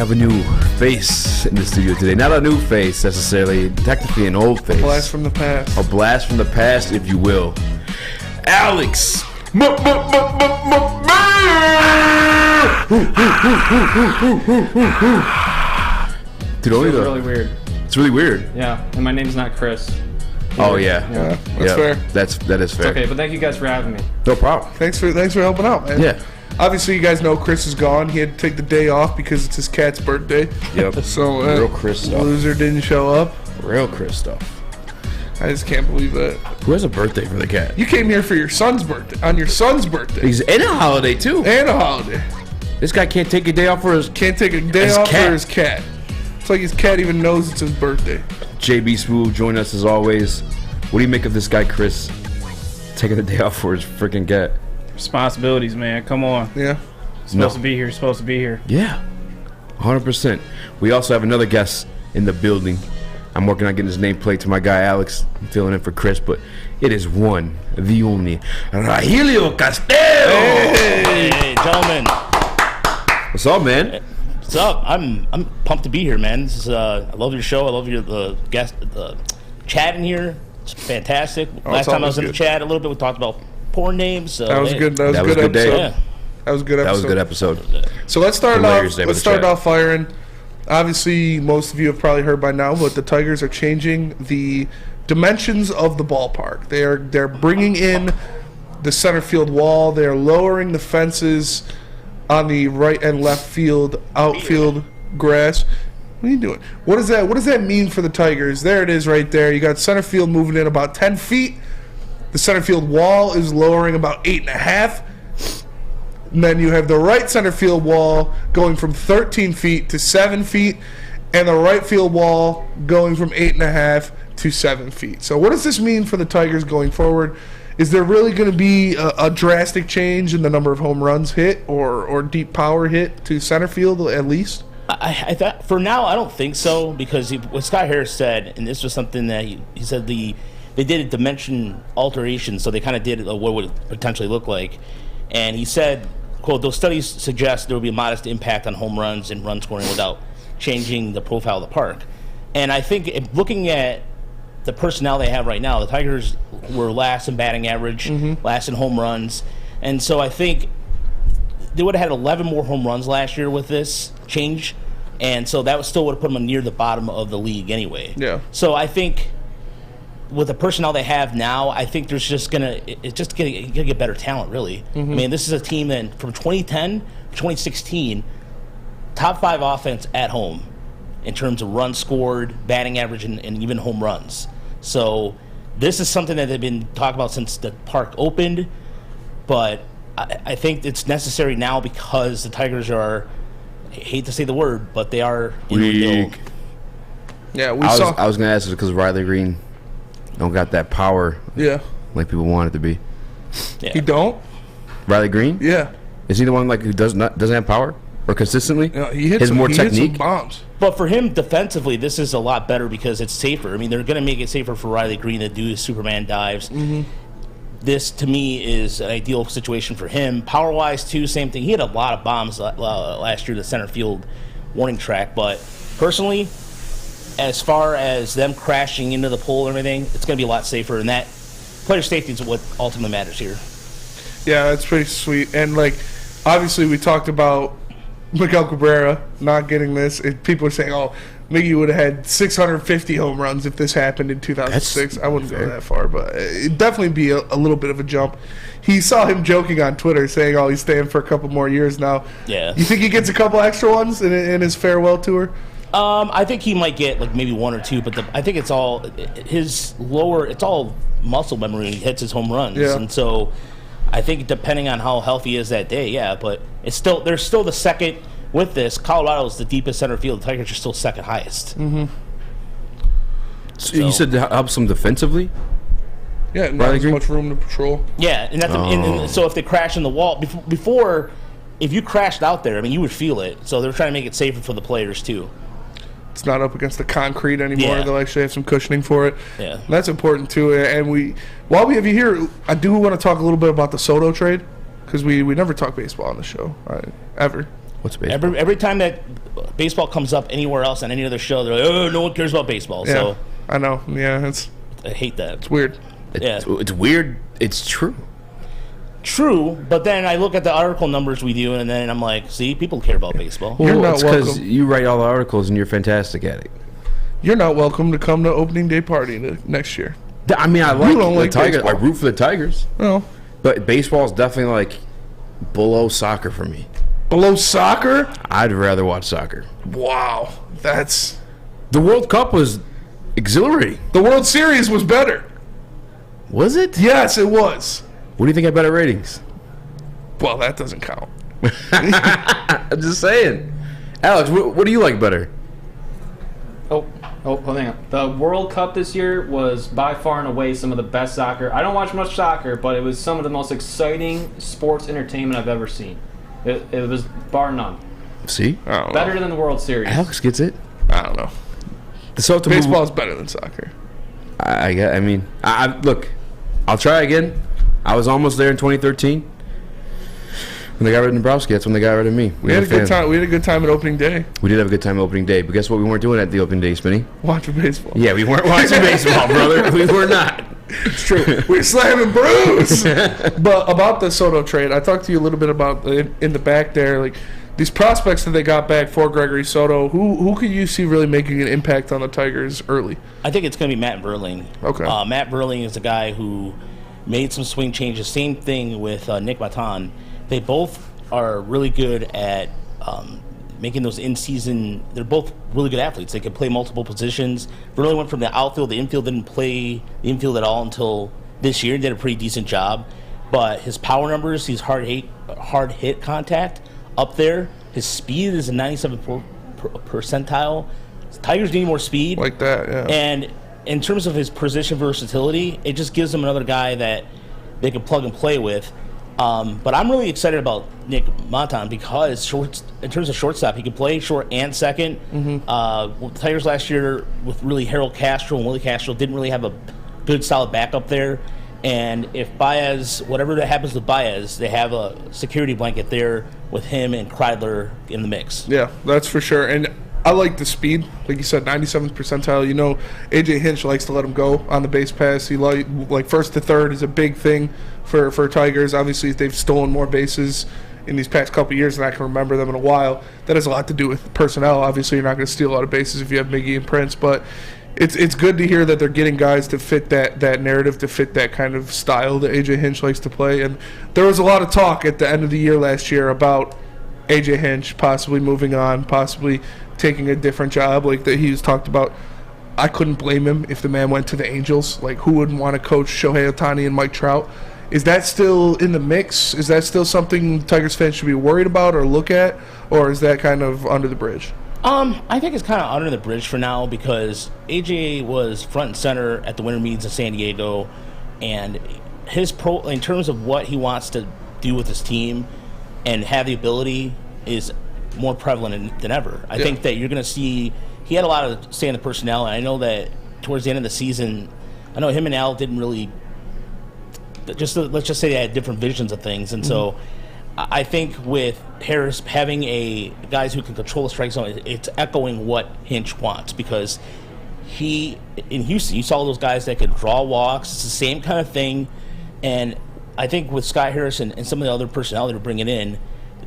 Have a new face in the studio today. Not a new face necessarily, technically an old face. A blast from the past. A blast from the past, if you will. Alex. Dude, only It's really weird. It's really weird. Yeah, and my name's not Chris. Oh yeah, That's fair. That is fair. Okay, but thank you guys for having me. No problem. Thanks for helping out, man. Yeah. Obviously, you guys know Chris is gone. He had to take the day off because it's his cat's birthday. Yep. So real Chris stuff. Loser didn't show up. Real Chris stuff. I just can't believe that. Who has a birthday for the cat? You came here for your son's birthday. On your son's birthday. He's in a holiday too. And a holiday. This guy can't take a day off for his Can't take a day His off cat. for his cat. It's like his cat even knows it's his birthday. JB Smooth join us as always. What do you make of this guy Chris taking the day off for his freaking cat? Responsibilities, man. Come on. Yeah. Supposed to be here. Supposed to be here. Yeah, 100%. We also have another guest in the building. I'm working on getting his nameplate to my guy Alex. I'm filling in for Chris, but it is one, the only, Rogelio Castillo. Hey, gentlemen. What's up, man? What's up? I'm pumped to be here, man. This is I love your show. I love the guest, the chat in here. It's fantastic. Last time I was in the chat a little bit, we talked about porn names. So That was good. That was a good good day. episode. Yeah. That was a good episode. That was a good episode. So let's start Hilarious day off. with Let's the start chat. off firing. Obviously, most of you have probably heard by now, but the Tigers are changing the dimensions of the ballpark. They're bringing in the center field wall. They're lowering the fences on the right and left field, outfield grass. What are you doing? What does that mean for the Tigers? There it is, right there. You got center field moving in about 10 feet. The center field wall is lowering about 8.5. And then you have the right center field wall going from 13 feet to 7 feet, and the right field wall going from 8.5 to 7 feet. So what does this mean for the Tigers going forward? Is there really going to be a drastic change in the number of home runs hit or deep power hit to center field at least? I thought for now I don't think so because what Scott Harris said, and this was something that he said they did a dimension alteration, so they kind of did what would it potentially look like, and he said, quote, those studies suggest there will be a modest impact on home runs and run scoring without changing the profile of the park. And I think looking at the personnel they have right now, the Tigers were last in batting average, last in home runs, and so I think they would have had 11 more home runs last year with this change, and so that still would have put them near the bottom of the league anyway. Yeah. So I think with the personnel they have now, I think there's just gonna get better talent. Really, I mean, this is a team that from 2010 to 2016, top 5 offense at home in terms of runs scored, batting average, and even home runs. So this is something that they've been talking about since the park opened, but I think it's necessary now because the Tigers are, I hate to say the word, but they are in the middle. Yeah, I was going to ask it because Riley Green don't got that power like people want it to be. Yeah. He don't? Riley Green? Yeah. Is he the one like who doesn't have power or consistently? He hits His more Hits some technique. bombs. But for him, defensively, this is a lot better because it's safer. I mean, they're going to make it safer for Riley Green to do Superman dives. This, to me, is an ideal situation for him. Power-wise, too, same thing. He had a lot of bombs last year, the center field warning track. But personally, as far as them crashing into the pole and everything, it's going to be a lot safer. And that player safety is what ultimately matters here. Yeah, that's pretty sweet. And, like, obviously we talked about Miguel Cabrera not getting this. People are saying, oh, Miggy would have had 650 home runs if this happened in 2006. I wouldn't go that far, but it'd definitely be a little bit of a jump. He saw him joking on Twitter saying, oh, he's staying for a couple more years now. Yeah. You think he gets a couple extra ones in his farewell tour? I think he might get like maybe 1 or 2, but I think it's all his lower. It's all muscle memory. He hits his home runs, and so I think depending on how healthy he is that day, but it's still there's still the second with this. Colorado is the deepest center field. The Tigers are still second highest. So you said that helps them defensively? Yeah, not as much room to patrol. Yeah, and that's and so if they crash in the wall before, if you crashed out there, I mean, you would feel it. So they're trying to make it safer for the players too. It's not up against the concrete anymore. Yeah. They'll actually have some cushioning for it. Yeah. And that's important too. And while we have you here, I do want to talk a little bit about the Soto trade because we never talk baseball on the show, ever. What's baseball? Every time that baseball comes up anywhere else on any other show, they're like, oh, no one cares about baseball. Yeah, So I know. Yeah, I hate that. it's weird. It's weird. It's true. True, but then I look at the article numbers we do, and then I'm like, see, people care about baseball. You're not it's because welcome. you write all the articles and you're fantastic at it. You're not welcome to come to opening day party next year. I mean, I like don't the like Tigers. I baseball. root for the Tigers. No. But baseball is definitely like below soccer for me. Below soccer? I'd rather watch soccer. Wow. That's... The World Cup was exhilarating. The World Series was better. Was it? Yes, it was. What do you think had better ratings? Well, that doesn't count. I'm just saying. Alex, what do you like better? Oh, hang on. The World Cup this year was by far and away some of the best soccer. I don't watch much soccer, but it was some of the most exciting sports entertainment I've ever seen. It was bar none. See? I don't know. Better than the World Series. Alex gets it. I don't know. So to move- Baseball is better than soccer. I mean, look, I'll try again. I was almost there in 2013. When they got rid of Dombrowski, that's when they got rid of me. We had a good time. We had a good time at opening day. We did have a good time opening day, but guess what? We weren't doing at the opening day, Smitty. Watching baseball. Yeah, we weren't watching baseball, brother. We were not. It's true. We're slamming brews. But about the Soto trade, I talked to you a little bit about in the back there, like these prospects that they got back for Gregory Soto. Who could you see really making an impact on the Tigers early? I think it's going to be Matt Burling. Okay. Matt Burling is a guy who made some swing changes. Same thing with Nick Matan. They both are really good at making those in-season. They're both really good athletes. They can play multiple positions. Burling went from the outfield. The infield didn't play the infield at all until this year. Did a pretty decent job. But his power numbers, his hard hit contact up there. His speed is a 97 percentile. Tigers need more speed. Like that, yeah. And in terms of his position versatility, it just gives them another guy that they can plug and play with. But I'm really excited about Nick Matan because in terms of shortstop, he can play short and second. The Tigers last year with really Harold Castro and Willie Castro didn't really have a good solid backup there. And if Baez, whatever that happens with Baez, they have a security blanket there with him and Kreidler in the mix. Yeah, that's for sure. And I like the speed. Like you said, 97th percentile. You know, A.J. Hinch likes to let him go on the base pass. He like first to third is a big thing for Tigers. Obviously, they've stolen more bases in these past couple of years than I can remember them in a while. That has a lot to do with personnel. Obviously, you're not going to steal a lot of bases if you have Miggy and Prince, but it's good to hear that they're getting guys to fit that narrative, to fit that kind of style that A.J. Hinch likes to play. And there was a lot of talk at the end of the year last year about A.J. Hinch possibly moving on, possibly taking a different job, like that he's talked about. I couldn't blame him if the man went to the Angels. Like, who wouldn't want to coach Shohei Ohtani and Mike Trout? Is that still in the mix? Is that still something Tigers fans should be worried about or look at? Or is that kind of under the bridge? I think it's kind of under the bridge for now because AJ was front and center at the winter meetings in San Diego, and his in terms of what he wants to do with his team and have the ability is more prevalent than ever. I think that you're going to see he had a lot of say in the personnel, and I know that towards the end of the season, I know him and Al didn't really let's just say they had different visions of things, and so I think with Harris having guys who can control the strike zone, it's echoing what Hinch wants because in Houston, you saw those guys that could draw walks. It's the same kind of thing, and I think with Scott Harris and some of the other personnel that are bringing in,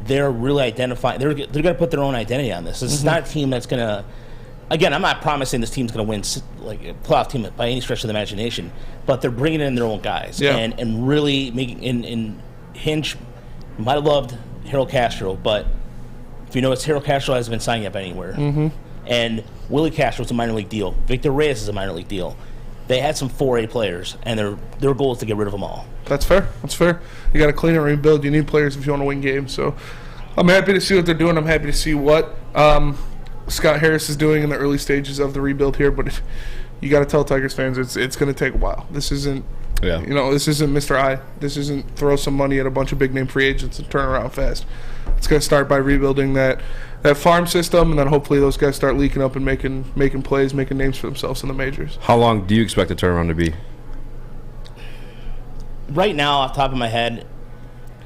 they're really identifying. They're going to put their own identity on this. This is not a team that's going to. Again, I'm not promising this team's going to win like a playoff team by any stretch of the imagination, but they're bringing in their own guys and really making. In Hinch might have loved Harold Castro, but if you know, it's Harold Castro hasn't been signed up anywhere, and Willie Castro's a minor league deal. Victor Reyes is a minor league deal. They had some 4A players, and their goal is to get rid of them all. That's fair. That's fair. You got to clean and rebuild. You need players if you want to win games. So I'm happy to see what they're doing. I'm happy to see what Scott Harris is doing in the early stages of the rebuild here. But you got to tell Tigers fans it's going to take a while. This isn't this isn't Mr. I. This isn't throw some money at a bunch of big name free agents and turn around fast. It's going to start by rebuilding that farm system, and then hopefully those guys start leaking up and making plays, making names for themselves in the majors. How long do you expect the turnaround to be? Right now, off the top of my head,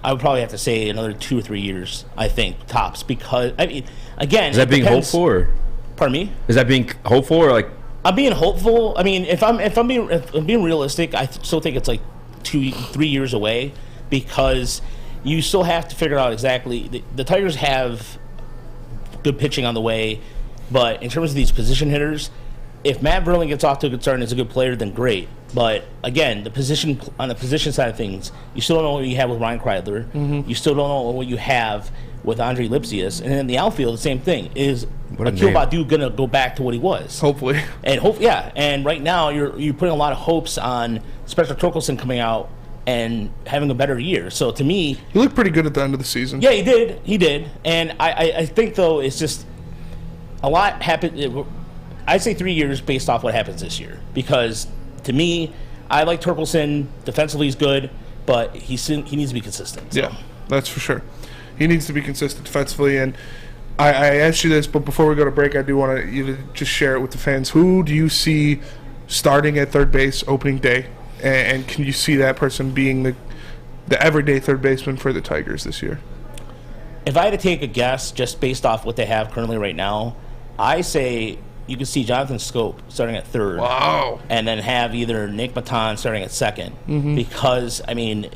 I would probably have to say another 2 or 3 years, I think, tops. Because, I mean, again... Is that being hopeful, or? Pardon me? Is that being hopeful, or like... I'm being hopeful. I mean, if I'm being realistic, I still think it's like 2-3 years away, because you still have to figure out exactly... The Tigers have good pitching on the way, but in terms of these position hitters, if Matt Verlin gets off to a good start and is a good player, then great. But again, on the position side of things, you still don't know what you have with Ryan Kreidler. Mm-hmm. You still don't know what you have with Andre Lipsius. And then in the outfield, the same thing. Is Akil Baddoo going to go back to what he was? Hopefully. And right now, you're putting a lot of hopes on Spencer Torkelson coming out and having a better year. So to me... He looked pretty good at the end of the season. Yeah, he did. And I think, though, it's just a lot happened... I'd say 3 years based off what happens this year. Because, to me, I like Torkelson. Defensively, he's good. But he needs to be consistent. So. Yeah, that's for sure. He needs to be consistent defensively. And I asked you this, but before we go to break, I do want you to just share it with the fans. Who do you see starting at third base opening day? And can you see that person being the everyday third baseman for the Tigers this year? If I had to take a guess, just based off what they have currently right now, I say you could see Jonathan Scope starting at third. Wow. And then have either Nick Matan starting at second. Mm-hmm. Because, I mean,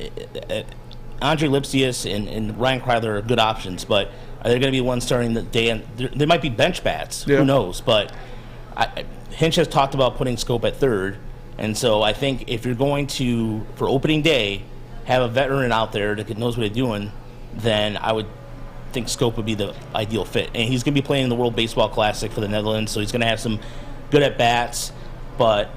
Andre Lipsius and Ryan Kreidler are good options, but are there going to be one starting the day? There might be bench bats. Yeah. Who knows? But Hinch has talked about putting Scope at third. And so I think if you're going to, for opening day, have a veteran out there that knows what they're doing, then I would think Scope would be the ideal fit. And he's going to be playing in the World Baseball Classic for the Netherlands, so he's going to have some good at-bats. But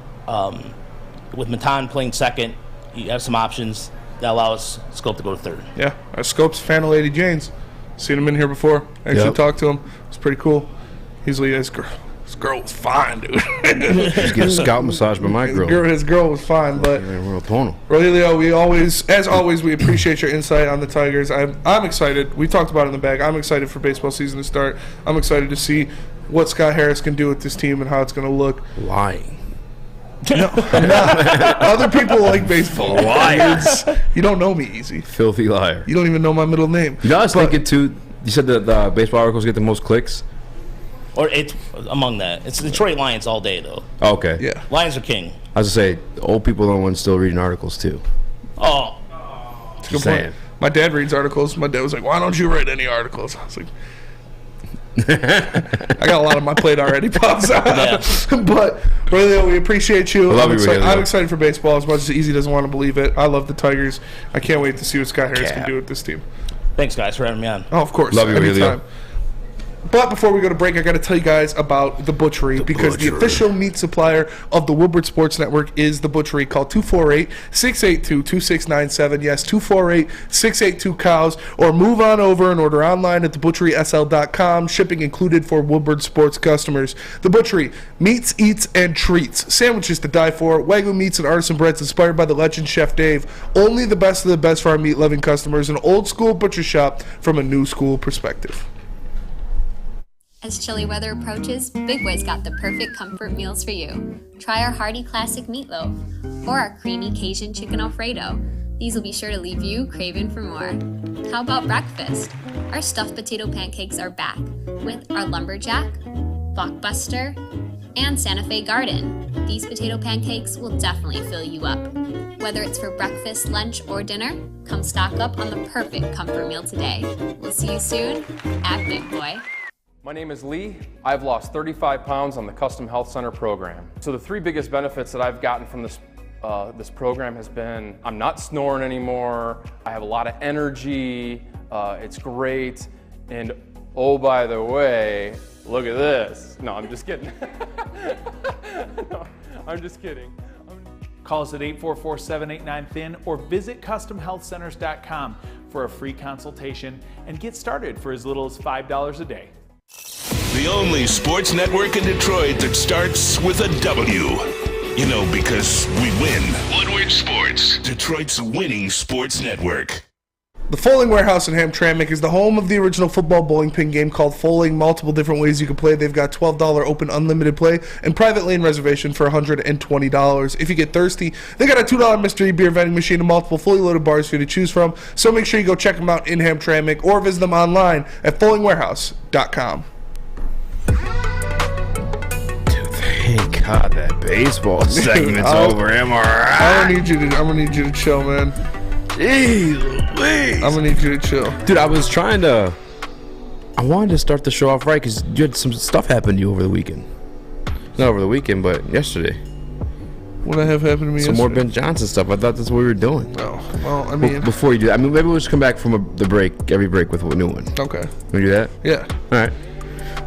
with Matan playing second, you have some options that allows Scope to go to third. Yeah, Scope's a fan of Lady Jane's. Seen him in here before. Actually talked to him. It's pretty cool. He's like, this girl was fine, dude. Just get a scalp massage by my girl. His girl was fine, but Rogelio, Rogelio, we appreciate your insight on the Tigers. I'm excited. We talked about it in the bag. I'm excited for baseball season to start. I'm excited to see what Scott Harris can do with this team and how it's going to look. Lying. No, I'm not. Other people like baseball. Liars. You don't know me, Eazy. Filthy liar. You don't even know my middle name. You know, I was thinking too. You said that the baseball articles get the most clicks. Or it's among that. It's the Detroit Lions all day, though. Oh, okay. Yeah. Lions are king. I was going to say, old people are the ones still reading articles, too. Oh. That's a good point. My dad reads articles. My dad was like, why don't you write any articles? I was like, I got a lot on my plate already, Pops. Yeah. But, Rogelio, we appreciate you. I'm excited for baseball as much as Eazy doesn't want to believe it. I love the Tigers. I can't wait to see what Scott Harris can do with this team. Thanks, guys, for having me on. Oh, of course. Love you, Rogelio. But before we go to break, I got to tell you guys about The Butchery, because the official meat supplier of the Woodward Sports Network is The Butchery. Call 248-682-2697. Yes, 248-682-COWS. Or move on over and order online at thebutcherysl.com. Shipping included for Woodward Sports customers. The Butchery, meats, eats, and treats. Sandwiches to die for. Wagyu meats and artisan breads inspired by the legend Chef Dave. Only the best of the best for our meat-loving customers. An old-school butcher shop from a new-school perspective. As chilly weather approaches, Big Boy's got the perfect comfort meals for you. Try our hearty classic meatloaf or our creamy Cajun chicken Alfredo. These will be sure to leave you craving for more. How about breakfast? Our stuffed potato pancakes are back with our lumberjack, blockbuster, and Santa Fe Garden. These potato pancakes will definitely fill you up. Whether it's for breakfast, lunch, or dinner, come stock up on the perfect comfort meal today. We'll see you soon at Big Boy. My name is Lee. I've lost 35 pounds on the Custom Health Center program. So the three biggest benefits that I've gotten from this program has been, I'm not snoring anymore, I have a lot of energy, it's great, and oh, by the way, look at this. No, I'm just kidding. No, I'm just kidding. Call us at 844-789-THIN or visit CustomHealthCenters.com for a free consultation and get started for as little as $5 a day. The only sports network in Detroit that starts with a W. You know, because we win. Woodward Sports, Detroit's winning sports network. The Foaling Warehouse in Hamtramck is the home of the original football bowling pin game called Foaling. Multiple different ways you can play. They've got $12 open unlimited play and private lane reservation for $120. If you get thirsty, they got a $2 mystery beer vending machine and multiple fully loaded bars for you to choose from. So make sure you go check them out in Hamtramck or visit them online at foalingwarehouse.com. Thank God that baseball segment's over. Am I right? I'm gonna need you to chill, man. Jeez Louise. I'm gonna need you to chill. Dude, I wanted to start the show off right because you had some stuff happen to you over the weekend. Not over the weekend, but yesterday. What I have happened to me Some yesterday? more Ben Johnson stuff. I thought that's what we were doing. Oh, well, I mean... Before you do that, maybe we'll just come back from the break, every break with a new one. Okay. We do that? Yeah. All right.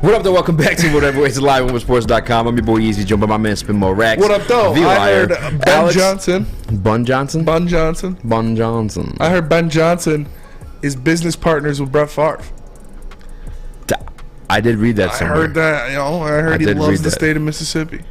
What up, though? Welcome back to Whatever It's Live on Sports.com. I'm your boy Eazy, joined by my man Spin Mo Rax. What up, though? I heard Ben Alex Johnson. Bun Johnson? Bun Johnson. Bun Johnson. I heard Ben Johnson is business partners with Brett Favre. I did read that somewhere. I heard that. I heard he loves the state of Mississippi.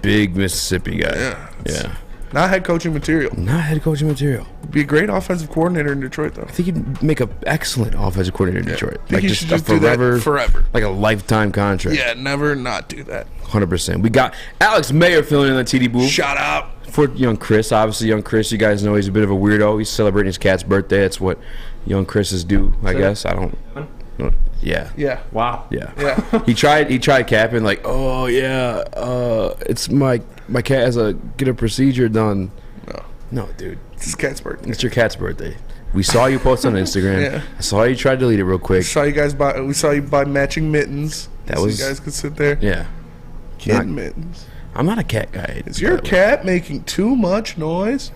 Big Mississippi guy. Yeah. Not head coaching material. Not head coaching material. Be a great offensive coordinator in Detroit, though. I think he'd make an excellent offensive coordinator in Detroit. I think he should just do that forever. Like a lifetime contract. Yeah, never not do that. 100%. We got Alex Mayer filling in the TD booth. Shout out. For young Chris. Obviously, young Chris, you guys know he's a bit of a weirdo. He's celebrating his cat's birthday. That's what young Chris's do, I guess. I don't know. Yeah. Yeah. Wow. Yeah. He tried capping like, oh yeah, it's my cat has to get a procedure done. No, dude. It's his cat's birthday. It's your cat's birthday. We saw you post on Instagram. Yeah. I saw you try to delete it real quick. We saw you buy matching mittens. So you guys could sit there. Yeah. Kitten mittens. I'm not a cat guy. Is your cat making too much noise?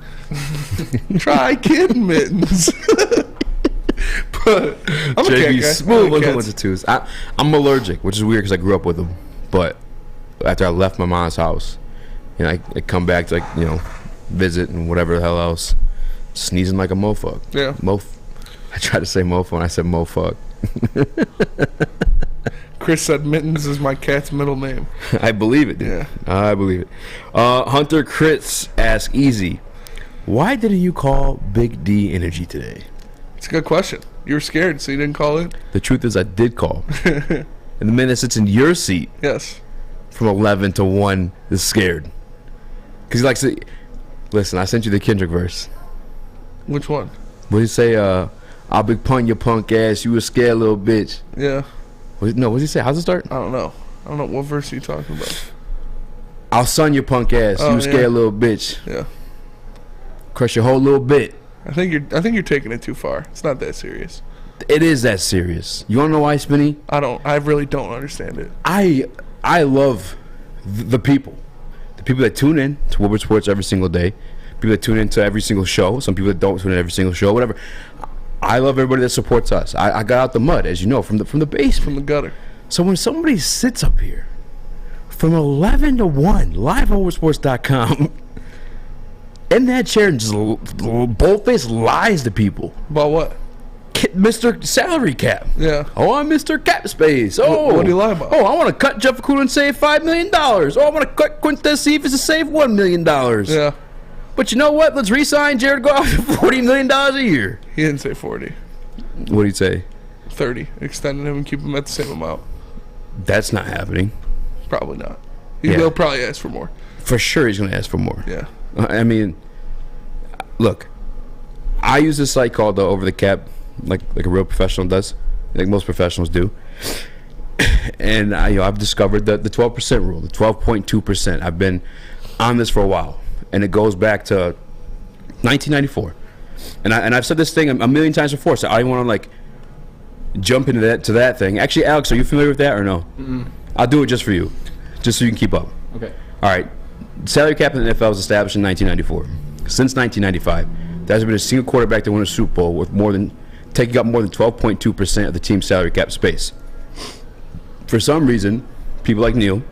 Try kitten mittens. But I'm a cat guy. Smooth on the ones and twos. I'm allergic, which is weird because I grew up with them. But after I left my mom's house, I come back to visit and whatever the hell else, sneezing like a mofo. Yeah. I tried to say mofo and I said mofuck. Chris said mittens is my cat's middle name. I believe it, dude. Yeah. I believe it. Hunter Crits asks Eazy, why didn't you call Big D Energy today? It's a good question. You were scared, so you didn't call in? The truth is I did call. And the man that sits in your seat from 11 to 1 is scared. Because he likes to... Listen, I sent you the Kendrick verse. Which one? What did he say? I'll be punk your punk ass. You a scared little bitch. Yeah. What did he say? How's it start? I don't know. What verse are you talking about? I'll son your punk ass. You a scared little bitch. Yeah. Crush your whole little bit. I think you're taking it too far. It's not that serious. It is that serious. You wanna know why, Spinny? I really don't understand it. I love the people. The people that tune in to Woodward Sports every single day. People that tune in to every single show. Some people that don't tune in every single show. Whatever. I love everybody that supports us. I got out the mud, as you know, from the basement. From the gutter. So when somebody sits up here from 11 to 1, live on Woodwardsports.com, in that chair and just bold-faced lies to people. About what? Mr. Salary Cap. Yeah. Oh, I'm Mr. Cap Space. Oh. What do you lie about? Oh, I want to cut Jeff Okudah and save $5 million. Oh, I want to cut Quintez Cephas and save $1 million. Yeah. But you know what? Let's re-sign Jared Goff for $40 million a year. He didn't say 40. What did he say? 30. Extending him and keep him at the same amount. That's not happening. Probably not. He'll probably ask for more. For sure he's going to ask for more. Yeah. I mean, look, I use this site called Over the Cap, like a real professional does, like most professionals do. And I've discovered the 12% rule, the 12.2%. I've been on this for a while, and it goes back to 1994. And I've said this thing a million times before, so I don't want to jump into that thing. Actually, Alex, are you familiar with that or no? Mm-mm. I'll do it just for you, just so you can keep up. Okay. All right. Salary cap in the NFL was established in 1994. Since 1995, there hasn't been a single quarterback that won a Super Bowl with taking up more than 12.2% of the team's salary cap space. For some reason, people like Neal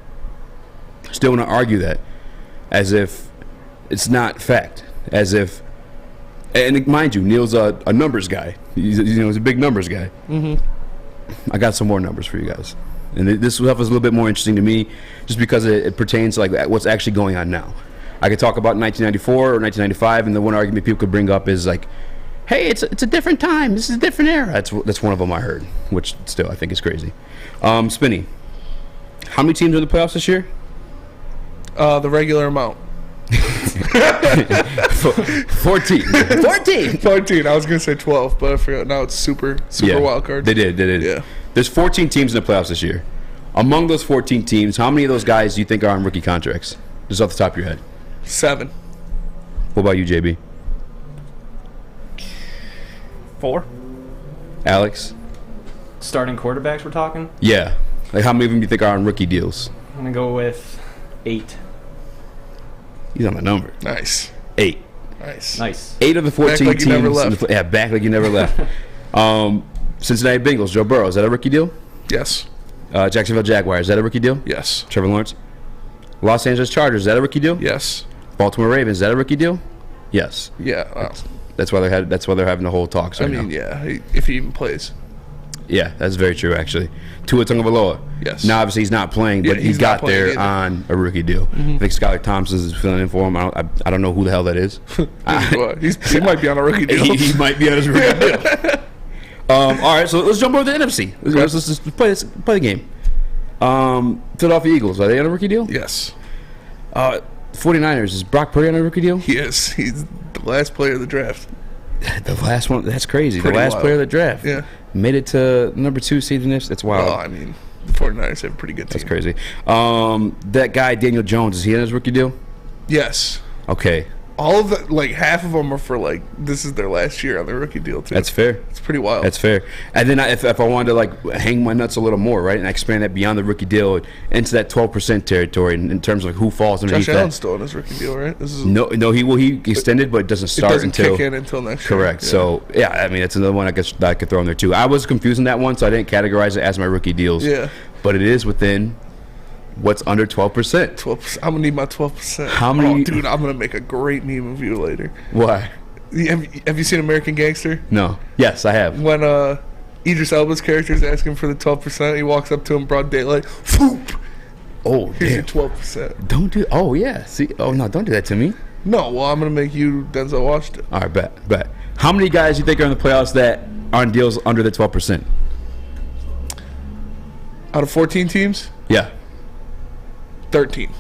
still want to argue that as if it's not fact, as if, and mind you, Neal's a numbers guy. He's a big numbers guy. Mm-hmm. I got some more numbers for you guys. And this stuff is a little bit more interesting to me just because it pertains to like what's actually going on now. I could talk about 1994 or 1995, and the one argument people could bring up is like, hey, it's a different time. This is a different era. That's one of them I heard, which still I think is crazy. Spinny, how many teams are in the playoffs this year? The regular amount. 14. 14. I was gonna say 12, but I forgot. Now it's super wild card. They did. Yeah. There's 14 teams in the playoffs this year. Among those 14 teams, how many of those guys do you think are on rookie contracts? Just off the top of your head. 7. What about you, JB? 4. Alex? Starting quarterbacks, we're talking? Yeah. Like, how many of them do you think are on rookie deals? I'm going to go with 8. He's on the number. Nice. 8. Nice. 8 of the 14 back like teams. You never left. Back like you never left. Cincinnati Bengals, Joe Burrow, is that a rookie deal? Yes. Jacksonville Jaguars, is that a rookie deal? Yes. Trevor Lawrence? Los Angeles Chargers, is that a rookie deal? Yes. Baltimore Ravens, is that a rookie deal? Yes. Yeah. Wow. That's why they're having the whole talks right now. Yeah, if he even plays. Yeah, that's very true, actually. Tua Tagovailoa. Yes. Now, obviously, he's not playing, but he got there either. On a rookie deal. I think Skylar Thompson is filling in for him. I don't know who the hell that is. He might be on a rookie deal. He might be on his rookie deal. All right, so let's jump over to the NFC. Let's play the game. Philadelphia Eagles, are they on a rookie deal? Yes. 49ers, is Brock Purdy on a rookie deal? Yes, he's the last player of the draft. The last one, that's crazy. Pretty the last wild. player of the draft. Yeah. Made it to number 2 seed in this. That's wild. Well, I mean, the 49ers have a pretty good team. That's crazy. That guy, Daniel Jones, is he on his rookie deal? Yes. Okay. All of the, half of them are for, this is their last year on the rookie deal, too. That's fair. It's pretty wild. That's fair. And then if I wanted to, hang my nuts a little more, right, and expand that beyond the rookie deal into that 12% territory in terms of who falls underneath Josh that. Allen's still on his rookie deal, right? No, he extended, but it doesn't start it doesn't until kick in until next correct. year. So yeah, I mean that's another one I guess that I could throw in there too. I was confused in that one, so I didn't categorize it as my rookie deals. Yeah, but it is within what's under 12%. 12%. I'm gonna need my 12%. How many? Oh, dude, I'm gonna make a great meme of you later. Why? Have you seen American Gangster? No. Yes, I have. When Idris Elba's character is asking for the 12%, he walks up to him broad daylight. Whoop! Oh, here's damn. your 12%. Don't do. Oh yeah. See. Oh no, don't do that to me. No. Well, I'm gonna make you Denzel Washington. All right, bet. How many guys do you think are in the playoffs that are on deals under the 12%? Out of 14 teams? Yeah. 13.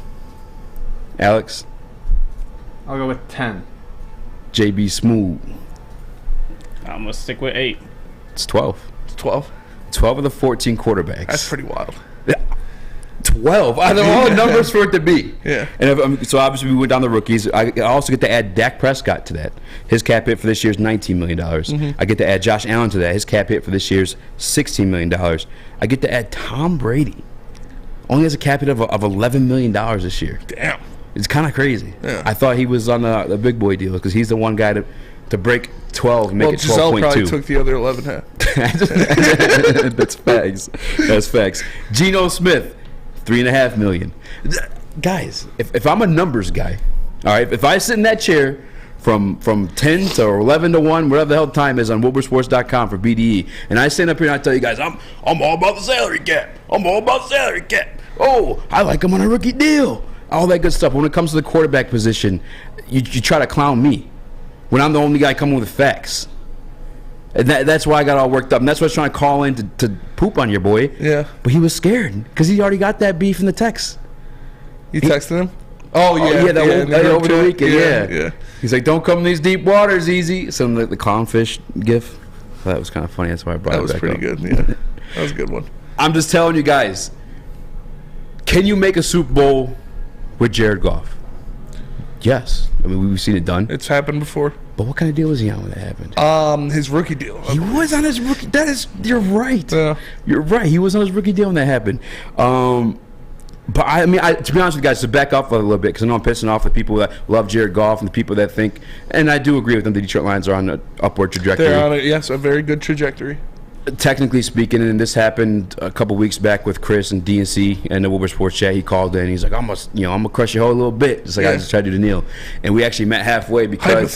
Alex? I'll go with 10. JB Smooth. I'm going to stick with 8. It's 12. It's 12. 12 of the 14 quarterbacks. That's pretty wild. 12. I know all the numbers for it to be. Yeah. And so obviously we went down the rookies. I also get to add Dak Prescott to that. His cap hit for this year is $19 million. I get to add Josh Allen to that. His cap hit for this year is $16 million. I get to add Tom Brady. Only has a cap hit of $11 million this year. Damn. It's kind of crazy. Yeah. I thought he was on the big boy deal because he's the one guy to break 12 and make it 12.2. Giselle probably took the other 11 half. That's facts. That's facts. Geno Smith, $3.5 million. Guys, if I'm a numbers guy, all right, if I sit in that chair from 10 to 11 to 1, whatever the hell the time is on WoodwardSports.com for BDE, and I stand up here and I tell you guys, I'm all about the salary cap. I'm all about the salary cap. Oh, I like him on a rookie deal. All that good stuff. When it comes to the quarterback position, you try to clown me when I'm the only guy coming with the facts. And that's why I got all worked up. And that's why I was trying to call in to poop on your boy. Yeah. But he was scared because he already got that beef in the text. You texted him? Oh, yeah. Over the weekend, yeah. He's like, don't come in these deep waters, Eazy. Some like the clownfish gif. That was kind of funny. That's why I brought it back up. That was pretty good, yeah. That was a good one. I'm just telling you guys, can you make a Super Bowl with Jared Goff? Yes. I mean, we've seen it done. It's happened before. But what kind of deal was he on when that happened? His rookie deal. He was on his rookie. You're right. Yeah. You're right. He was on his rookie deal when that happened. But to be honest with you guys, to back up a little bit, because I know I'm pissing off the people that love Jared Goff and the people that think, and I do agree with them, the Detroit Lions are on an upward trajectory. They're on a very good trajectory. Technically speaking, and this happened a couple weeks back with Chris and DNC and the Woodward Sports Chat. He called in. He's like, I'm gonna crush your hoe a little bit, just like I just tried to do to Neal. And we actually met halfway because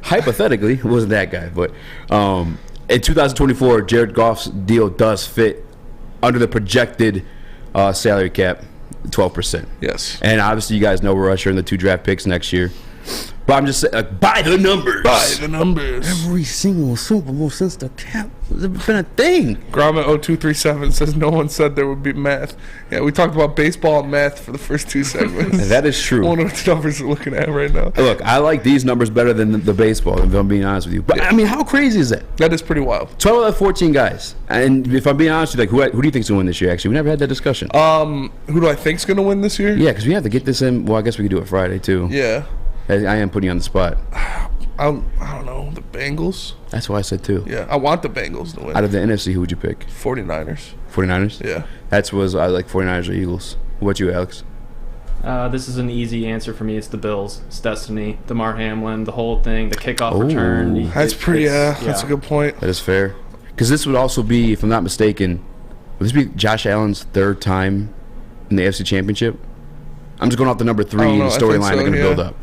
hypothetically, it wasn't that guy, but in 2024, Jared Goff's deal does fit under the projected salary cap, 12%. Yes. And obviously, you guys know we're ushering the 2 draft picks next year. But I'm just saying, by the numbers. By the numbers. Every single Super Bowl since the cap has been a thing. Gromit0237 says no one said there would be math. Yeah, we talked about baseball and math for the first 2 segments. That is true. I wonder what the numbers are looking at right now. Look, I like these numbers better than the baseball, if I'm being honest with you. But, I mean, how crazy is that? That is pretty wild. 12 out of 14 guys. And if I'm being honest with you, like, who do you think's going to win this year, actually? We never had that discussion. Who do I think's going to win this year? Yeah, because we have to get this in. Well, I guess we could do it Friday, too. Yeah. I am putting you on the spot. I don't know. The Bengals? That's why I said, too. Yeah, I want the Bengals to win. Out of the NFC, who would you pick? 49ers. 49ers? Yeah. I like 49ers or Eagles. What about you, Alex? This is an easy answer for me. It's the Bills. It's destiny. DeMar Hamlin, the whole thing, the kickoff return. That's that's a good point. That is fair. Because this would also be, if I'm not mistaken, would this be Josh Allen's 3rd time in the AFC Championship? I'm just going off the number 3 storyline they're going to build up.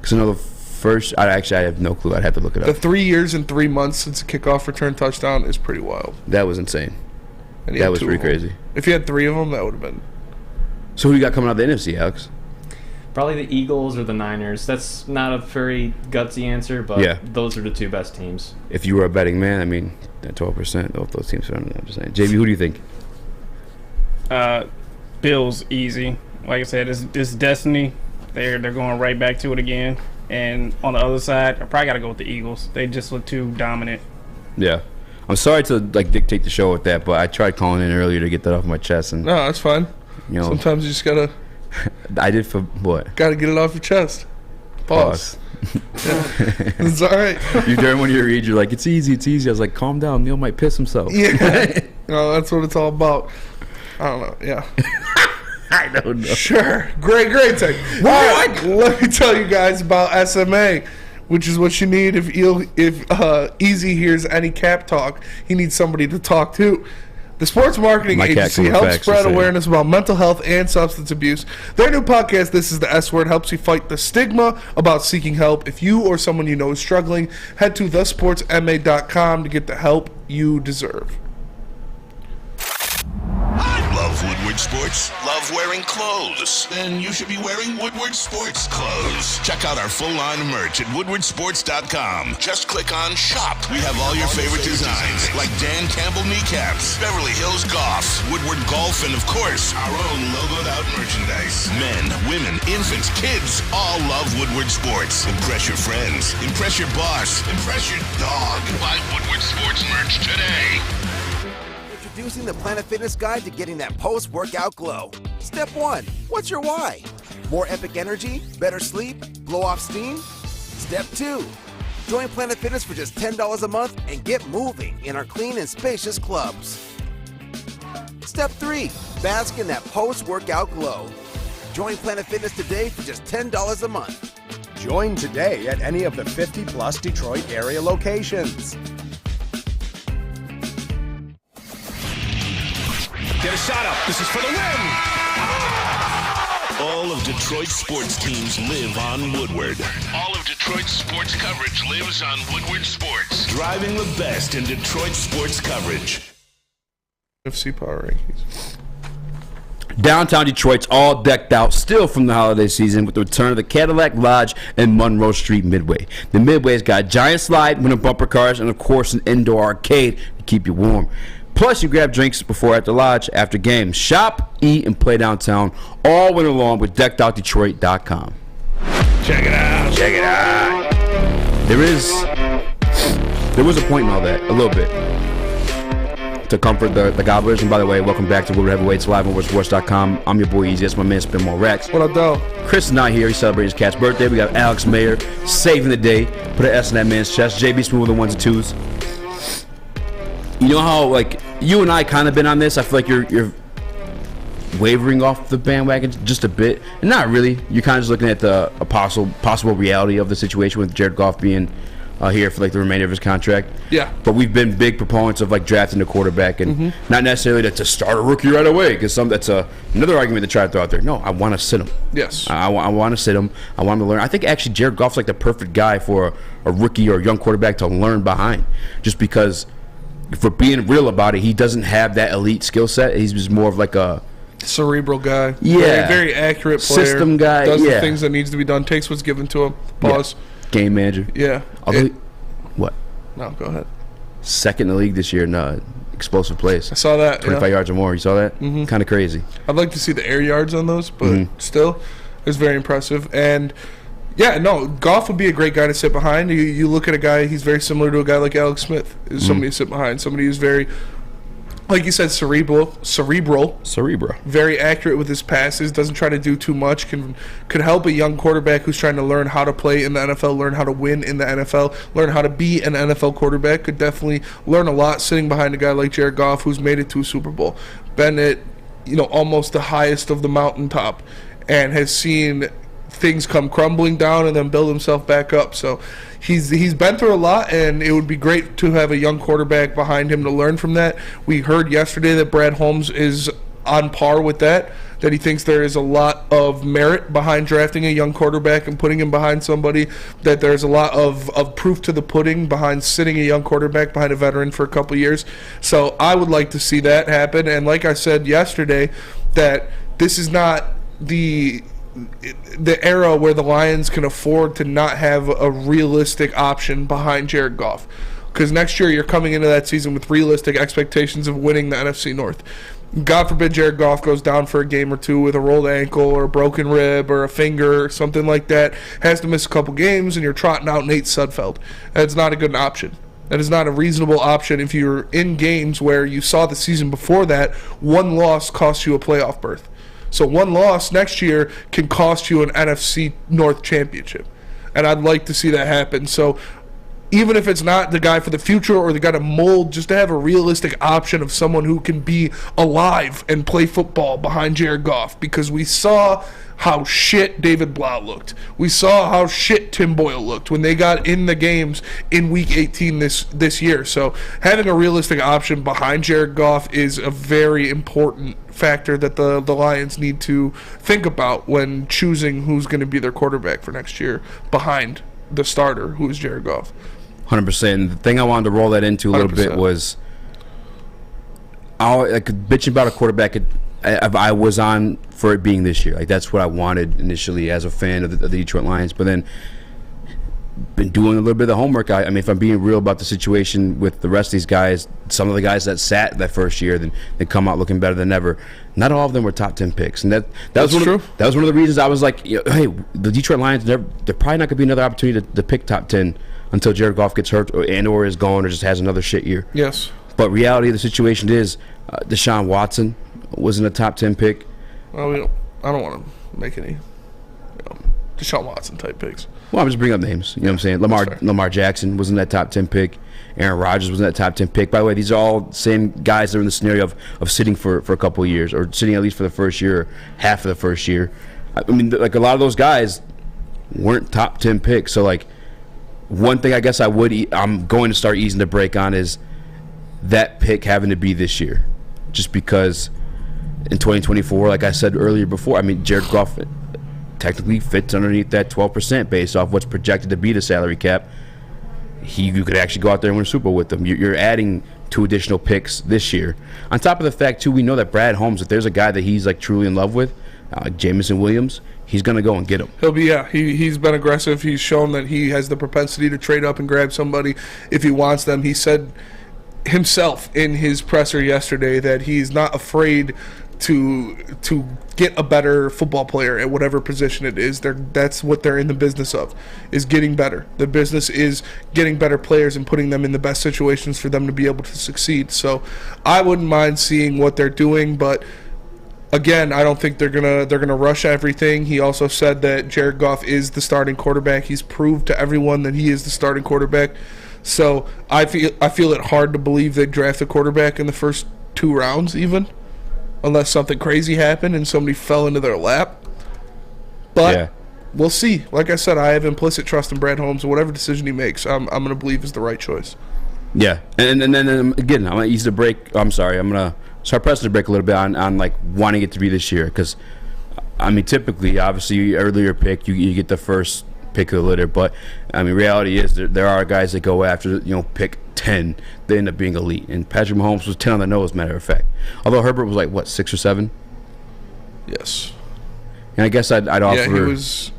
Because I know the first, I have no clue. I'd have to look it up. The 3 years and 3 months since a kickoff return touchdown is pretty wild. That was insane. And That was pretty crazy. If you had 3 of them, that would have been. So who you got coming out of the NFC, Alex? Probably the Eagles or the Niners. That's not a very gutsy answer, but those are the 2 best teams. If you were a betting man, I mean, that 12%, those teams are, I'm just saying. JB, who do you think? Bills, easy. Like I said, it's destiny. They're going right back to it again. And on the other side, I probably got to go with the Eagles. They just look too dominant. Yeah. I'm sorry to dictate the show with that, but I tried calling in earlier to get that off my chest. And no, that's fine. You know, sometimes you just gotta. I did for what? Gotta get it off your chest. Pause. It's all right. During one of your reads, you're like, it's easy. I was like, calm down. Neal might piss himself. Yeah. No, that's what it's all about. I don't know. Yeah. I don't know. Sure. Great take. All right, let me tell you guys about SMA, which is what you need if Eazy hears any cap talk. He needs somebody to talk to. The sports marketing agency helps spread awareness about mental health and substance abuse. Their new podcast, This is the S Word, helps you fight the stigma about seeking help. If you or someone you know is struggling, head to thesportsma.com to get the help you deserve. Love Woodward Sports? Love wearing clothes? Then you should be wearing Woodward Sports clothes. Check out our full line of merch at woodwardsports.com. Just click on Shop. We have all your favorite designs, like Dan Campbell kneecaps, Beverly Hills Goff, Woodward Golf, and of course, our own logoed out merchandise. Men, women, infants, kids, all love Woodward Sports. Impress your friends. Impress your boss. Impress your dog. Buy Woodward Sports merch today. Introducing the Planet Fitness Guide to getting that post-workout glow. Step 1. What's your why? More epic energy? Better sleep? Blow off steam? Step 2. Join Planet Fitness for just $10 a month and get moving in our clean and spacious clubs. Step 3. Bask in that post-workout glow. Join Planet Fitness today for just $10 a month. Join today at any of the 50-plus Detroit area locations. Get a shot up. This is for the win. All of Detroit's sports teams live on Woodward. All of Detroit's sports coverage lives on Woodward Sports. Driving the best in Detroit sports coverage. FC Power Rankings. Downtown Detroit's all decked out still from the holiday season with the return of the Cadillac Lodge and Monroe Street Midway. The Midway's got a giant slide, winter bumper cars, and of course an indoor arcade to keep you warm. Plus, you grab drinks before at the lodge, after games. Shop, eat, and play downtown all winter long with deckedoutdetroit.com. Check it out. Check it out. There was a point in all that, a little bit, to comfort the gobblers. And by the way, welcome back to Woodward Heavyweights live on WoodwardSports.com. I'm your boy Eazy. That's my man Spin More Racks. What up, though? Chris is not here. He's celebrating his cat's birthday. We got Alex Mayer saving the day. Put an S in that man's chest. JB Smooth with the ones and twos. You know how, like, you and I kind of been on this. I feel like you're wavering off the bandwagon just a bit, and not really. You're kind of just looking at the possible reality of the situation with Jared Goff being here for like the remainder of his contract. Yeah. But we've been big proponents of like drafting a quarterback, and not necessarily to start a rookie right away, because that's another argument to try to throw out there. No, I want to sit him. Yes. I want to sit him. I want him to learn. I think actually Jared Goff's like the perfect guy for a rookie or a young quarterback to learn behind, just because. For being real about it, he doesn't have that elite skill set. He's just more of like a Cerebral guy. Yeah. Very accurate player. System guy. Does the things that needs to be done. Takes what's given to him. Pause. Yeah. Game manager. Yeah. Although, what? No, go ahead. Second in the league this year in explosive plays. I saw that. 25 yards or more. You saw that? Mm-hmm. Kind of crazy. I'd like to see the air yards on those, but still, it's very impressive. And yeah, no, Goff would be a great guy to sit behind. You look at a guy, he's very similar to a guy like Alex Smith. Is somebody to sit behind. Somebody who's very, like you said, cerebral, very accurate with his passes, doesn't try to do too much, could help a young quarterback who's trying to learn how to play in the NFL, learn how to win in the NFL, learn how to be an NFL quarterback. Could definitely learn a lot sitting behind a guy like Jared Goff, who's made it to a Super Bowl, been at almost the highest of the mountaintop, and has seen things come crumbling down and then build himself back up. So he's been through a lot, and it would be great to have a young quarterback behind him to learn from that. We heard yesterday that Brad Holmes is on par with that he thinks there is a lot of merit behind drafting a young quarterback and putting him behind somebody, that there's a lot of proof to the pudding behind sitting a young quarterback behind a veteran for a couple years. So I would like to see that happen. And like I said yesterday, that this is not the era where the Lions can afford to not have a realistic option behind Jared Goff, because next year you're coming into that season with realistic expectations of winning the NFC North. God forbid Jared Goff goes down for a game or two with a rolled ankle or a broken rib or a finger or something like that, has to miss a couple games, and you're trotting out Nate Sudfeld. That's not a good option. That is not a reasonable option if you're in games where you saw the season before that one loss cost you a playoff berth. So one loss next year can cost you an NFC North championship. And I'd like to see that happen. So even if it's not the guy for the future or the guy to mold, just to have a realistic option of someone who can be alive and play football behind Jared Goff. Because we saw how shit David Blau looked. We saw how shit Tim Boyle looked when they got in the games in Week 18 this year. So having a realistic option behind Jared Goff is a very important factor that the Lions need to think about when choosing who's going to be their quarterback for next year behind the starter, who is Jared Goff. 100%. The thing I wanted to roll that into a little 100%. Bit was bitching about a quarterback I was on for it being this year. Like, that's what I wanted initially as a fan of the Detroit Lions. But then been doing a little bit of the homework. I mean, if I'm being real about the situation with the rest of these guys, some of the guys that sat that first year, then they come out looking better than ever. Not all of them were top 10 picks, and that was true. That was one of the reasons I was like, hey, the Detroit Lions, they're probably not going to be another opportunity to pick top 10 until Jared Goff gets hurt or is gone or just has another shit year. Yes. But reality of the situation is Deshaun Watson wasn't a top 10 pick. Well, I don't want to make any Deshaun Watson type picks. Well, I'm just bringing up names. You know what I'm saying? Lamar Jackson wasn't that top 10 pick. Aaron Rodgers wasn't that top 10 pick. By the way, these are all same guys that are in the scenario of sitting for a couple of years, or sitting at least for the first year, or half of the first year. I mean, like, a lot of those guys weren't top 10 picks. So, like, one thing I guess I'm going to start easing the brake on is that pick having to be this year. Just because in 2024, like I said earlier before, I mean, Jared Goff technically fits underneath that 12% based off what's projected to be the salary cap. You could actually go out there and win a Super Bowl with them. You're adding 2 additional picks this year. On top of the fact, too, we know that Brad Holmes, if there's a guy that he's like truly in love with, like Jameson Williams, he's going to go and get him. He'll be, he's been aggressive. He's shown that he has the propensity to trade up and grab somebody if he wants them. He said himself in his presser yesterday that he's not afraid to get a better football player at whatever position it is. That's what they're in the business of, is getting better. The business is getting better players and putting them in the best situations for them to be able to succeed. So I wouldn't mind seeing what they're doing, but again, I don't think they're gonna rush everything. He also said that Jared Goff is the starting quarterback. He's proved to everyone that he is the starting quarterback. So I feel it hard to believe they draft a quarterback in the first 2 rounds even, unless something crazy happened and somebody fell into their lap. But we'll see. Like I said, I have implicit trust in Brad Holmes. Whatever decision he makes, I'm going to believe is the right choice. Yeah, and then again, I'm going to ease the break. I'm sorry, I'm going to start pressing the break a little bit on like wanting it to be this year, because I mean, typically, obviously, earlier pick, you get the first pick of the litter, but I mean, reality is there are guys that go after, pick 10, they end up being elite, and Patrick Mahomes was 10 on the nose, matter of fact. Although Herbert was like, what, 6 or 7? Yes. And I guess I'd offer. Yeah, he was.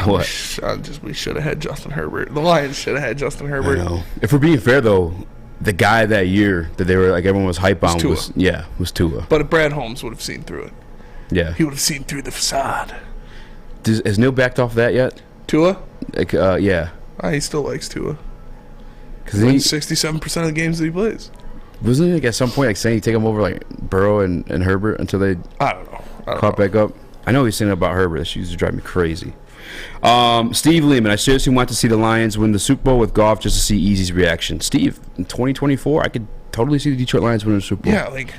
What? We should have had Justin Herbert. The Lions should have had Justin Herbert. I know. If we're being fair, though, the guy that year that they were like everyone was hype on was Tua. But Brad Holmes would have seen through it. Yeah, he would have seen through the facade. Has Neal backed off that yet? Tua? Like, yeah. He still likes Tua. Because he wins 67% of the games that he plays. Wasn't he like, at some point like saying he'd take him over like Burrow and Herbert until they caught back up? I know he's saying about Herbert. That used to drive me crazy. Steve Lehman, I seriously want to see the Lions win the Super Bowl with Goff just to see Easy's reaction. Steve, in 2024, I could totally see the Detroit Lions win the Super Bowl. Yeah, like,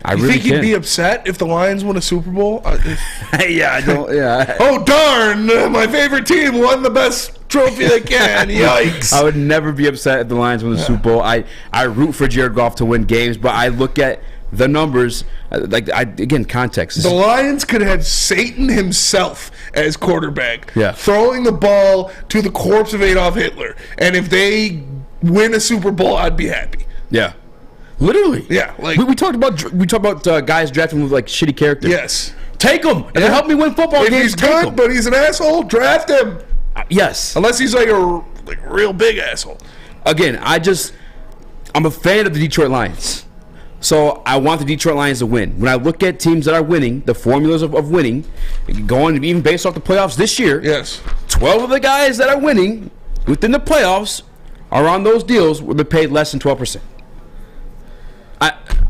I you really think you'd be upset if the Lions won a Super Bowl? Yeah, I don't. Yeah. Oh darn! My favorite team won the best trophy they can. Yikes! I would never be upset if the Lions win the Super Bowl. I root for Jared Goff to win games, but I look at the numbers. Again, context. The Lions could have Satan himself as quarterback, yeah, throwing the ball to the corpse of Adolf Hitler, and if they win a Super Bowl, I'd be happy. Yeah. Literally, yeah. Like we talked about guys drafting with like shitty characters. Yes, take him and help me win football if games. He's good, but he's an asshole. Draft him. Yes, unless he's like a real big asshole. Again, I'm a fan of the Detroit Lions, so I want the Detroit Lions to win. When I look at teams that are winning, the formulas of winning, going even based off the playoffs this year. Yes, 12 of the guys that are winning within the playoffs are on those deals where they're paid less than 12%.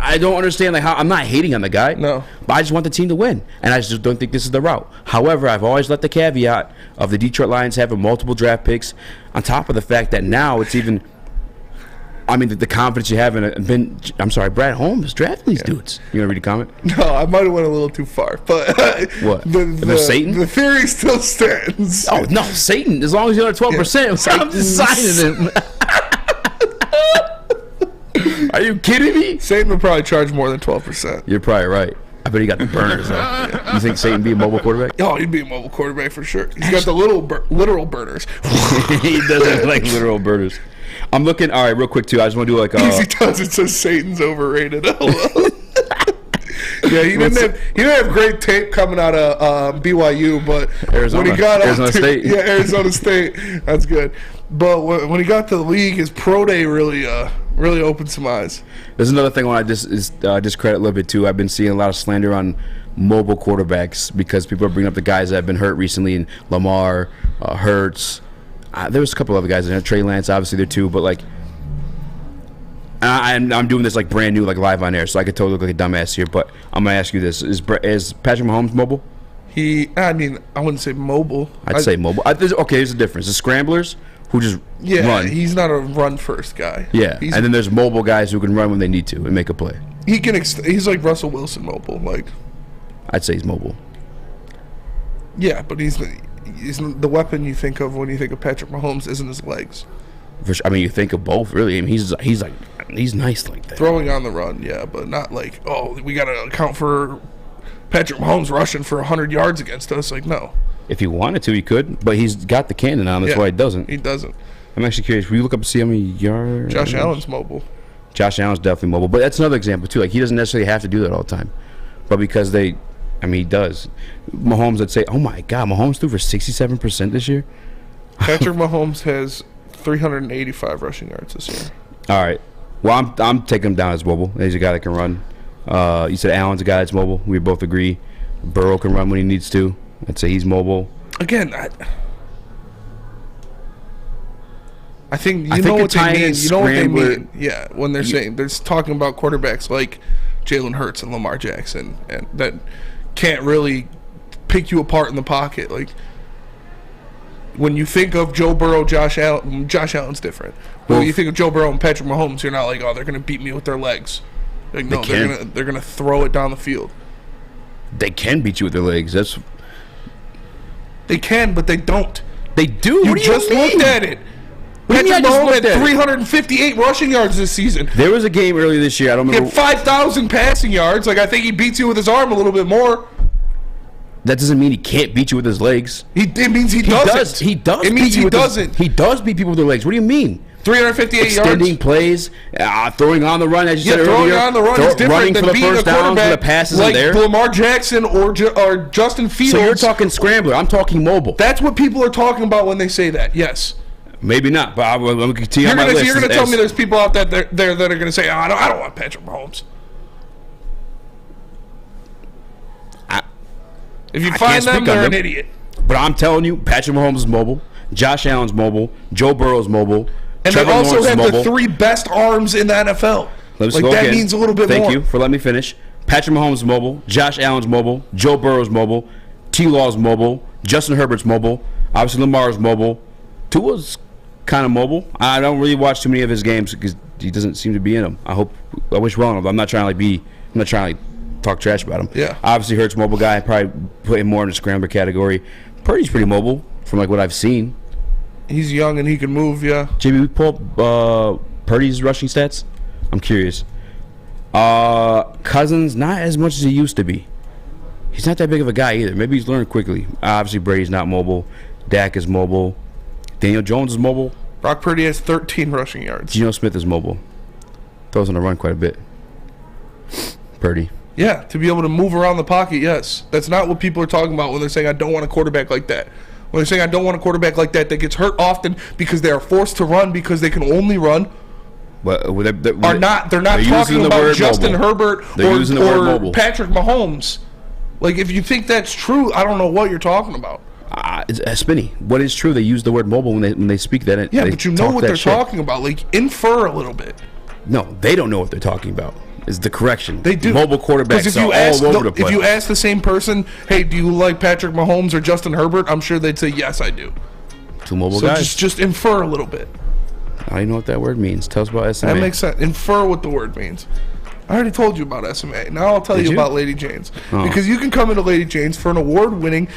I don't understand how I'm not hating on the guy. No. But I just want the team to win. And I just don't think this is the route. However, I've always let the caveat of the Detroit Lions having multiple draft picks on top of the fact that now it's even the confidence you have in Brad Holmes drafting these dudes. You want to read a comment? No, I might have went a little too far. But what? Satan? The theory still stands. Oh no, Satan, as long as you're under 12%, I'm just signing him. Are you kidding me? Satan would probably charge more than 12%. You're probably right. I bet he got the burners, though. Yeah. You think Satan be a mobile quarterback? Oh, he'd be a mobile quarterback for sure. He's got the literal burners. He doesn't like literal burners. I'm looking. All right, real quick too. I just want to do like. Easy does. It says Satan's overrated. Yeah, he didn't have great tape coming out of BYU, but Arizona, when he got Arizona State. Yeah, Arizona State. That's good. But when he got to the league, his pro day really opened some eyes. There's another thing I want to discredit a little bit too. I've been seeing a lot of slander on mobile quarterbacks because people are bringing up the guys that have been hurt recently, and Lamar, Hurts. There was a couple other guys in there. Trey Lance, obviously there too, but like. I'm doing this like brand new, like live on air, so I could totally look like a dumbass here. But I'm gonna ask you this: Is Patrick Mahomes mobile? I wouldn't say mobile. I'd say mobile. There's a difference. The scramblers who just run. He's not a run first guy. Yeah, and then there's mobile guys who can run when they need to and make a play. He can. He's like Russell Wilson mobile. Like, I'd say he's mobile. Yeah, but he's the weapon you think of when you think of Patrick Mahomes isn't his legs. I mean, you think of both, really. I mean, he's nice like that. Throwing on the run, yeah, but not like, we got to account for Patrick Mahomes rushing for 100 yards against us. Like, no. If he wanted to, he could, but he's got the cannon on. That's why he doesn't. He doesn't. I'm actually curious. Will you look up and see how many yards? Josh Allen's mobile. Josh Allen's definitely mobile, but that's another example too. Like, he doesn't necessarily have to do that all the time, but because he does. Mahomes would say, "Oh my God, Mahomes threw for 67% this year." Patrick Mahomes has 385 rushing yards this year. All right. Well, I'm taking him down as mobile. He's a guy that can run. You said Allen's a guy that's mobile. We both agree. Burrow can run when he needs to. I'd say he's mobile. Again, I think you know what they mean. You know what they mean. Yeah, when they're saying they're talking about quarterbacks like Jalen Hurts and Lamar Jackson, and that can't really pick you apart in the pocket. Like, when you think of Joe Burrow, Josh Allen's different. When you think of Joe Burrow and Patrick Mahomes, you're not like, they're going to beat me with their legs. Like, no, they're gonna throw it down the field. They can beat you with their legs. They can, but they don't. They do. You just looked at it. Patrick Mahomes had 358 rushing yards this season. There was a game earlier this year. I don't remember. He had 5,000 passing yards. Like, I think he beats you with his arm a little bit more. That doesn't mean he can't beat you with his legs. It means he doesn't. He does. It means he doesn't. He does beat people with their legs. What do you mean? 358 extending yards. plays, throwing on the run, as you said throwing earlier. on the run is different running than for the being a first down, for the quarterback passes like in there. Lamar Jackson or Justin Fields. So you're talking scrambler. I'm talking mobile. That's what people are talking about when they say that. Yes. Maybe not, but I'm going to continue on my list. You're going to tell me there's people out there that are going to say, I don't want Patrick Mahomes. If you find them, they're an idiot. But I'm telling you, Patrick Mahomes is mobile. Josh Allen's mobile. Joe Burrow's mobile. And Trevor they also Lawrence have is mobile. the 3 best arms in the NFL. That means a little bit more. Thank you for letting me finish. Patrick Mahomes is mobile. Josh Allen's mobile. Joe Burrow's mobile. T-Law's mobile. Justin Herbert's mobile. Obviously, Lamar's mobile. Tua's kind of mobile. I don't really watch too many of his games because he doesn't seem to be in them. I wish well enough. I'm not trying to talk trash about him. Yeah. Obviously, Hurts mobile guy. Probably put him more in the scrambler category. Purdy's pretty mobile from like what I've seen. He's young and he can move. Yeah. JB, we pull up Purdy's rushing stats. I'm curious. Cousins not as much as he used to be. He's not that big of a guy either. Maybe he's learned quickly. Obviously, Brady's not mobile. Dak is mobile. Daniel Jones is mobile. Brock Purdy has 13 rushing yards. Geno Smith is mobile. Throws on the run quite a bit. Purdy. Yeah, to be able to move around the pocket, yes. That's not what people are talking about when they're saying, I don't want a quarterback like that. When they're saying, I don't want a quarterback like that gets hurt often because they are forced to run because they can only run. But they're not talking about Justin Herbert or Patrick Mahomes. Like, if you think that's true, I don't know what you're talking about. It's Spinny. What is true? They use the word mobile when they speak that. Yeah, but you know what they're talking about. Like, infer a little bit. No, they don't know what they're talking about. Is the correction. They do. Mobile quarterbacks are all over the place. If you ask the same person, hey, do you like Patrick Mahomes or Justin Herbert? I'm sure they'd say, yes, I do. Two mobile guys. So just infer a little bit. I don't even know what that word means. Tell us about SMA. That makes sense. Infer what the word means. I already told you about SMA. Now I'll tell you about Lady Jane's. Oh. Because you can come into Lady Jane's for an award-winning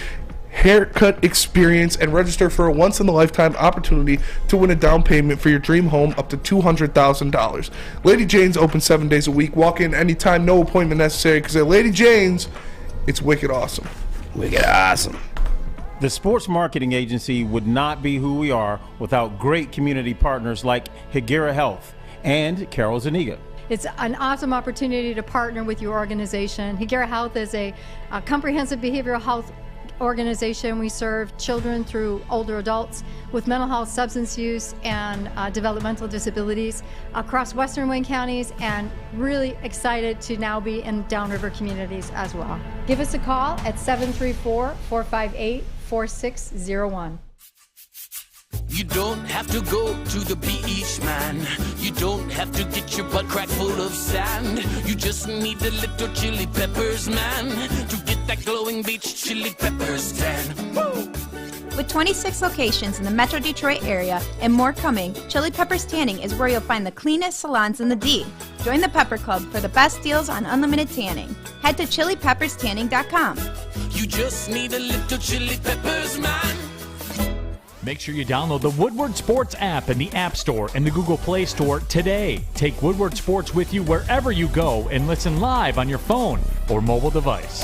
haircut experience and register for a once-in-a-lifetime opportunity to win a down payment for your dream home up to $200,000. Lady Jane's open 7 days a week. Walk in anytime, no appointment necessary, because at Lady Jane's, it's wicked awesome. Wicked awesome. The sports marketing agency would not be who we are without great community partners like Higuera Health and Carol Zuniga. It's an awesome opportunity to partner with your organization. Higuera Health is a comprehensive behavioral health organization. We serve children through older adults with mental health, substance use, and developmental disabilities across Western Wayne counties, and really excited to now be in downriver communities as well. Give us a call at 734-458-4601. You don't have to go to the beach, man. You don't have to get your butt crack full of sand. You just need a little chili peppers, man, to get that glowing beach chili peppers tan. Woo! With 26 locations in the Metro Detroit area and more coming, Chili Peppers Tanning is where you'll find the cleanest salons in the D. Join the Pepper Club for the best deals on unlimited tanning. Head to chilipepperstanning.com. You just need a little chili peppers, man. Make sure you download the Woodward Sports app in the App Store and the Google Play Store today. Take Woodward Sports with you wherever you go and listen live on your phone or mobile device.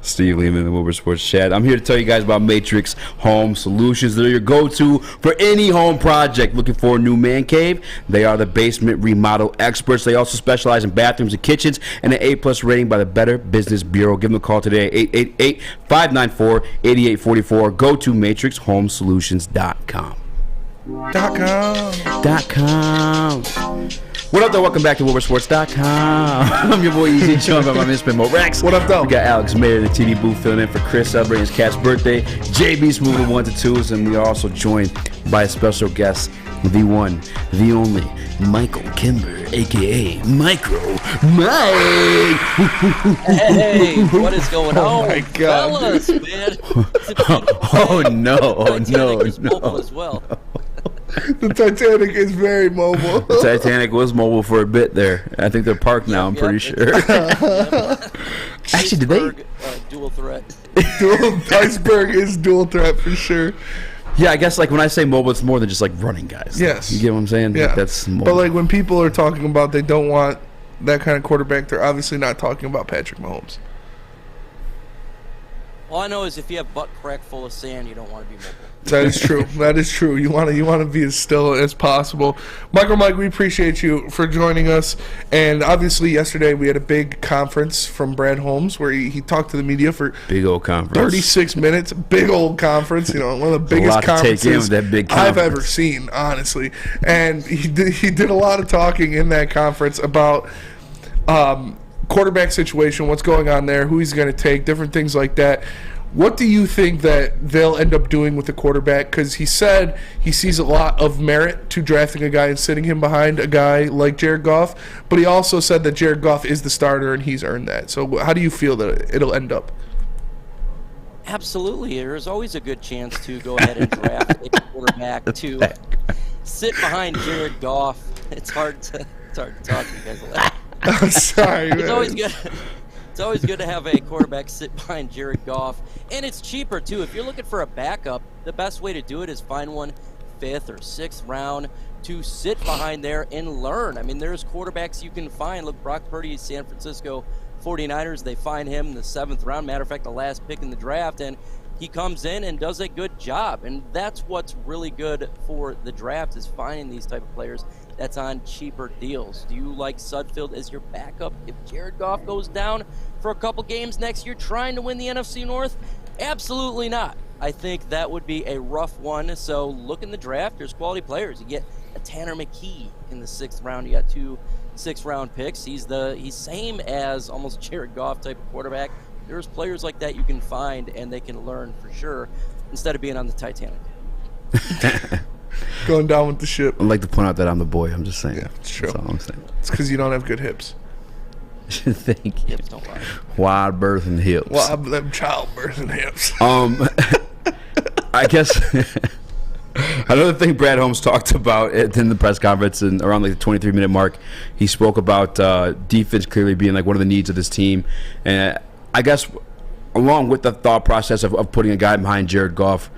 Steve Lehman, the Woodward Sports Chat. I'm here to tell you guys about Matrix Home Solutions. They're your go-to for any home project. Looking for a new man cave? They are the basement remodel experts. They also specialize in bathrooms and kitchens and an A+ rating by the Better Business Bureau. Give them a call today at 888-594-8844. Go to matrixhomesolutions.com. .com. What up, though? Welcome back to WoodwardSports.com. I'm your boy Eazy, joined by my man Spin Rex. What up, though? We got Alex Mayer in the TV booth filling in for Chris, celebrating his cat's birthday. JB's moving 1 to 2s, and we are also joined by a special guest, the one, the only, Michael Kimber, a.k.a. Micro Mike. Hey, what is going on? Oh, my God. Fellas, man. Oh, no. Oh, no. As well. The Titanic is very mobile. The Titanic was mobile for a bit there. I think they're parked now, I'm pretty sure. Actually, did they? Dual threat. Iceberg is dual threat for sure. Yeah, I guess like when I say mobile, it's more than just like running guys. Yes. You get what I'm saying? Yeah. Like, that's mobile. But like when people are talking about they don't want that kind of quarterback, they're obviously not talking about Patrick Mahomes. All I know is if you have butt crack full of sand, you don't want to be mobile. That is true. That is true. You want to be as still as possible. Mike, we appreciate you for joining us. And obviously, yesterday we had a big conference from Brad Holmes where he talked to the media for big old conference, 36 minutes. Big old conference. You know, one of the biggest conferences I've ever seen, honestly. And he did a lot of talking in that conference about quarterback situation, what's going on there, who he's going to take, different things like that. What do you think that they'll end up doing with the quarterback? Because he said he sees a lot of merit to drafting a guy and sitting him behind a guy like Jared Goff, but he also said that Jared Goff is the starter and he's earned that. So how do you feel that it'll end up? Absolutely. There's always a good chance to go ahead and draft a quarterback to sit behind Jared Goff. It's hard to talk to you guys laugh. I'm sorry, man. It's always good. It's always good to have a quarterback sit behind Jared Goff, and it's cheaper too. If you're looking for a backup, the best way to do it is find one 5th or 6th round to sit behind there and learn. I mean, there's quarterbacks you can find. Look, Brock Purdy, San Francisco 49ers, they find him in the 7th round. Matter of fact, the last pick in the draft, and he comes in and does a good job. And that's what's really good for the draft, is finding these type of players that's on cheaper deals. Do you like Sudfeld as your backup if Jared Goff goes down for a couple games next year trying to win the NFC North? Absolutely not. I think that would be a rough one. So look in the draft. There's quality players. You get a Tanner McKee in the 6th round. You got 2 6th-round picks. He's same as almost Jared Goff type of quarterback. There's players like that you can find, and they can learn for sure instead of being on the Titanic. Going down with the ship. I'd like to point out that I'm the boy. I'm just saying. Yeah, it's true. That's all I'm saying. It's because you don't have good hips. Thank you. Hips don't lie. Wide birth and hips. Well, them childbirth and hips. I guess another thing Brad Holmes talked about in the press conference and around like the 23-minute mark, he spoke about defense clearly being like one of the needs of this team. And I guess along with the thought process of putting a guy behind Jared Goff,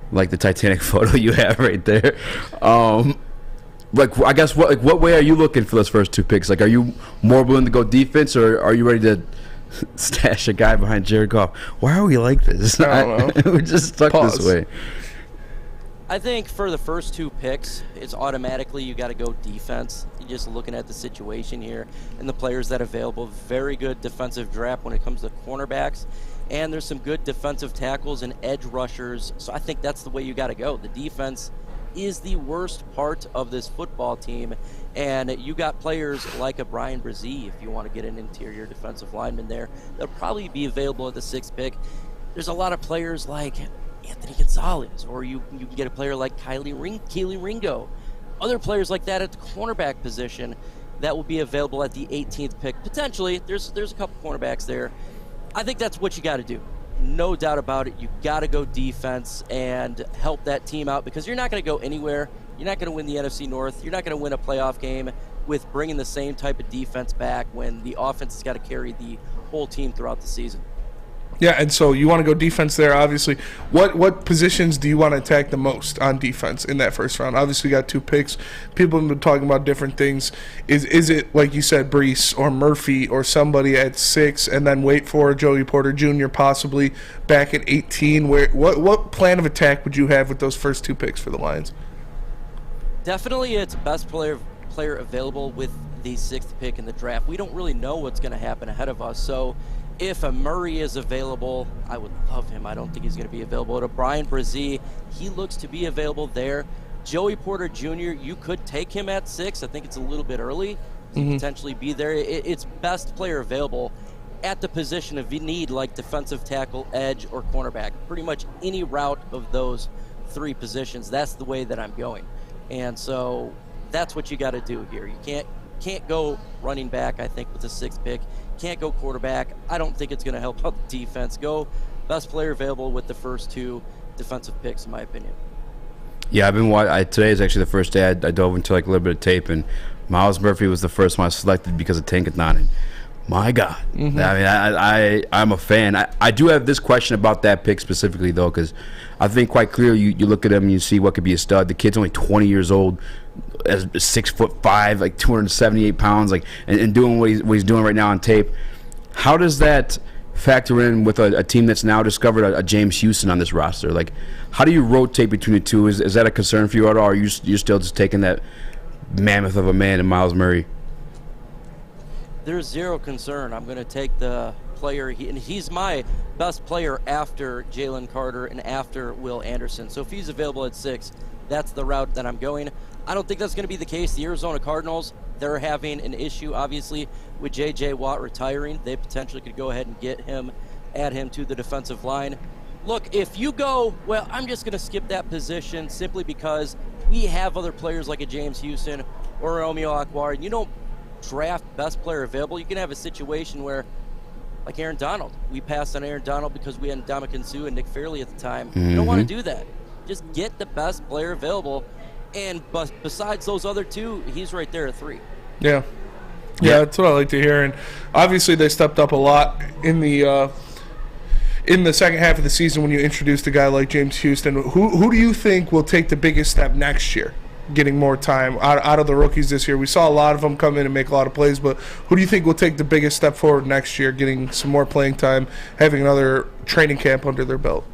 like the Titanic photo you have right there. Like, I guess what way are you looking for those first 2 picks? Like, are you more willing to go defense, or are you ready to stash a guy behind Jared Goff? Why are we like this? I don't know. We're just stuck this way. I think for the first 2 picks, it's automatically you got to go defense. You're just looking at the situation here and the players that are available. Very good defensive draft when it comes to cornerbacks. And there's some good defensive tackles and edge rushers. So I think that's the way you got to go. The defense is the worst part of this football team. And you got players like a Brian Brzee, if you want to get an interior defensive lineman there. They'll probably be available at the 6th pick. There's a lot of players like Anthony Gonzalez, or you can get a player like Keely Ringo. Other players like that at the cornerback position that will be available at the 18th pick. Potentially, there's a couple cornerbacks there. I think that's what you got to do. No doubt about it. You got to go defense and help that team out, because you're not going to go anywhere. You're not going to win the NFC North. You're not going to win a playoff game with bringing the same type of defense back when the offense has got to carry the whole team throughout the season. Yeah, and so you want to go defense there, obviously. What positions do you want to attack the most on defense in that first round? Obviously, you got 2 picks. People have been talking about different things. Is it, like you said, Brees or Murphy or somebody at 6, and then wait for Joey Porter Jr. possibly back at 18? What plan of attack would you have with those first 2 picks for the Lions? Definitely it's best player available with the 6th pick in the draft. We don't really know what's going to happen ahead of us, so if a Murray is available, I would love him. I don't think he's going to be available. To Brian Brzee, he looks to be available there. Joey Porter Jr., you could take him at 6. I think it's a little bit early to potentially be there. It's best player available at the position of need, like defensive tackle, edge, or cornerback. Pretty much any route of those 3 positions, that's the way that I'm going. And so that's what you got to do here. You can't go running back, I think, with the 6th pick. Can't go quarterback. I don't think it's going to help out the defense. Go best player available with the first 2 defensive picks, in my opinion. Yeah, I've been watching. Today is actually the first day I dove into like a little bit of tape, and Myles Murphy was the first one I selected because of Tankathon. And my God, I mean, I'm a fan. I do have this question about that pick specifically, though, because I think quite clearly you look at him and you see what could be a stud. The kid's only 20 years old, as 6'5", like 278 pounds, like and doing what he's doing right now on tape. How does that factor in with a team that's now discovered a James Houston on this roster? Like, how do you rotate between the two? Is that a concern for you at all, or are you still just taking that mammoth of a man in Miles Murray? There's zero concern. I'm going to take the player, and he's my best player after Jalen Carter and after Will Anderson. So if he's available at 6, that's the route that I'm going. I don't think that's going to be the case. The Arizona Cardinals, they're having an issue, obviously, with J.J. Watt retiring. They potentially could go ahead and add him to the defensive line. Look, if you go, well, I'm just going to skip that position simply because we have other players like a James Houston or Romeo Akwar, and you don't draft best player available. You can have a situation where, like Aaron Donald, we passed on Aaron Donald because we had Ndamukong Suh and Nick Fairley at the time. You don't want to do that. Just get the best player available. And besides those other two, he's right there at 3. Yeah, that's what I like to hear. And obviously, they stepped up a lot in the second half of the season when you introduced a guy like James Houston. Who do you think will take the biggest step next year, getting more time out of the rookies this year? We saw a lot of them come in and make a lot of plays, but who do you think will take the biggest step forward next year, getting some more playing time, having another training camp under their belt?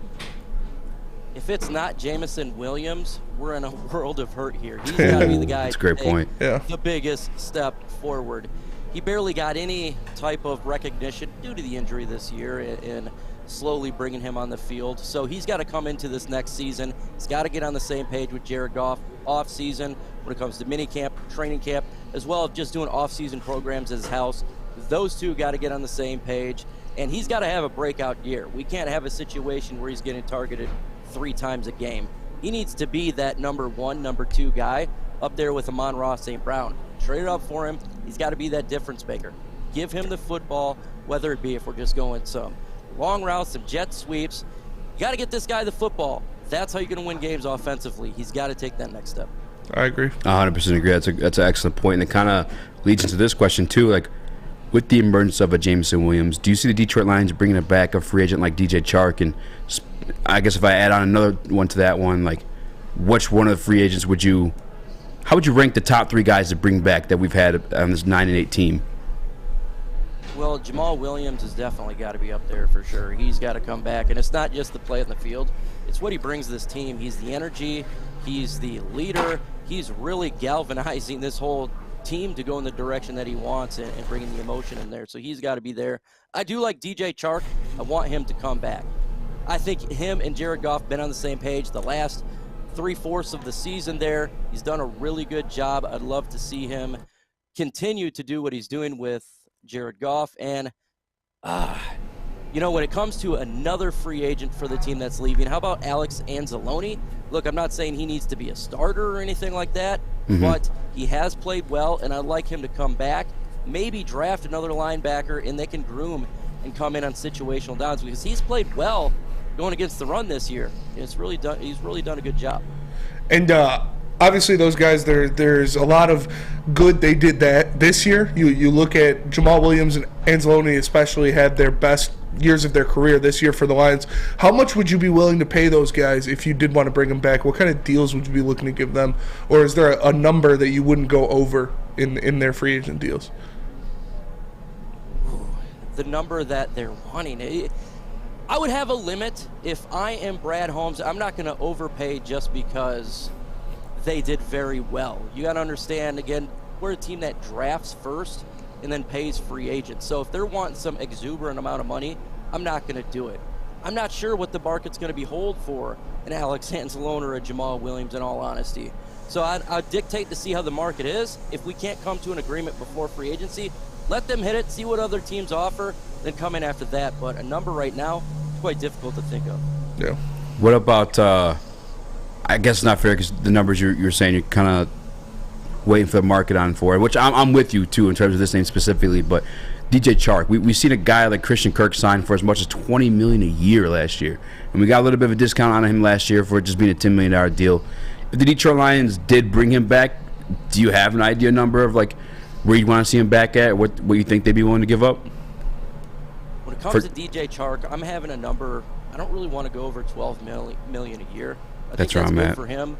If it's not Jamison Williams, we're in a world of hurt here. He's got to be the guy That's a great point. The biggest step forward. He barely got any type of recognition due to the injury this year and slowly bringing him on the field. So he's got to come into this next season. He's got to get on the same page with Jared Goff off-season when it comes to mini camp, training camp, as well as just doing off-season programs at his house. Those two got to get on the same page, and he's got to have a breakout year. We can't have a situation where he's getting targeted 3 times a game. He needs to be that number 1, number 2 guy up there with Amon-Ra St. Brown. Trade it up for him. He's got to be that difference maker. Give him the football, whether it be if we're just going some long routes, some jet sweeps. You got to get this guy the football. That's how you're going to win games offensively. He's got to take that next step. I agree. 100% agree. That's an excellent point, and it kind of leads into this question too. Like, with the emergence of a Jameson Williams, do you see the Detroit Lions bringing it back a free agent like DJ Chark? And I guess if I add on another one to that one, like, which one of the free agents how would you rank the top 3 guys to bring back that we've had on this 9-8 team? Well, Jamal Williams has definitely got to be up there for sure. He's got to come back, and it's not just the play on the field. It's what he brings to this team. He's the energy. He's the leader. He's really galvanizing this whole team to go in the direction that he wants and bringing the emotion in there. So he's got to be there. I do like DJ Chark. I want him to come back. I think him and Jared Goff been on the same page the last 3/4 of the season there. He's done a really good job. I'd love to see him continue to do what he's doing with Jared Goff. And, when it comes to another free agent for the team that's leaving, how about Alex Anzalone? Look, I'm not saying he needs to be a starter or anything like that, but he has played well, and I'd like him to come back, maybe draft another linebacker, and they can groom and come in on situational downs because he's played well going against the run this year. He's really done a good job. And obviously those guys, there's a lot of good they did that this year. You look at Jamal Williams and Anzalone especially had their best years of their career this year for the Lions. How much would you be willing to pay those guys if you did want to bring them back? What kind of deals would you be looking to give them? Or is there a number that you wouldn't go over in their free agent deals? The number that they're wanting, I would have a limit. If I am Brad Holmes, I'm not going to overpay just because they did very well. You got to understand, again, we're a team that drafts first and then pays free agents. So if they're wanting some exuberant amount of money, I'm not going to do it. I'm not sure what the market's going to be hold for an Alex Anzalone or a Jamal Williams, in all honesty. So I'd dictate to see how the market is. If we can't come to an agreement before free agency, let them hit it, see what other teams offer, then come in after that. But a number right now is quite difficult to think of. Yeah. What about, I guess it's not fair because the numbers you're saying you're kind of waiting for the market on for it, which I'm with you too in terms of this name specifically, but DJ Chark, we've seen a guy like Christian Kirk sign for as much as $20 million a year last year, and we got a little bit of a discount on him last year for it just being a $10 million deal. If the Detroit Lions did bring him back, do you have an idea number of like where you want to see him back at, what you think they'd be willing to give up? When it comes to DJ Chark, I'm having a number. I don't really want to go over $12 million a year. I think that's where I'm good at for him.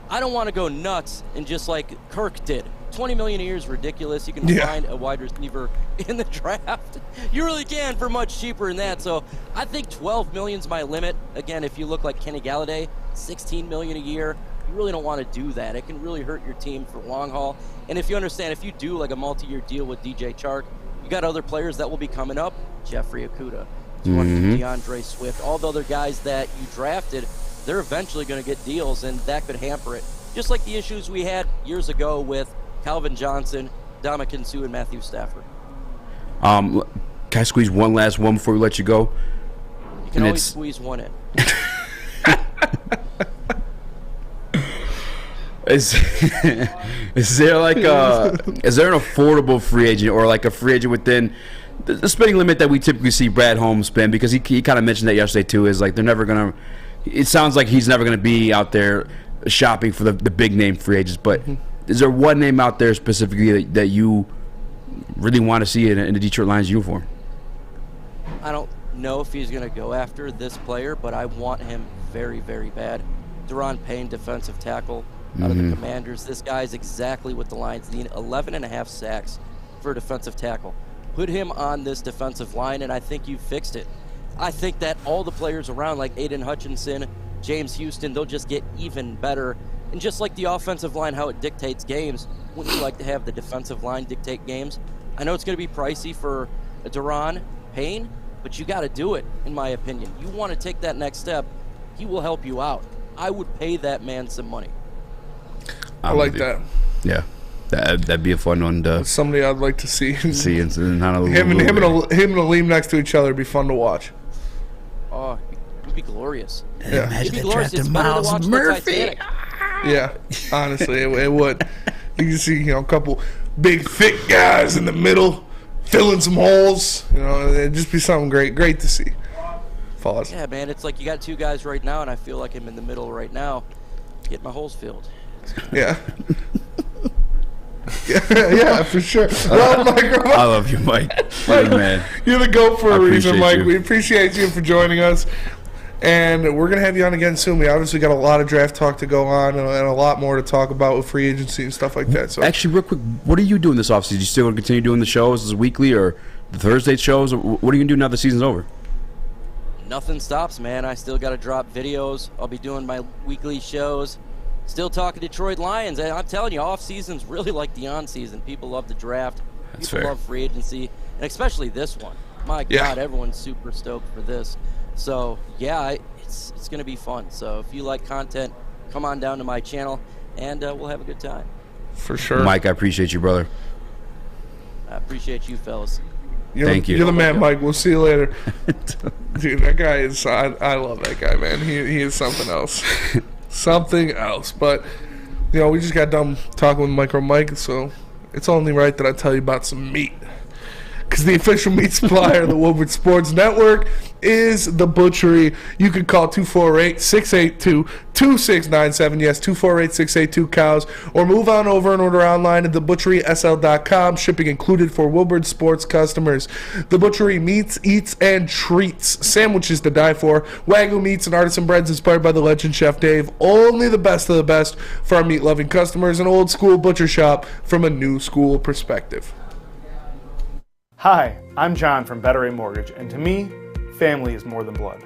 I don't want to go nuts and just like Kirk did. $20 million a year is ridiculous. You can find a wide receiver in the draft. You really can for much cheaper than that. So I think $12 million is my limit. Again, if you look like Kenny Galladay, $16 million a year, you really don't want to do that. It can really hurt your team for long haul. And if you understand, if you do like a multi-year deal with DJ Chark, you got other players that will be coming up. Jeffrey Okudah, DeAndre Swift, all the other guys that you drafted, they're eventually going to get deals, and that could hamper it. Just like the issues we had years ago with Calvin Johnson, Ndamukong Suh, and Matthew Stafford. Can I squeeze one last one before we let you go? You can always squeeze one in. Is there like is there an affordable free agent or like a free agent within the spending limit that we typically see Brad Holmes spend? Because he kind of mentioned that yesterday too. Is like they're never gonna. It sounds like he's never gonna be out there shopping for the big name free agents. But is there one name out there specifically that you really want to see in the Detroit Lions uniform? I don't know if he's gonna go after this player, but I want him very, very bad. Deron Payne, defensive tackle. Out of the Commanders. This guy is exactly what the Lions need. 11.5 sacks for a defensive tackle. Put him on this defensive line, and I think you fixed it. I think that all the players around, like Aiden Hutchinson, James Houston, they'll just get even better. And just like the offensive line, how it dictates games, wouldn't you like to have the defensive line dictate games? I know it's going to be pricey for a Deron Payne, but you got to do it, in my opinion. You want to take that next step, he will help you out. I would pay that man some money. I like that. Yeah, that'd be a fun one. That's somebody I'd like to see. See, and him and Aleem next to each other would be fun to watch. Oh, it'd be glorious. Yeah, it'd be glorious. It's better to watch Murphy. Yeah, honestly, it would. You can see, a couple big, thick guys in the middle filling some holes. It'd just be something great to see. Pause. Yeah, man, it's like you got two guys right now, and I feel like I'm in the middle right now. Get my holes filled. Yeah. yeah, for sure. Well, Mike, I love you, Mike. You're the man. You're the GOAT for a reason, Mike. You. We appreciate you for joining us. And we're going to have you on again soon. We obviously got a lot of draft talk to go on and a lot more to talk about with free agency and stuff like that. So, actually, real quick, what are you doing this offseason? Do you still want to continue doing the shows as weekly or the Thursday shows? Or what are you going to do now the season's over? Nothing stops, man. I still got to drop videos. I'll be doing my weekly shows. Still talking Detroit Lions. And I'm telling you, off-season's really like the on-season. People love the draft. That's People fair. love free agency. And especially this one. My God, everyone's super stoked for this. So, yeah, it's going to be fun. So if you like content, come on down to my channel, and we'll have a good time. For sure. Mike, I appreciate you, brother. I appreciate you, fellas. Thank you. You're the man, Mike. We'll see you later. Dude, that guy is... I love that guy, man. He is something else. Something else. But, we just got done talking with Micro Mike, so it's only right that I tell you about some meat. Because the official meat supplier of the Woodward Sports Network is The Butchery. You can call 248-682-2697. Yes, 248-682-COWS. Or move on over and order online at thebutcherysl.com. Shipping included for Woodward Sports customers. The Butchery meats, eats, and treats. Sandwiches to die for. Wagyu meats and artisan breads inspired by the legend Chef Dave. Only the best of the best for our meat-loving customers. An old school butcher shop from a new school perspective. Hi, I'm John from Better Rate Mortgage, and to me, family is more than blood.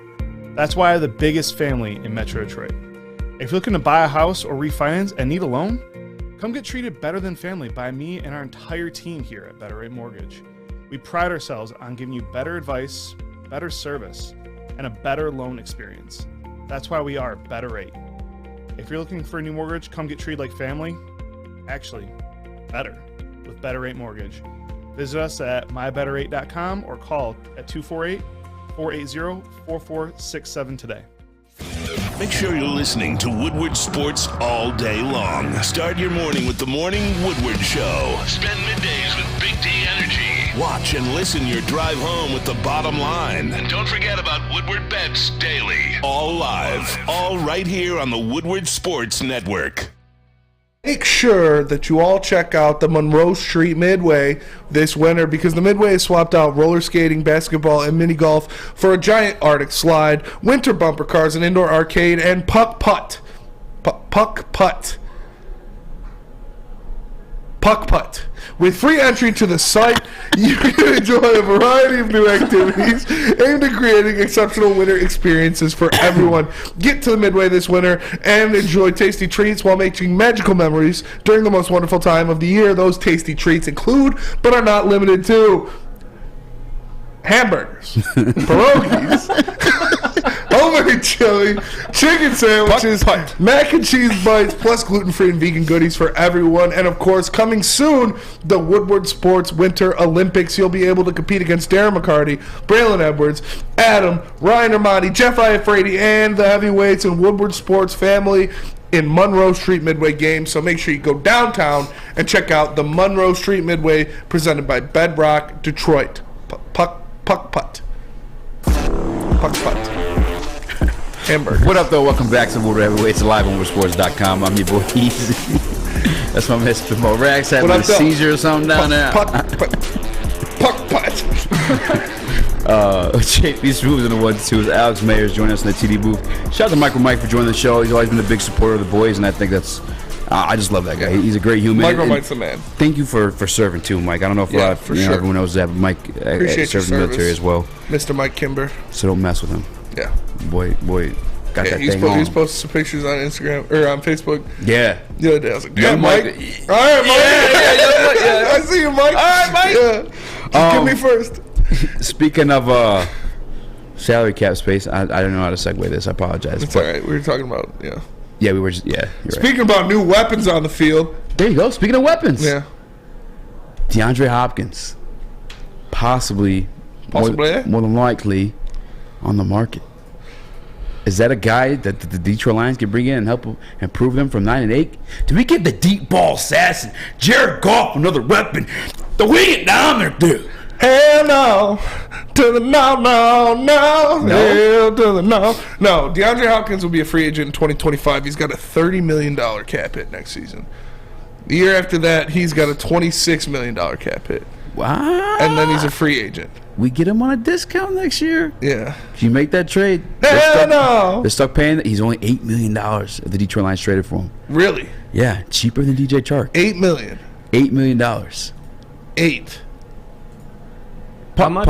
That's why I have the biggest family in Metro Detroit. If you're looking to buy a house or refinance and need a loan, come get treated better than family by me and our entire team here at Better Rate Mortgage. We pride ourselves on giving you better advice, better service, and a better loan experience. That's why we are Better Rate. If you're looking for a new mortgage, come get treated like family. Actually, better with Better Rate Mortgage. Visit us at mybetterrate.com or call at 248-480-4467 today. Make sure you're listening to Woodward Sports all day long. Start your morning with the Morning Woodward Show. Spend middays with Big D Energy. Watch and listen your drive home with the Bottom Line. And don't forget about Woodward Bets Daily. All live, all right here on the Woodward Sports Network. Make sure that you all check out the Monroe Street Midway this winter because the Midway has swapped out roller skating, basketball, and mini golf for a giant Arctic slide, winter bumper cars, an indoor arcade, and putt-putt. Puck Putt. Puck Putt. With free entry to the site, you can enjoy a variety of new activities aimed at creating exceptional winter experiences for everyone. Get to the Midway this winter and enjoy tasty treats while making magical memories during the most wonderful time of the year. Those tasty treats include, but are not limited to, hamburgers, pierogies, homemade chili, chicken sandwiches, mac and cheese bites, plus gluten-free and vegan goodies for everyone. And of course, coming soon, the Woodward Sports Winter Olympics. You'll be able to compete against Darren McCarty, Braylon Edwards, Adam, Ryan Armani, Jeff Iafrady, and the heavyweights in Woodward Sports family in Monroe Street Midway Games. So make sure you go downtown and check out the Monroe Street Midway presented by Bedrock Detroit. Puck Putt. Puck Putt. Hamburger. What up, though? Welcome back to Woodward Heavyweights live on WoodwardSports.com. I'm your boy Eazy. That's my Mr. Mo Rags having a seizure or something down there. Puck Putt. These moves in the 1-2s. Alex Mayers joining us in the TD booth. Shout out to Michael Mike for joining the show. He's always been a big supporter of the boys, and I think that's. I just love that guy. He's a great human. Michael Mike's the man. Thank you for serving too, Mike. I don't know if everyone knows that, but Mike served in the military as well. Mr. Mike Kimber. So don't mess with him. Yeah. Boy, got that thing on. He's posted some pictures on Instagram or on Facebook. Yeah. The other day, I was like, "Yeah, Mike. All right, Mike. Yeah. I see you, Mike. All right, Mike. Yeah. Just give me first." Speaking of salary cap space, I don't know how to segue this. I apologize. It's all right. We were talking about Yeah, we were just Speaking about new weapons on the field. There you go. Speaking of weapons. Yeah. DeAndre Hopkins. Possibly. More than likely on the market. Is that a guy that the Detroit Lions can bring in and help improve them from 9-8? Do we give the deep ball assassin Jared Goff another weapon? Do we get down there, dude? Hell no. To the no. Hell to the no. No, DeAndre Hopkins will be a free agent in 2025. He's got a $30 million cap hit next season. The year after that, he's got a $26 million cap hit. Wow. And then he's a free agent. We get him on a discount next year? Yeah. If you make that trade, they're stuck paying. He's only $8 million if the Detroit Lions traded for him. Really? Yeah, cheaper than DJ Chark. $8 million. $8 million. 8. How much?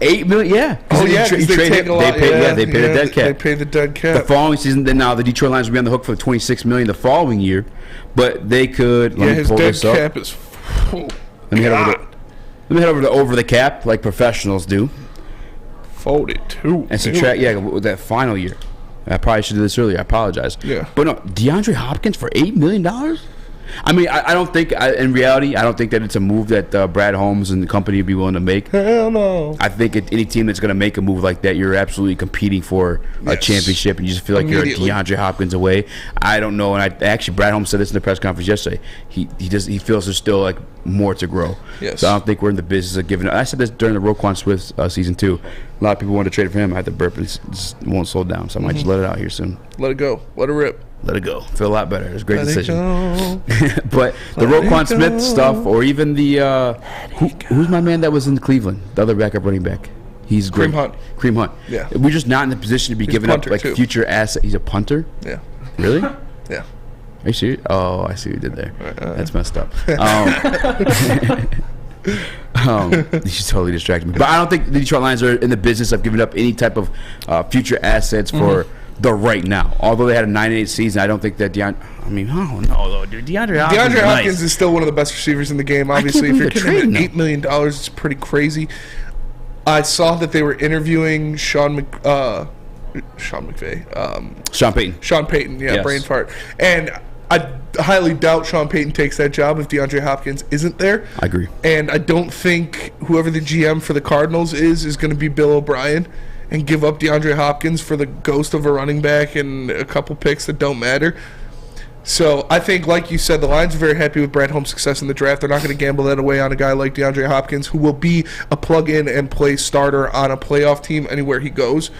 8 million. Yeah. Oh yeah, they take a lot. They pay the dead cap. They pay the dead cap. The following season, then now the Detroit Lions will be on the hook for the $26 million the following year, but they could. Yeah, his dead cap is. Let me head over to over the cap like professionals do. 42. And subtract. Yeah, with that final year. I probably should do this earlier. I apologize. Yeah. But no, DeAndre Hopkins for $8 million. I mean, I don't think, in reality, I don't think that it's a move that Brad Holmes and the company would be willing to make. Hell no. I think any team that's going to make a move like that, you're absolutely competing for a championship, and you just feel like you're a DeAndre Hopkins away. I don't know, and actually, Brad Holmes said this in the press conference yesterday. He feels there's still like more to grow. Yes. So I don't think we're in the business of giving. I said this during the Roquan Swift season 2. A lot of people wanted to trade for him. I had to burp and just won't slow down, so I might just let it out here soon. Let it go. Let it rip. Let it go. Feel a lot better. It was a great decision. But the Roquan Smith stuff, or even the who's my man that was in Cleveland, the other backup running back. He's great. Kareem Hunt. Yeah. We're just not in the position to be giving up like future asset. He's a punter. Yeah. Really? Yeah. Are you serious? Oh, I see what you did there. That's messed up. You should totally distract me. But I don't think the Detroit Lions are in the business of giving up any type of future assets for the right now. Although they had a 9-8 season, I don't think that I don't know though, dude. DeAndre Hopkins is still one of the best receivers in the game. Obviously, if you're getting $8 million, it's pretty crazy. I saw that they were interviewing Sean Payton. Yeah, yes. brain fart. And I highly doubt Sean Payton takes that job if DeAndre Hopkins isn't there. I agree. And I don't think whoever the GM for the Cardinals is going to be Bill O'Brien and give up DeAndre Hopkins for the ghost of a running back and a couple picks that don't matter. So I think, like you said, the Lions are very happy with Brad Holmes' success in the draft. They're not going to gamble that away on a guy like DeAndre Hopkins, who will be a plug-in and play starter on a playoff team anywhere he goes.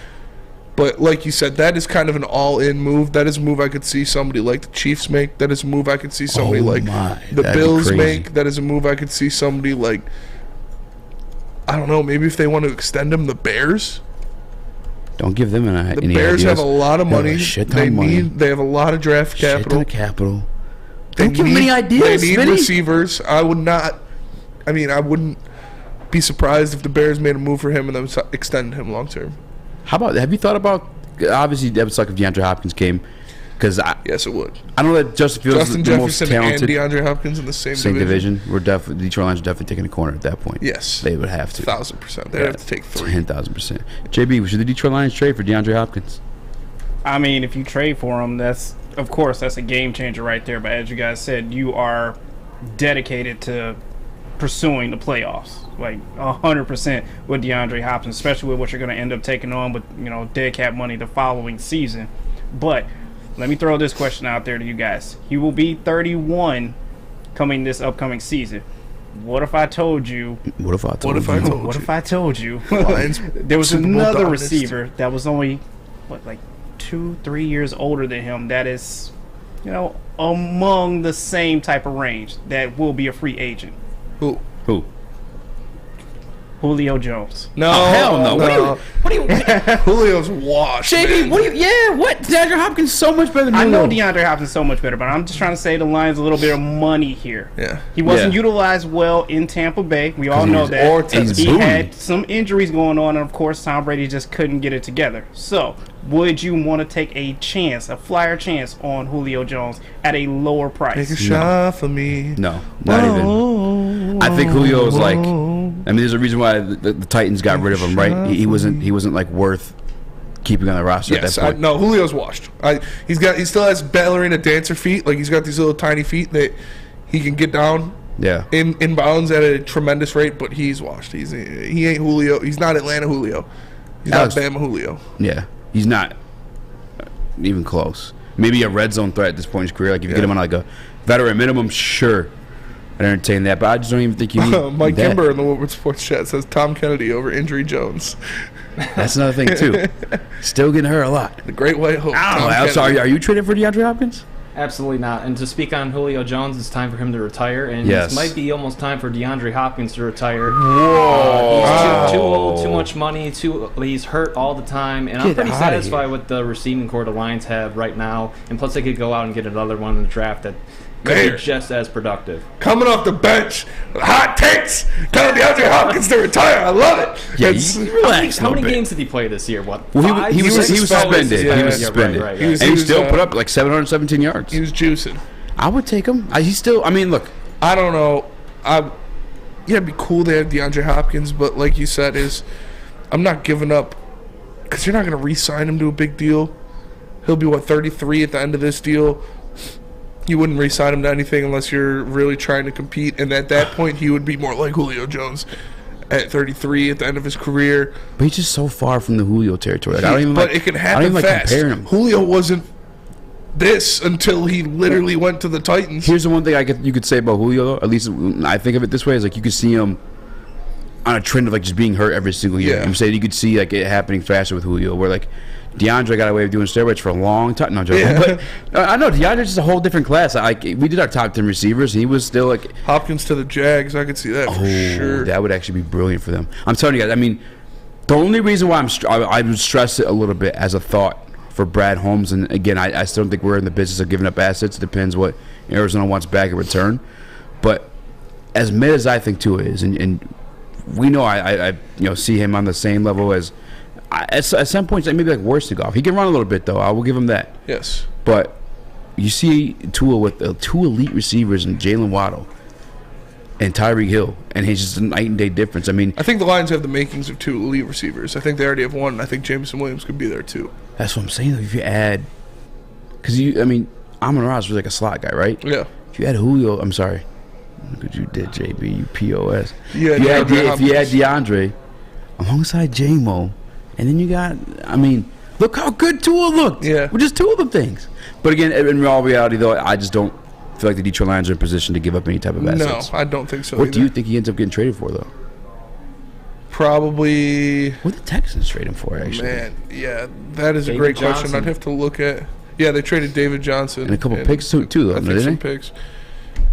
But like you said, that is kind of an all-in move. That is a move I could see somebody like the Chiefs make. That is a move I could see somebody the Bills make. That is a move I could see somebody like, I don't know, maybe if they want to extend him, the Bears. Don't give them any The Bears ideas. have a lot of money. They have a lot of draft Shit capital. ton of capital. Don't give them any ideas. They need Smitty. receivers. I wouldn't be surprised if the Bears made a move for him and then extended him long term. How about? Have you thought about? Obviously, that would suck if DeAndre Hopkins came. Yes, it would. I know that Justin Fields is the most Jefferson talented. and DeAndre Hopkins in the same division. We're definitely the Detroit Lions are definitely taking a corner at that point. Yes, they would have to. 1,000%. They'd have to take 3. 10,000%. JB, should the Detroit Lions trade for DeAndre Hopkins? I mean, if you trade for him, that's a game changer right there. But as you guys said, you are dedicated to pursuing the playoffs, like 100% with DeAndre Hopkins, especially with what you're going to end up taking on with dead cap money the following season. But let me throw this question out there to you guys. He will be 31 coming this upcoming season. What if I told you? What if I told you? There was another receiver that was only 2-3 years older than him. That is, among the same type of range that will be a free agent. Who? Julio Jones. No, hell no. What do you? Julio's washed. JB, what? DeAndre Hopkins so much better than I Julio. know DeAndre Hopkins so much better, but I'm just trying to say the Lions a little bit of money here. Yeah. He wasn't utilized well in Tampa Bay. We all know that. He had some injuries going on, and of course, Tom Brady just couldn't get it together. So, would you want to take a flyer chance on Julio Jones at a lower price? Take a shot for me. No, not even. I think Julio is like. I mean, there's a reason why the Titans got rid of him, right? He wasn't like worth keeping on the roster at that point. No, Julio's washed. He still has ballerina dancer feet. Like he's got these little tiny feet that he can get down. Yeah. In bounds at a tremendous rate, but he's washed. He ain't Julio. He's not Atlanta Julio. He's not Bama Julio. Yeah, he's not even close. Maybe a red zone threat at this point in his career. Like if you get him on like a veteran minimum, sure. I'd entertain that, but I just don't even think you need Mike that. Kimber in the Woodward Sports Chat says Tom Kennedy over Injury Jones. That's another thing too. Still getting hurt a lot. The Great White Hope. I'm sorry. Are you trading for DeAndre Hopkins? Absolutely not. And to speak on Julio Jones, it's time for him to retire, and Yes. it might be almost time for DeAndre Hopkins to retire. Whoa. He's too old, too much money, he's hurt all the time, and I'm Get pretty outta satisfied with the receiving core the Lions have right now. And plus, they could go out and get another one in the draft that could be just as productive. Coming off the bench, hot takes, telling DeAndre Hopkins to retire. I love it. Yeah, Relax. How many games did he play this year? What? Well, he was suspended. He was Yeah, suspended, right. and he still put up like 717 yards. He was juicing. I would take him. He's still. I mean, look. I don't know. It'd be cool to have DeAndre Hopkins, but like you said, I'm not giving up because you're not going to re-sign him to a big deal. He'll be 33 at the end of this deal. You wouldn't re-sign him to anything unless you're really trying to compete, and at that point, he would be more like Julio Jones at 33 at the end of his career. But he's just so far from the Julio territory. Like, I don't even. But it can happen fast. Comparing him. Julio wasn't this until he literally went to the Titans. Here's the one thing you could say about Julio, though. At least I think of it this way: is like you could see him on a trend of like just being hurt every single year. Yeah. I'm saying you could see like it happening faster with Julio, where like DeAndre got away with doing steroids for a long time. No, I'm joking. Yeah. But I know DeAndre's just a whole different class. Like we did our top 10 receivers, and he was still like Hopkins to the Jags. I could see that for sure. That would actually be brilliant for them. I'm telling you guys. I mean, the only reason why I would stress it a little bit as a thought for Brad Holmes, and again, I still don't think we're in the business of giving up assets. It depends what Arizona wants back in return. But as mid as I think Tua is, and we know I see him on the same level as at some points maybe like worse than Goff. He can run a little bit though. I will give him that. Yes. But you see Tua with two elite receivers and Jalen Waddle and Tyreek Hill, and he's just a night and day difference. I mean, I think the Lions have the makings of 2 elite receivers. I think they already have one. I think Jameson Williams could be there too. That's what I'm saying. If you add, because Amon-Ra was like a slot guy, right? Yeah. If you add Julio, I'm sorry. Look what you did, JB. You POS. Yeah. If you add DeAndre alongside J-Mo, and then you got, look how good Tua looked. Yeah. With just 2 of the things. But again, in all reality, though, I just don't feel like the Detroit Lions are in position to give up any type of assets. No, I don't think so. What do you think he ends up getting traded for, though? Probably. What did the Texans trade him for, actually? Man, yeah, that is David a great Johnson. question. I'd have to look at. Yeah, they traded David Johnson And a couple picks, too, though, I think didn't some they? picks.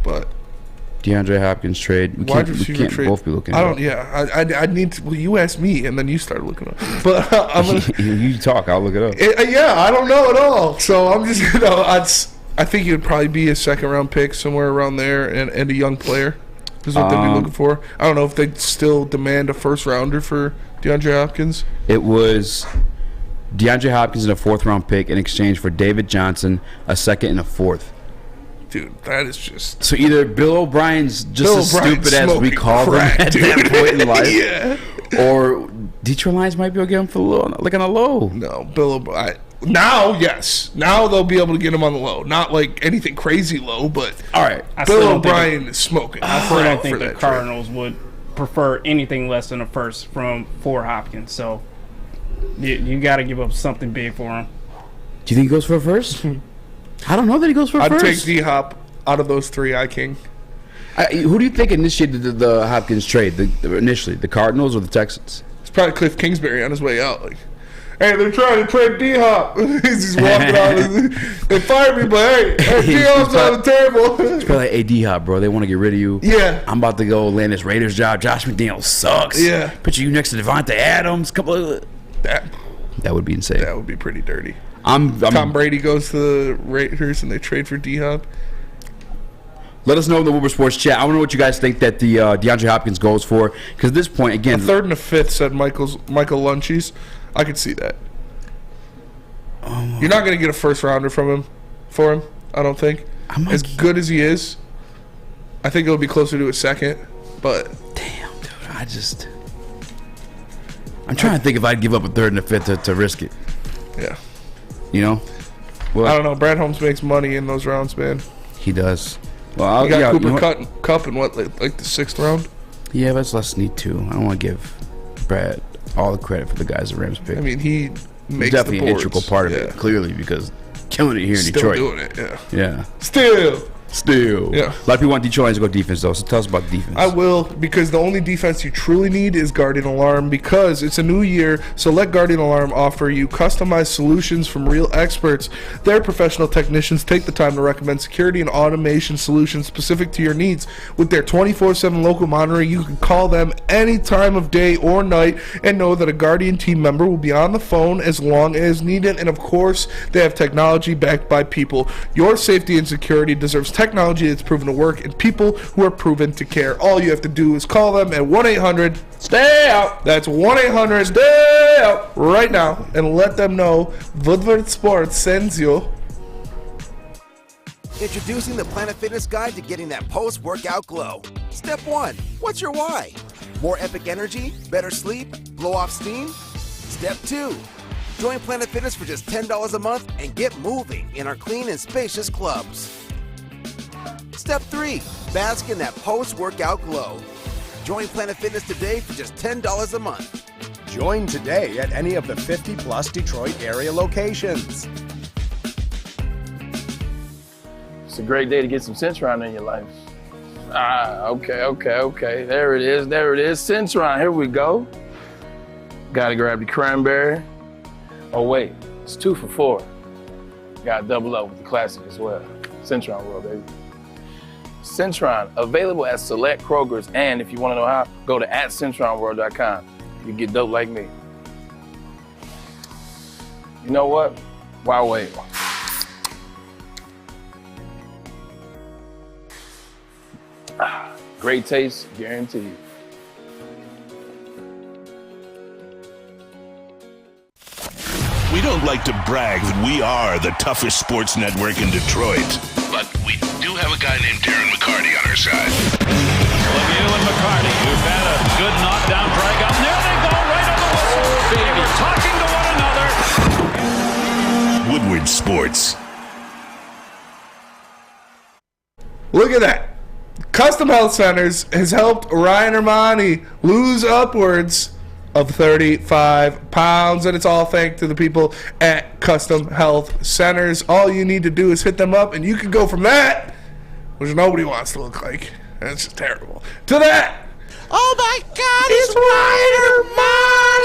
But DeAndre Hopkins trade. We Wide can't receiver trade. both be looking. I don't. Yeah, I need to. Well, you asked me, and then you started looking up. But I'm gonna. You talk. I'll look it up. Yeah, I don't know at all. So I'm just I think it would probably be a second-round pick somewhere around there, and a young player is what they'd be looking for. I don't know if they'd still demand a first-rounder for DeAndre Hopkins. It was DeAndre Hopkins and a 4th-round pick in exchange for David Johnson, a 2nd and a 4th. Dude, that is just... So either Bill O'Brien's just as stupid as we call him at that point in life, yeah. Or Detroit Lions might be able to get him for a little, like on a low. No, Bill O'Brien. Now, yes. Now they'll be able to get him on the low. Not like anything crazy low, but all right. Bill O'Brien is smoking. I still don't think the Cardinals would prefer anything less than a first for Hopkins. So you got to give up something big for him. Do you think he goes for a first? I don't know that he goes for a first. I'd take D-Hop out of those 3, King. Who do you think initiated the Hopkins trade initially? The Cardinals or the Texans? It's probably Cliff Kingsbury on his way out. Like, hey, they're trying to trade D-Hop. He's just walking out. They fired me, but hey D-Hop's on the table. It's probably like, hey, D-Hop, bro, they want to get rid of you. Yeah. I'm about to go land this Raiders job. Josh McDaniels sucks. Yeah. Put you next to Devontae Adams. That would be insane. That would be pretty dirty. Tom Brady goes to the Raiders and they trade for D-Hop. Let us know in the Woodward Sports chat. I want to know what you guys think that the DeAndre Hopkins goes for. Because at this point, again... A 3rd and a 5th, said Michael Lunchies. I could see that. You're not going to get a first-rounder for him, I don't think. As good as he is, I think it'll be closer to a 2nd. But... Damn, dude. I'm trying to think if I'd give up a 3rd and a 5th to risk it. Yeah. You know? Well, I don't know. Brad Holmes makes money in those rounds, man. He does. Well, you got Cooper Kupp in what, like the 6th round? Yeah, but it's less than 2. I don't want to give Brad all the credit for the guys the Rams picked. I mean, he's definitely an integral part of it, clearly, because killing it here in Detroit. Still doing it, yeah. Yeah. Still. Yeah. A lot of people want Detroit Lions to go defense, though, so tell us about the defense. I will, because the only defense you truly need is Guardian Alarm, because it's a new year, so let Guardian Alarm offer you customized solutions from real experts. Their professional technicians take the time to recommend security and automation solutions specific to your needs. With their 24/7 local monitoring, you can call them any time of day or night and know that a Guardian team member will be on the phone as long as needed, and of course, they have technology backed by people. Your safety and security deserves technology that's proven to work and people who are proven to care. All you have to do is call them at 1-800-STAY-OUT. That's 1-800-STAY-OUT right now and let them know Woodward Sports sends you. Introducing the Planet Fitness Guide to getting that post-workout glow. Step 1. What's your why? More epic energy? Better sleep? Blow off steam? Step 2. Join Planet Fitness for just $10 a month and get moving in our clean and spacious clubs. Step 3. Bask in that post-workout glow. Join Planet Fitness today for just $10 a month. Join today at any of the 50-plus Detroit area locations. It's a great day to get some Centron in your life. Okay. There it is. Centron, here we go. Gotta grab the cranberry. Oh wait, it's 2 for $4. Gotta double up with the classic as well. Centron World, baby. Centron, available at select Kroger's, and if you want to know how, go to @CentronWorld.com. You get dope like me. You know what? Why wait? Great taste, guaranteed. We don't like to brag that we are the toughest sports network in Detroit, but we do have a guy named Darren McCarty on our side. Lemieux and McCarty, who've had a good knockdown drag up. There they go, right on the whistle. They were talking to one another. Woodward Sports. Look at that. Custom Health Centers has helped Ryan Armani lose upwards of 35 pounds, and it's all thanks to the people at Custom Health Centers. All you need to do is hit them up, and you can go from that, which nobody wants to look like, that's just terrible, to that. Oh my God, it's Ryan Armani!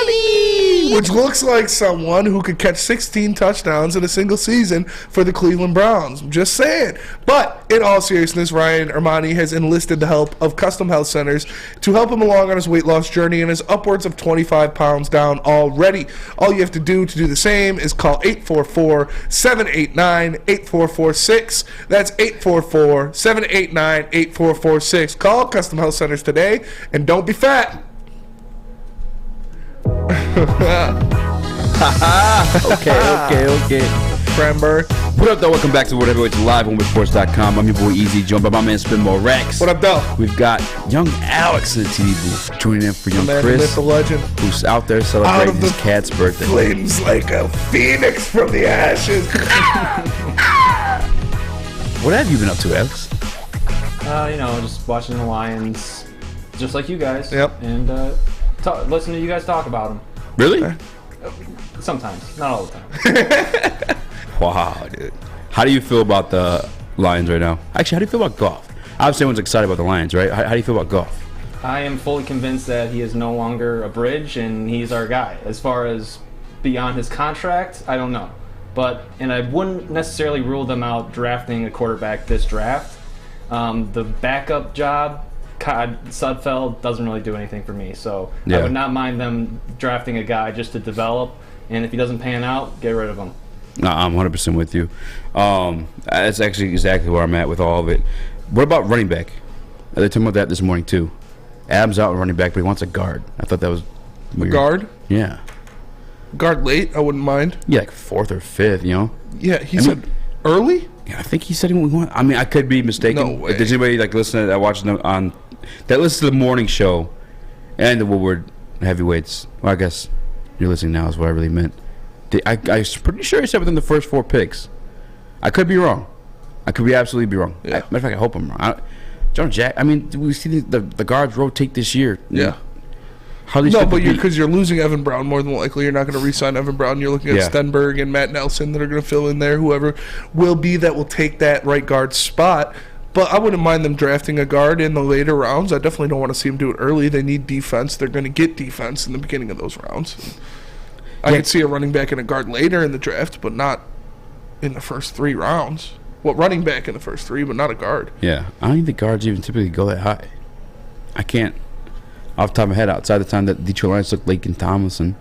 which looks like someone who could catch 16 touchdowns in a single season for the Cleveland Browns. I'm just saying. But in all seriousness, Ryan Armani has enlisted the help of Custom Health Centers to help him along on his weight loss journey and is upwards of 25 pounds down already. All you have to do the same is call 844-789-8446. That's 844-789-8446. Call Custom Health Centers today and don't be fat. Okay. Cranberry. What up, though? Welcome back to World Heavyweights Live on WoodWardSports.com. I'm your boy Eazy, joined by my man Spin More Rex. What up, though? We've got young Alex in the TV booth joining in for young man, Chris, the legend, who's out there celebrating his cat's birthday. Flames like a phoenix from the ashes. What have you been up to, Alex? Just watching the Lions, just like you guys. Yep. And listen to you guys talk about them. Really? Sometimes, not all the time. Wow, dude. How do you feel about the Lions right now? Actually, how do you feel about Goff? Obviously, everyone's excited about the Lions, right? How do you feel about Goff? I am fully convinced that he is no longer a bridge and he's our guy. As far as beyond his contract, I don't know. And I wouldn't necessarily rule them out drafting a quarterback this draft. The backup job, Sudfeld doesn't really do anything for me. So I would not mind them drafting a guy just to develop. And if he doesn't pan out, get rid of him. No, I'm 100% with you. That's actually exactly where I'm at with all of it. What about running back? They talking about that this morning too. Adams out running back, but he wants a guard. I thought that was weird. A guard? Yeah. Guard late, I wouldn't mind. Yeah, like 4th or 5th, Yeah, he said early? Yeah, I think he said he wanted. I mean, I could be mistaken. No way. If there's anybody listening that watches them that listens to the morning show and the Woodward Heavyweights, well, I guess you're listening now is what I really meant. I'm pretty sure he said within the first 4 picks. I could be wrong. I could absolutely be wrong. Yeah. Matter of fact, I hope I'm wrong. John Jack. I mean, we see the guards rotate this year. Yeah. Because you're losing Evan Brown more than likely. You're not going to re-sign Evan Brown. You're looking at Stenberg and Matt Nelson that are going to fill in there. Whoever will be that will take that right guard spot. But I wouldn't mind them drafting a guard in the later rounds. I definitely don't want to see them do it early. They need defense. They're going to get defense in the beginning of those rounds. I could see a running back and a guard later in the draft, but not in the first 3 rounds. Well, running back in the first 3, but not a guard. Yeah, I don't think the guards even typically go that high. I can't, off the top of my head, outside the time that Detroit Lions took Laken Tomlinson.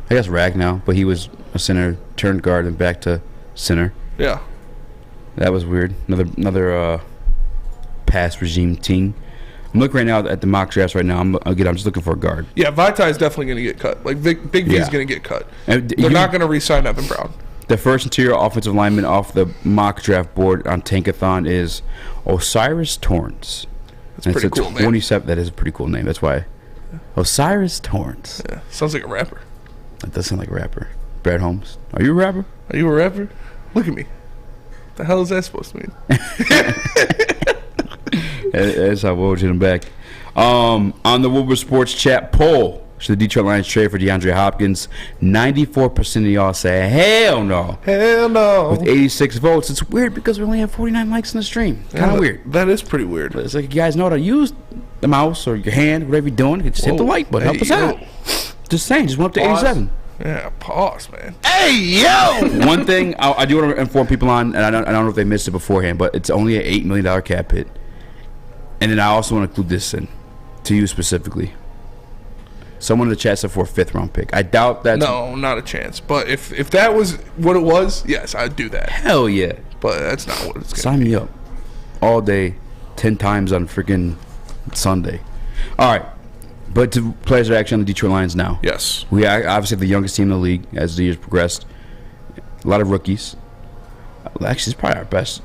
I guess Ragnow, but he was a center, turned guard, and back to center. Yeah. That was weird. Another pass regime team. I'm looking right now at the mock drafts right now. I'm just looking for a guard. Yeah, Vitai's definitely going to get cut. Like, Big V's going to get cut. They're not going to re-sign Evan Brown. The first interior offensive lineman off the mock draft board on Tankathon is Osiris Torrance. That's a pretty cool name. 27. That is a pretty cool name. That's why. Osiris Torrance. Yeah, sounds like a rapper. That does sound like a rapper. Brad Holmes. Are you a rapper? Are you a rapper? Look at me. What the hell is that supposed to mean? That's how we'll get him back. On the Woodward Sports chat poll, should the Detroit Lions trade for DeAndre Hopkins? 94% of y'all say hell no. Hell no. With 86 votes. It's weird because we only have 49 likes in the stream. Kind of weird. That is pretty weird. But it's like you guys know how to use the mouse or your hand, whatever you're doing. Just hit the like button. Help us out. Just saying. Just went up to 87. Yeah, pause, man. Hey, yo! One thing I do want to inform people on, and I don't know if they missed it beforehand, but it's only an $8 million cap hit. And then I also want to include this in, to you specifically. Someone in the chat said for a 5th round pick. I doubt that. No, not a chance. But if that was what it was, yes, I'd do that. Hell yeah. But that's not what it's going to be. Sign me up. All day, 10 times on freaking Sunday. All right. But to players that are actually on the Detroit Lions now. Yes. We obviously have the youngest team in the league as the years progressed. A lot of rookies. Actually, it's probably our best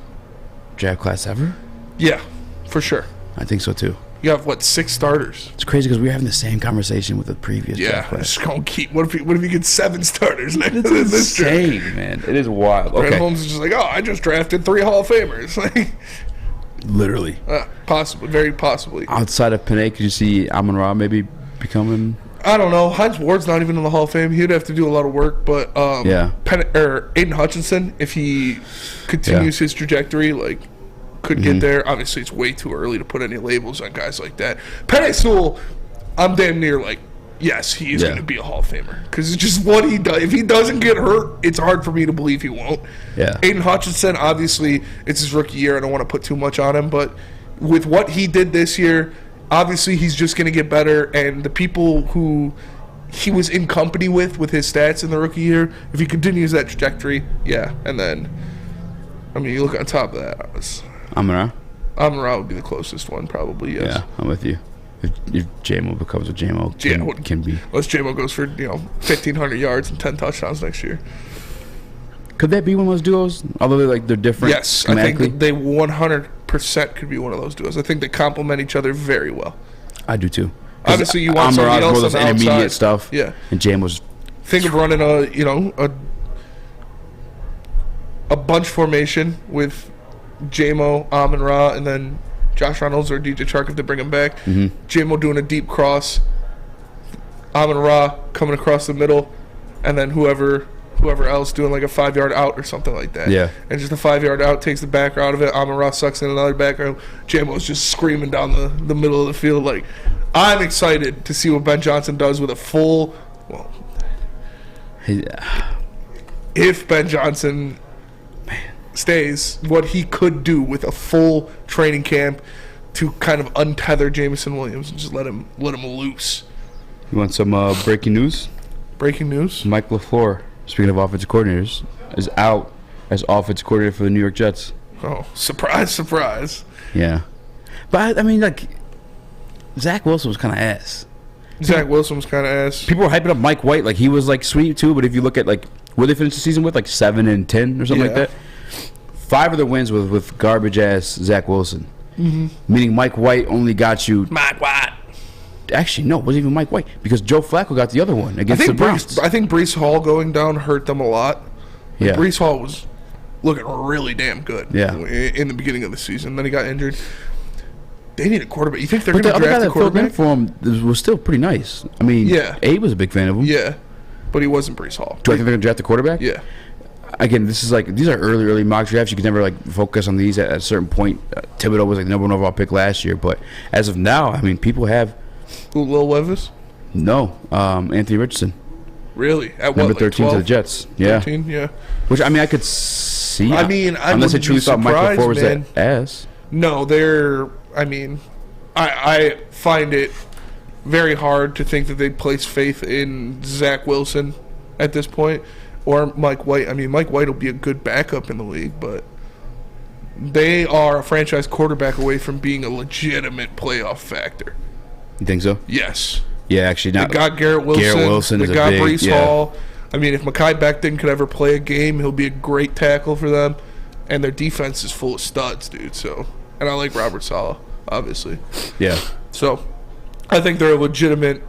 draft class ever. Yeah, for sure. I think so too. You have 6 starters? It's crazy because we were having the same conversation with the previous draft class. Just gonna keep. What if you get 7 starters next to It's this draft? insane, man. It is wild. Brad Okay. Holmes is just like, I just drafted 3 Hall of Famers. Literally. Possibly, very possibly. Outside of Panay, could you see Amon-Ra maybe becoming? I don't know. Hines Ward's not even in the Hall of Fame. He'd have to do a lot of work, but Aiden Hutchinson, if he continues his trajectory, could get there. Obviously, it's way too early to put any labels on guys like that. Penei Sewell, I'm damn near yes, he is going to be a Hall of Famer. Because it's just what he does. If he doesn't get hurt, it's hard for me to believe he won't. Yeah. Aiden Hutchinson, obviously, it's his rookie year. I don't want to put too much on him. But with what he did this year, obviously he's just going to get better. And the people who he was in company with his stats in the rookie year, if he continues that trajectory, yeah. And then, I mean, you look on top of that. Amon-Ra would be the closest one, probably, yes. Yeah, I'm with you. If J-Mo becomes what J-Mo can be. Unless J-Mo goes for 1,500 yards and 10 touchdowns next year. Could that be one of those duos? Although they're different. Yes, I think they 100% could be one of those duos. I think they complement each other very well. I do too. Obviously, you want somebody else on the intermediate outside. stuff. Yeah, and J-Mo's. Think of running a bunch formation with J-Mo, Amon-Ra, and then Josh Reynolds or DJ Chark if they bring him back. Mm-hmm. J-Mo doing a deep cross, Amon-Ra coming across the middle, and then whoever else doing like a 5-yard out or something like that. Yeah. And just a 5-yard out takes the back route of it. Amon-Ra sucks in another back route. J-Mo's just screaming down the middle of the field. Like, I'm excited to see what Ben Johnson does with a full. Well, if Ben Johnson stays, what he could do with a full training camp to kind of untether Jameson Williams and just let him loose. You want some breaking news? Breaking news? Mike LaFleur, speaking of offensive coordinators, is out as offensive coordinator for the New York Jets. Oh, surprise, surprise. Yeah. But, I mean, like, Zach Wilson was kind of ass. Zach Wilson was kind of ass. People were hyping up Mike White like he was, like, sweet, too. But if you look at, like, where they finished the season with, like, 7-10 or something like that. 5 of the wins with garbage-ass Zach Wilson. Mm-hmm. Meaning Mike White only got you... Mike White. Actually, no, it wasn't even Mike White. Because Joe Flacco got the other one against the Browns. I think Breece Hall going down hurt them a lot. Yeah. Breece Hall was looking really damn good in the beginning of the season. Then he got injured. They need a quarterback. You think they're going to draft a quarterback? For him was still pretty nice. I mean, Abe was a big fan of him. Yeah, but he wasn't Breece Hall. Do I think they're going to draft a quarterback? Yeah. Again, this is like these are early mock drafts. You can never like focus on these at a certain point. Thibodeau was like the number 1 overall pick last year, but as of now, I mean, people have. Lil Levis? No, Anthony Richardson. Really? At what? Number like 13 to the Jets. Yeah. 13, yeah. Which I mean, I could see. I mean, unless they truly thought Michael LaFleur was that ass. No, they're. I mean, I find it very hard to think that they'd place faith in Zach Wilson at this point. Or Mike White. I mean, Mike White will be a good backup in the league, but they are a franchise quarterback away from being a legitimate playoff factor. You think so? Yes. Yeah, actually, not. They got Garrett Wilson. Garrett Wilson they got Breece Hall. I mean, if Mekhi Becton could ever play a game, he'll be a great tackle for them. And their defense is full of studs, dude. So, and I like Robert Saleh, obviously. Yeah. So, I think they're a legitimate,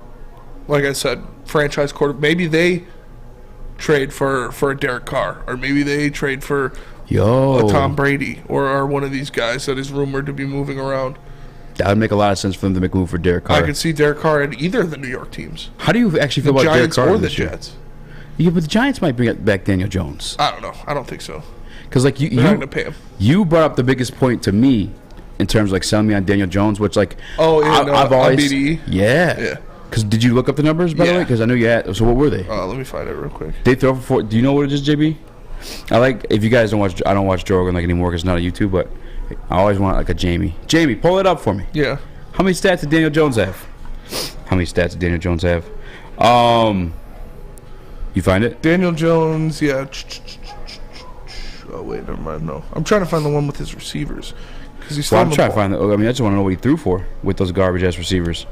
like I said, franchise quarterback. Maybe they trade for a Derek Carr, or maybe they trade for a Tom Brady, or one of these guys that is rumored to be moving around. That would make a lot of sense for them to make a move for Derek Carr. I could see Derek Carr in either of the New York teams. How do you actually feel about Derek Carr? The Giants or the Jets? Yeah, but the Giants might bring back Daniel Jones. I don't know. I don't think so. Because like They're not going to pay him. You brought up the biggest point to me in terms of like selling me on Daniel Jones, which like I've always BDE? Yeah. Because did you look up the numbers by the way? Because I know you had. So what were they? Let me find it real quick. They throw for 4. Do you know what it is, JB? I like if you guys don't watch. I don't watch Joe Rogan like anymore because it's not on YouTube. But I always want like a Jamie. Jamie, pull it up for me. Yeah. How many stats did Daniel Jones have? You find it? Daniel Jones, yeah. Oh wait, never mind. No, I'm trying to find the one with his receivers because he's. Well, I'm trying to find the. I mean, I just want to know what he threw for with those garbage ass receivers.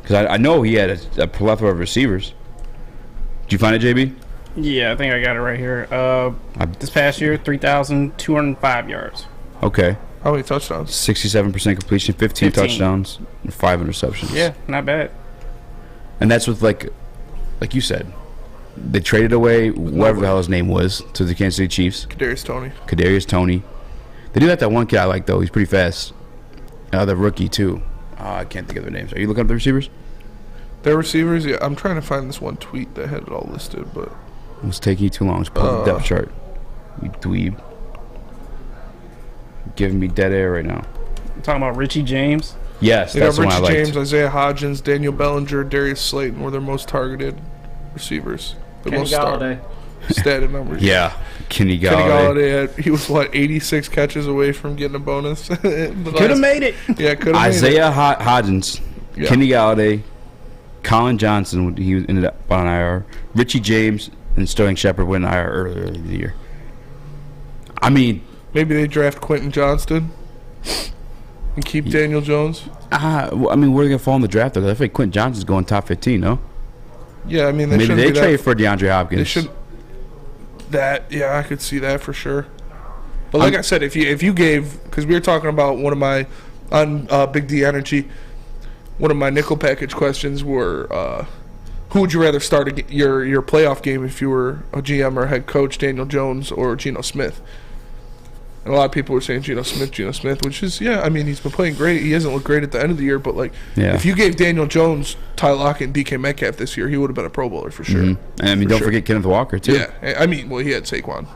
Because I know he had a plethora of receivers. Did you find it, JB? Yeah, I think I got it right here. This past year, 3,205 yards. Okay. How many touchdowns? 67% completion, 15 touchdowns, and 5 interceptions. Yeah, not bad. And that's with like you said, they traded away whatever the hell his name was to the Kansas City Chiefs. Kadarius Toney. They do that one kid I like though. He's pretty fast. The rookie too. I can't think of their names. Are you looking up the receivers? Their receivers? Yeah, I'm trying to find this one tweet that had it all listed, but it's taking you too long. Just pull the depth chart. You dweeb. Giving me dead air right now. I'm talking about Richie James. Yes, They got that's the one I Richie liked. James, Isaiah Hodgins, Daniel Bellinger, Darius Slayton were their most targeted receivers. Their Kenny most Galladay. Stated numbers. Yeah, Kenny Kenny Galladay. Galladay, he was, 86 catches away from getting a bonus. Could have made it. Yeah, could have made it. Isaiah Hodgins, Yeah. Kenny Galladay, Colin Johnson, he ended up on IR. Richie James and Sterling Shepard went IR earlier in the year. I mean, Maybe they draft Quentin Johnston and keep Daniel Jones. where are they going to fall in the draft, though? I think Quentin Johnson's going top 15, no? Yeah, I mean, Maybe shouldn't they be trade that, for DeAndre Hopkins. They should. Yeah, I could see that for sure. But like I said, if you gave, because we were talking about one of my on Big D Energy, one of my nickel package questions were, who would you rather start your playoff game if you were a GM or head coach, Daniel Jones or Geno Smith? And a lot of people were saying Geno Smith, which is, yeah, I mean, he's been playing great. He hasn't looked great at the end of the year, but, if you gave Daniel Jones, Ty Lockett, and DK Metcalf this year, he would have been a Pro Bowler for sure. Mm-hmm. And I mean, don't forget Kenneth Walker, too. Yeah, I mean, well, he had Saquon,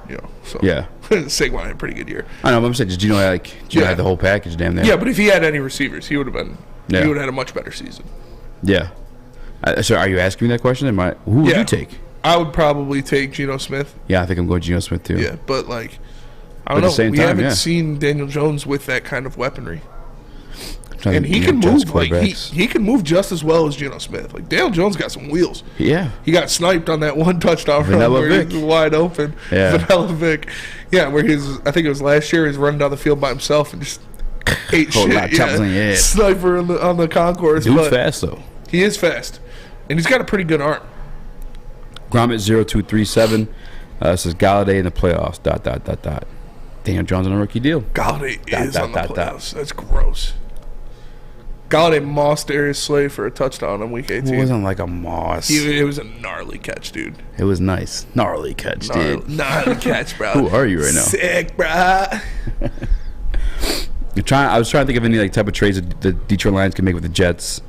so. Yeah. Saquon had a pretty good year. I know, but I'm saying, Geno had the whole package, damn near. Yeah, but if he had any receivers, he would have Yeah. had a much better season. Yeah. So are you asking me that question? Who would you take? I would probably take Geno Smith. Yeah, I think I'm going Geno Smith, too. Yeah, but, I But don't at the know. same We time, haven't yeah. seen Daniel Jones with that kind of weaponry. Trying And to he get can Jets move quarterbacks. he can move just as well as Geno Smith. Daniel Jones got some wheels. Yeah. He got sniped on that one touchdown run Vanilla where Vic. he was wide open. Yeah. Vanilla Vic. Yeah, where I think it was last year, he's running down the field by himself and just ate Whole shit. lot of choppers in your head. Sniper on the concourse. Dude's but fast, though. He is fast. And he's got a pretty good arm. Gromit0237 says Galladay in the playoffs. ... Daniel Jones on a rookie deal. Galladay is on the playoffs. That's gross. Galladay mossed Darius Slay for a touchdown on week 18. It wasn't like a moss. It was a gnarly catch, dude. It was nice. Gnarly catch, dude. Gnarly catch, bro. Who are you right now? Sick, bro. I was trying to think of any type of trades that the Detroit Lions can make with the Jets.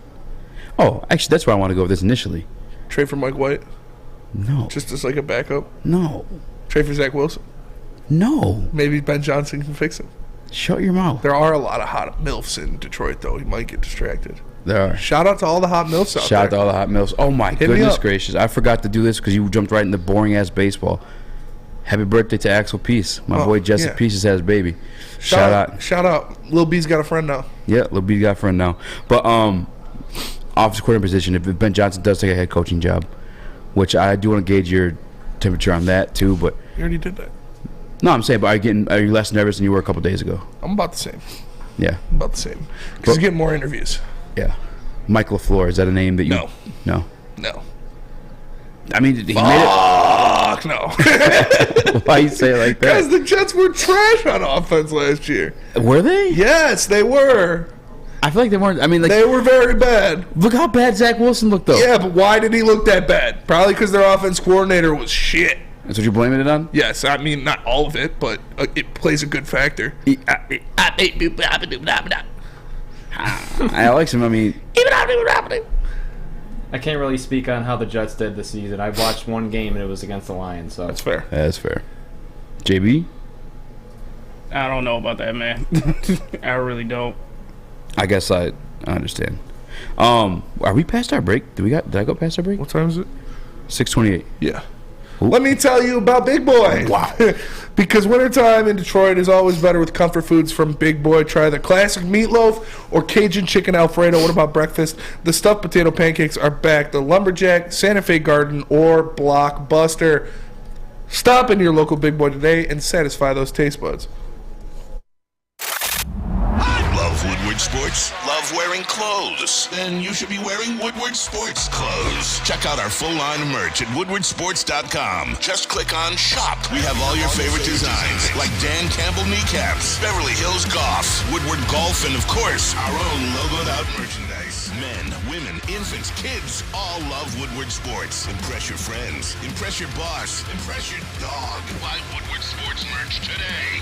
Oh, actually, that's where I want to go with this initially. Trade for Mike White? No. Just as like a backup? No. Trade for Zach Wilson? No. Maybe Ben Johnson can fix him. Shut your mouth. There are a lot of hot MILFs in Detroit, though. He might get distracted. There are. Shout out to all the hot MILFs out there. Shout out to all the hot mills. Oh, my Hit me goodness up. gracious. I forgot to do this because you jumped right into boring-ass baseball. Happy birthday to Axel Peace. My boy Jesse Peace has his baby. Shout out. Shout out. Lil B's got a friend now. Yeah, Lil B got a friend now. But offensive coordinator position, if Ben Johnson does take a head coaching job, which I do want to gauge your temperature on that too, but You already did that. no, I'm saying, but are you less nervous than you were a couple days ago? I'm about the same. Yeah. About the same. Because he's getting more interviews. Yeah. Mike LaFleur, is that a name that you... No. No. I mean, he made Fuck no. it... Why you say it like that? Because the Jets were trash on offense last year. Were they? Yes, they were. I feel like they weren't... I mean, like... They were very bad. Look how bad Zach Wilson looked, though. Yeah, but why did he look that bad? Probably because their offense coordinator was shit. That's what you're blaming it on? Yes, I mean, not all of it, but it plays a good factor. Alex, I mean... I can't really speak on how the Jets did this season. I watched one game and it was against the Lions. So that's fair. That's fair. JB? I don't know about that, man. I really don't. I guess I understand. Are we past our break? Did I go past our break? What time is it? 6:28. Yeah. Let me tell you about Big Boy. Wow. Because wintertime in Detroit is always better with comfort foods from Big Boy. Try the classic meatloaf or Cajun chicken Alfredo. What about breakfast? The stuffed potato pancakes are back. The Lumberjack, Santa Fe Garden, or Blockbuster. Stop in your local Big Boy today and satisfy those taste buds. Love Woodward Sports? Love wearing clothes? Then you should be wearing Woodward Sports clothes. Check out our full line of merch at woodwardsports.com. Just click on shop. We have all your favorite designs, like Dan Campbell kneecaps, Beverly Hills Goff, Woodward Golf, and of course, our own logoed out merchandise. Men, women, infants, kids, all love Woodward Sports. Impress your friends. Impress your boss. Impress your dog. Buy Woodward Sports merch today.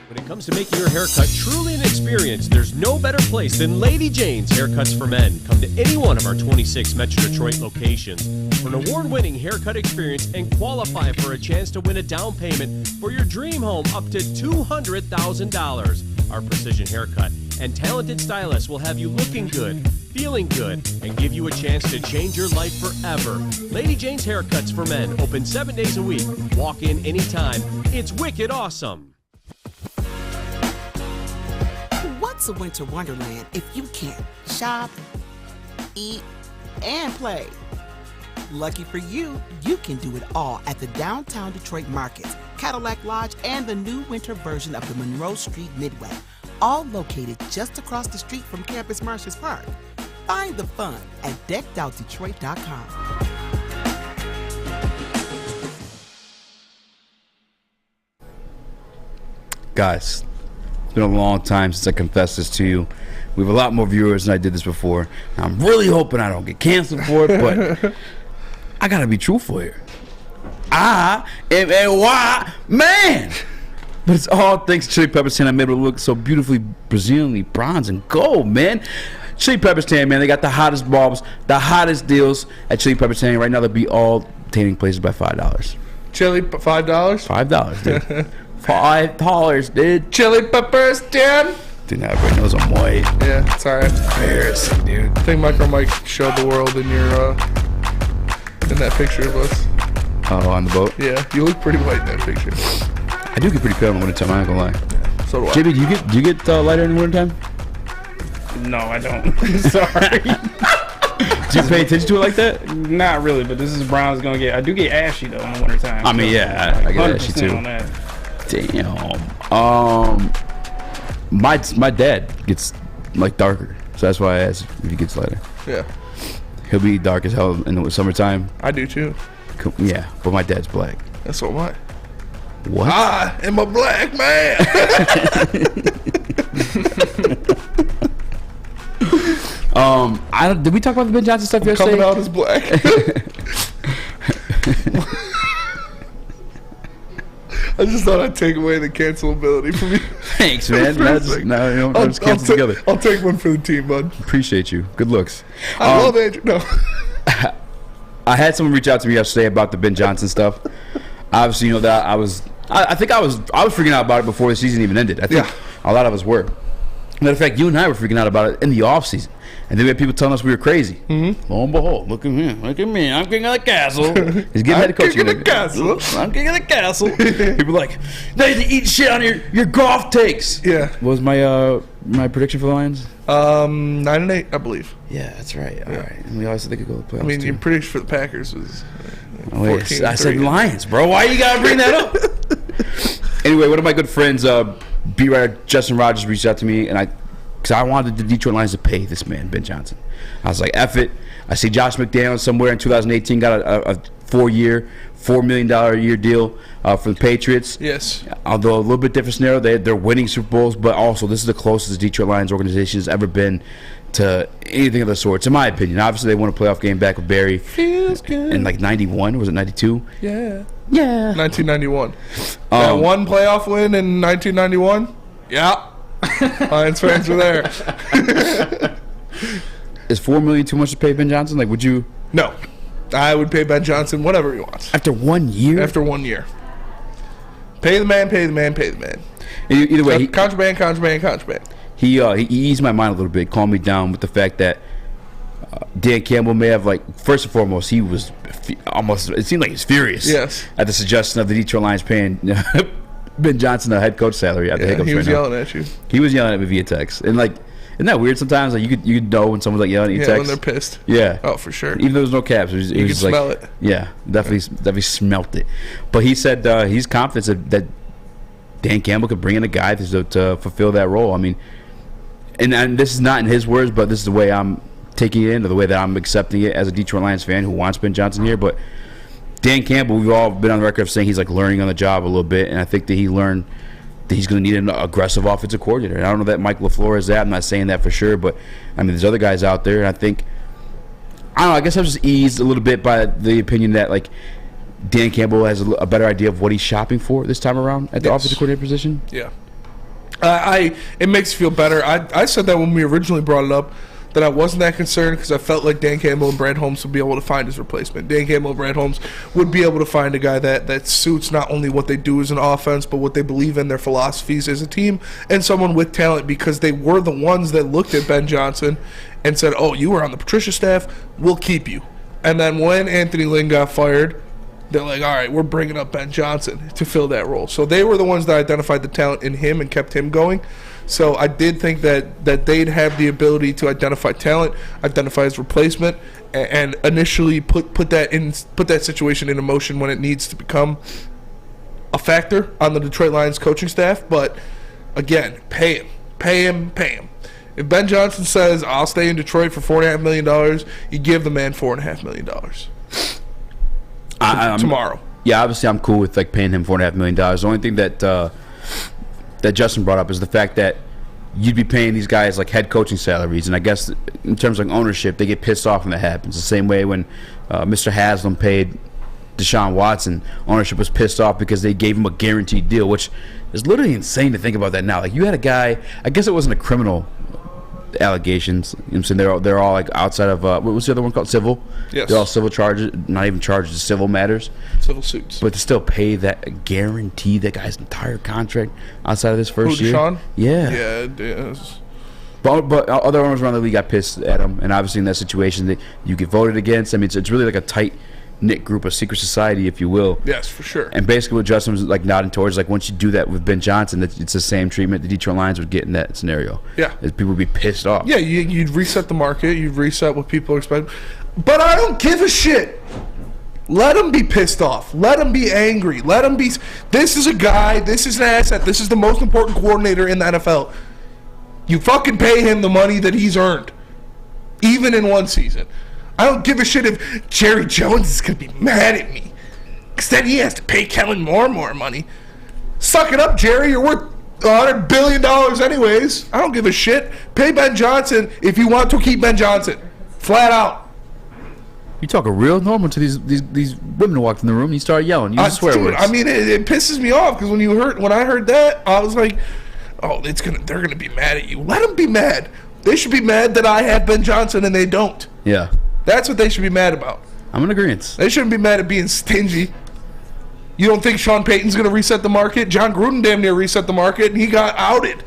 When it comes to making your haircut truly an experience, there's no better place than Lady Jane's Haircuts for Men. Come to any one of our 26 Metro Detroit locations for an award-winning haircut experience and qualify for a chance to win a down payment for your dream home up to $200,000. Our precision haircut and talented stylists will have you looking good, feeling good, and give you a chance to change your life forever. Lady Jane's Haircuts for Men, open 7 days a week. Walk in anytime. It's wicked awesome. What's a winter wonderland if you can't shop, eat, and play? Lucky for you, you can do it all at the Downtown Detroit Markets, Cadillac Lodge, and the new winter version of the Monroe Street Midway, all located just across the street from Campus Martius Park. Find the fun at deckedoutdetroit.com. Guys, it's been a long time since I confessed this to you. We have a lot more viewers than I did this before. I'm really hoping I don't get canceled for it, but I gotta be truthful here. I am a white man. But it's all thanks to Chili Peppers Tan. I made it look so beautifully Brazilian, bronze and gold, man. Chili Peppers Tan, man, they got the hottest bulbs, the hottest deals at Chili Peppers Tan. Right now, they'll be all tanning places by $5. Chili, $5? $5, dude. $5, dude. Chili Peppers Tan. Dude, now everybody knows I'm white. Yeah, it's alright. Embarrassing, dude. I think Micro Mike showed the world in your in that picture of us. Oh, on the boat? Yeah, you look pretty white in that picture. I do get pretty pale in the wintertime, I'm not gonna lie. Yeah, so do I. JB, do you get lighter in the wintertime? No, I don't. Sorry. Do you pay attention to it like that? Not really, but this is brown is gonna get. I do get ashy though in the wintertime. I mean, so, yeah, I get ashy too. On that. Damn. My dad gets like darker, so that's why I asked if he gets lighter. Yeah. He'll be dark as hell in the summertime. I do too. Yeah, but my dad's black. That's what am I. What? I am a black man. Did we talk about the Ben Johnson stuff yesterday? Coming out as black. I just thought I'd take away the cancelability from you. Thanks, man. Let's cancel together. I'll take one for the team, bud. Appreciate you. Good looks. I love Andrew. No. I had someone reach out to me yesterday about the Ben Johnson stuff. Obviously, you know that I think I was freaking out about it before the season even ended. I think a lot of us were. Matter of fact, you and I were freaking out about it in the offseason. And then we had people telling us we were crazy. Mm-hmm. Lo and behold, look at me. Look at me. I'm king of the castle. He's getting head coach. I'm king of the castle. I'm king of the castle. People are like, they need to eat shit on your golf takes. Yeah. What was my prediction for the Lions? 9-8, I believe. Yeah, that's right. All right. And we always said they could go to the playoffs. I mean, too. your prediction for the Packers was 14. I said Lions, bro. Why you gotta bring that up? Anyway, one of my good friends, beat writer Justin Rogers, reached out to me, and because I wanted the Detroit Lions to pay this man, Ben Johnson. I was like, F it. I see Josh McDaniels somewhere in 2018 got a 4-year, $4 million a year deal for the Patriots. Yes. Although a little bit different scenario, they're winning Super Bowls, but also this is the closest the Detroit Lions organization has ever been to anything of the sorts, in my opinion. Obviously, they won a playoff game back with Barry. Feels good. In like 91, was it 92? Yeah. Yeah. 1991. That one playoff win in 1991? Yeah. Lions fans were there. Is $4 million too much to pay Ben Johnson? Like, would you? No. I would pay Ben Johnson whatever he wants. After 1 year? After 1 year. Pay the man, pay the man, pay the man. Either way. Contraband. He eased my mind a little bit, calmed me down with the fact that Dan Campbell may have, like, first and foremost, he was almost, it seemed like he was furious. Yes. At the suggestion of the Detroit Lions paying Ben Johnson a head coach salary. He was yelling at you. He was yelling at me via text. And, like, isn't that weird sometimes? Like, you could know when someone's, like, yelling at you text. When they're pissed. Yeah. Oh, for sure. Even though there's no caps. You could smell it. Yeah, definitely smelt it. But he said he's confident that Dan Campbell could bring in a guy to fulfill that role. I mean, and this is not in his words, but this is the way I'm taking it in, or the way that I'm accepting it as a Detroit Lions fan who wants Ben Johnson here. But Dan Campbell, we've all been on the record of saying he's like learning on the job a little bit, and I think that he learned that he's going to need an aggressive offensive coordinator. And I don't know that Mike LaFleur is that. I'm not saying that for sure, but I mean, there's other guys out there, and I think, I don't know, I guess I was just eased a little bit by the opinion that, like, Dan Campbell has a better idea of what he's shopping for this time around at the offensive coordinator position. Yeah. It makes you feel better. I said that when we originally brought it up. that I wasn't that concerned because I felt like Dan Campbell and Brad Holmes would be able to find his replacement. Dan Campbell and Brad Holmes would be able to find a guy that suits not only what they do as an offense, but what they believe in, their philosophies as a team, and someone with talent, because they were the ones that looked at Ben Johnson and said, oh, you were on the Patricia staff, we'll keep you. And then when Anthony Lynn got fired, they're like, all right, we're bringing up Ben Johnson to fill that role. So they were the ones that identified the talent in him and kept him going. So I did think that they'd have the ability to identify talent, identify his replacement, and initially put that situation into motion when it needs to become a factor on the Detroit Lions coaching staff. But again, pay him. If Ben Johnson says, I'll stay in Detroit for $4.5 million, you give the man $4.5 million. Tomorrow. Yeah, obviously I'm cool with like paying him $4.5 million. The only thing that Justin brought up is the fact that you'd be paying these guys like head coaching salaries, and I guess in terms of like ownership, they get pissed off when that happens. The same way when Mr. Haslam paid Deshaun Watson, ownership was pissed off because they gave him a guaranteed deal, which is literally insane to think about that now. Like, you had a guy, I guess it wasn't a criminal allegations. You know what I'm saying? They're all like outside of what was the other one called? Civil. Yes. They're all civil charges, not even charges, civil matters. Civil suits. But to still pay that, guarantee that guy's entire contract outside of this first year. Deshaun? Yeah. Yeah, it is. But other owners around the league got pissed at him, and obviously in that situation that you get voted against. I mean, it's really like a tight-knit group, a secret society, if you will. Yes, for sure. And basically what Justin was like nodding towards, like once you do that with Ben Johnson, that it's the same treatment the Detroit Lions would get in that scenario. Yeah. People would be pissed off. Yeah, you'd reset the market. You'd reset what people expect. But I don't give a shit. Let him be pissed off. Let him be angry. Let him be. This is a guy. This is an asset. This is the most important coordinator in the NFL. You fucking pay him the money that he's earned, even in one season. I don't give a shit if Jerry Jones is going to be mad at me, because then he has to pay Kellen Moore more money. Suck it up, Jerry. You're worth $100 billion anyways. I don't give a shit. Pay Ben Johnson if you want to keep Ben Johnson. Flat out. You talk real normal to these women who walked in the room and you start yelling. You swear words. I mean, it pisses me off, because when I heard that, I was like, oh, they're gonna be mad at you. Let them be mad. They should be mad that I have Ben Johnson and they don't. Yeah. That's what they should be mad about. I'm in agreement. They shouldn't be mad at being stingy. You don't think Sean Payton's going to reset the market? John Gruden damn near reset the market, and he got outed.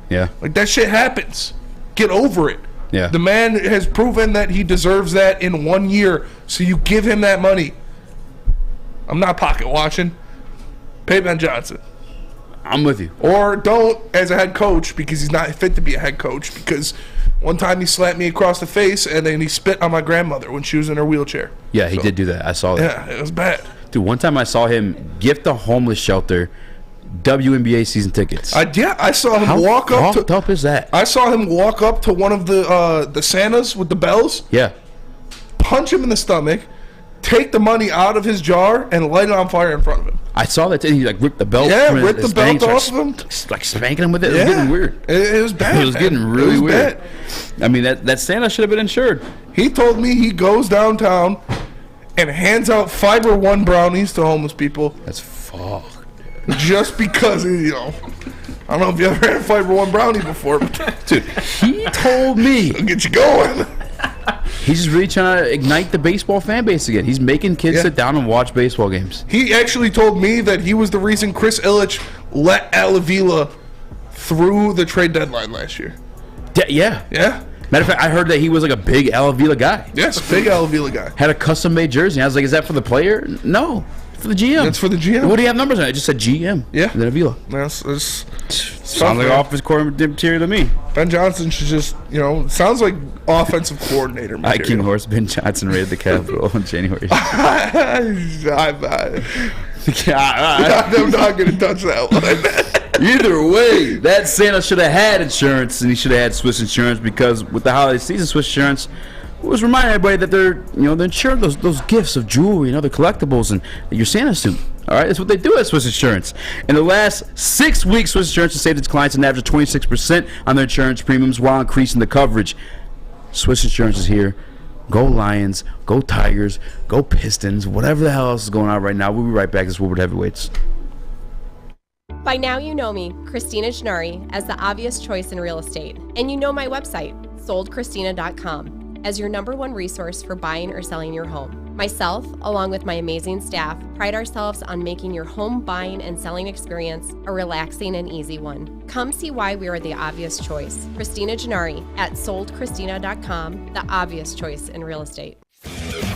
Yeah. Like, that shit happens. Get over it. Yeah. The man has proven that he deserves that in 1 year, so you give him that money. I'm not pocket watching. Pay Ben Johnson. I'm with you. Or don't as a head coach, because he's not fit to be a head coach, because one time he slapped me across the face and then he spit on my grandmother when she was in her wheelchair. Yeah, he did do that. I saw that. Yeah, it was bad. Dude, one time I saw him gift a homeless shelter WNBA season tickets. I saw him walk up. How fucked up is that? I saw him walk up to one of the Santas with the bells. Yeah. Punch him in the stomach, take the money out of his jar, and light it on fire in front of him. I saw that. He like ripped the belt. Yeah, ripped the belt off of him. Like spanking him with it. It was getting weird. It was bad. It was getting really weird. Bad. I mean, that Santa should have been insured. He told me he goes downtown and hands out Fiber One brownies to homeless people. That's fucked. Just because, I don't know if you ever had a Fiber One brownie before, but dude, he told me. It'll get you going. He's just really trying to ignite the baseball fan base again. He's making kids sit down and watch baseball games. He actually told me that he was the reason Chris Ilitch let Al Avila through the trade deadline last year. Yeah. Matter of fact, I heard that he was like a big Al Avila guy. Yes, big Al Avila guy. Had a custom-made jersey. I was like, is that for the player? No. For the GM. It's for the GM. What do you have numbers on it? It just said GM. Yeah. And then Avila. Sounds like office material to me. Ben Johnson should just, sounds like offensive coordinator material. King Horse Ben Johnson raided the Capitol in January. I'm not going to touch that one. Either way, that Santa should have had insurance, and he should have had Swiss insurance, because with the holiday season, Swiss insurance was reminding everybody that they're insuring those gifts of jewelry and other collectibles and your Santa suit. All right, that's what they do at Swiss Insurance. In the last 6 weeks, Swiss Insurance has saved its clients an average of 26% on their insurance premiums while increasing the coverage. Swiss Insurance is here. Go Lions, go Tigers, go Pistons, whatever the hell else is going on right now. We'll be right back. This is Woodward Heavyweights. By now you know me, Christina Gennari, as the obvious choice in real estate. And you know my website, soldchristina.com as your #1 resource for buying or selling your home. Myself, along with my amazing staff, pride ourselves on making your home buying and selling experience a relaxing and easy one. Come see why we are the obvious choice. Christina Gennari at soldchristina.com, the obvious choice in real estate.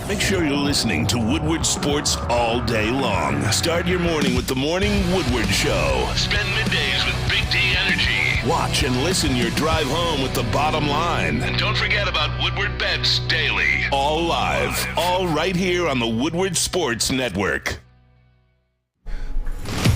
Make sure you're listening to Woodward Sports all day long. Start your morning with the Morning Woodward Show. Spend middays with Big D Energy. Watch and listen your drive home with the Bottom Line. And don't forget about Woodward Bets Daily. All live, all right here on the Woodward Sports Network.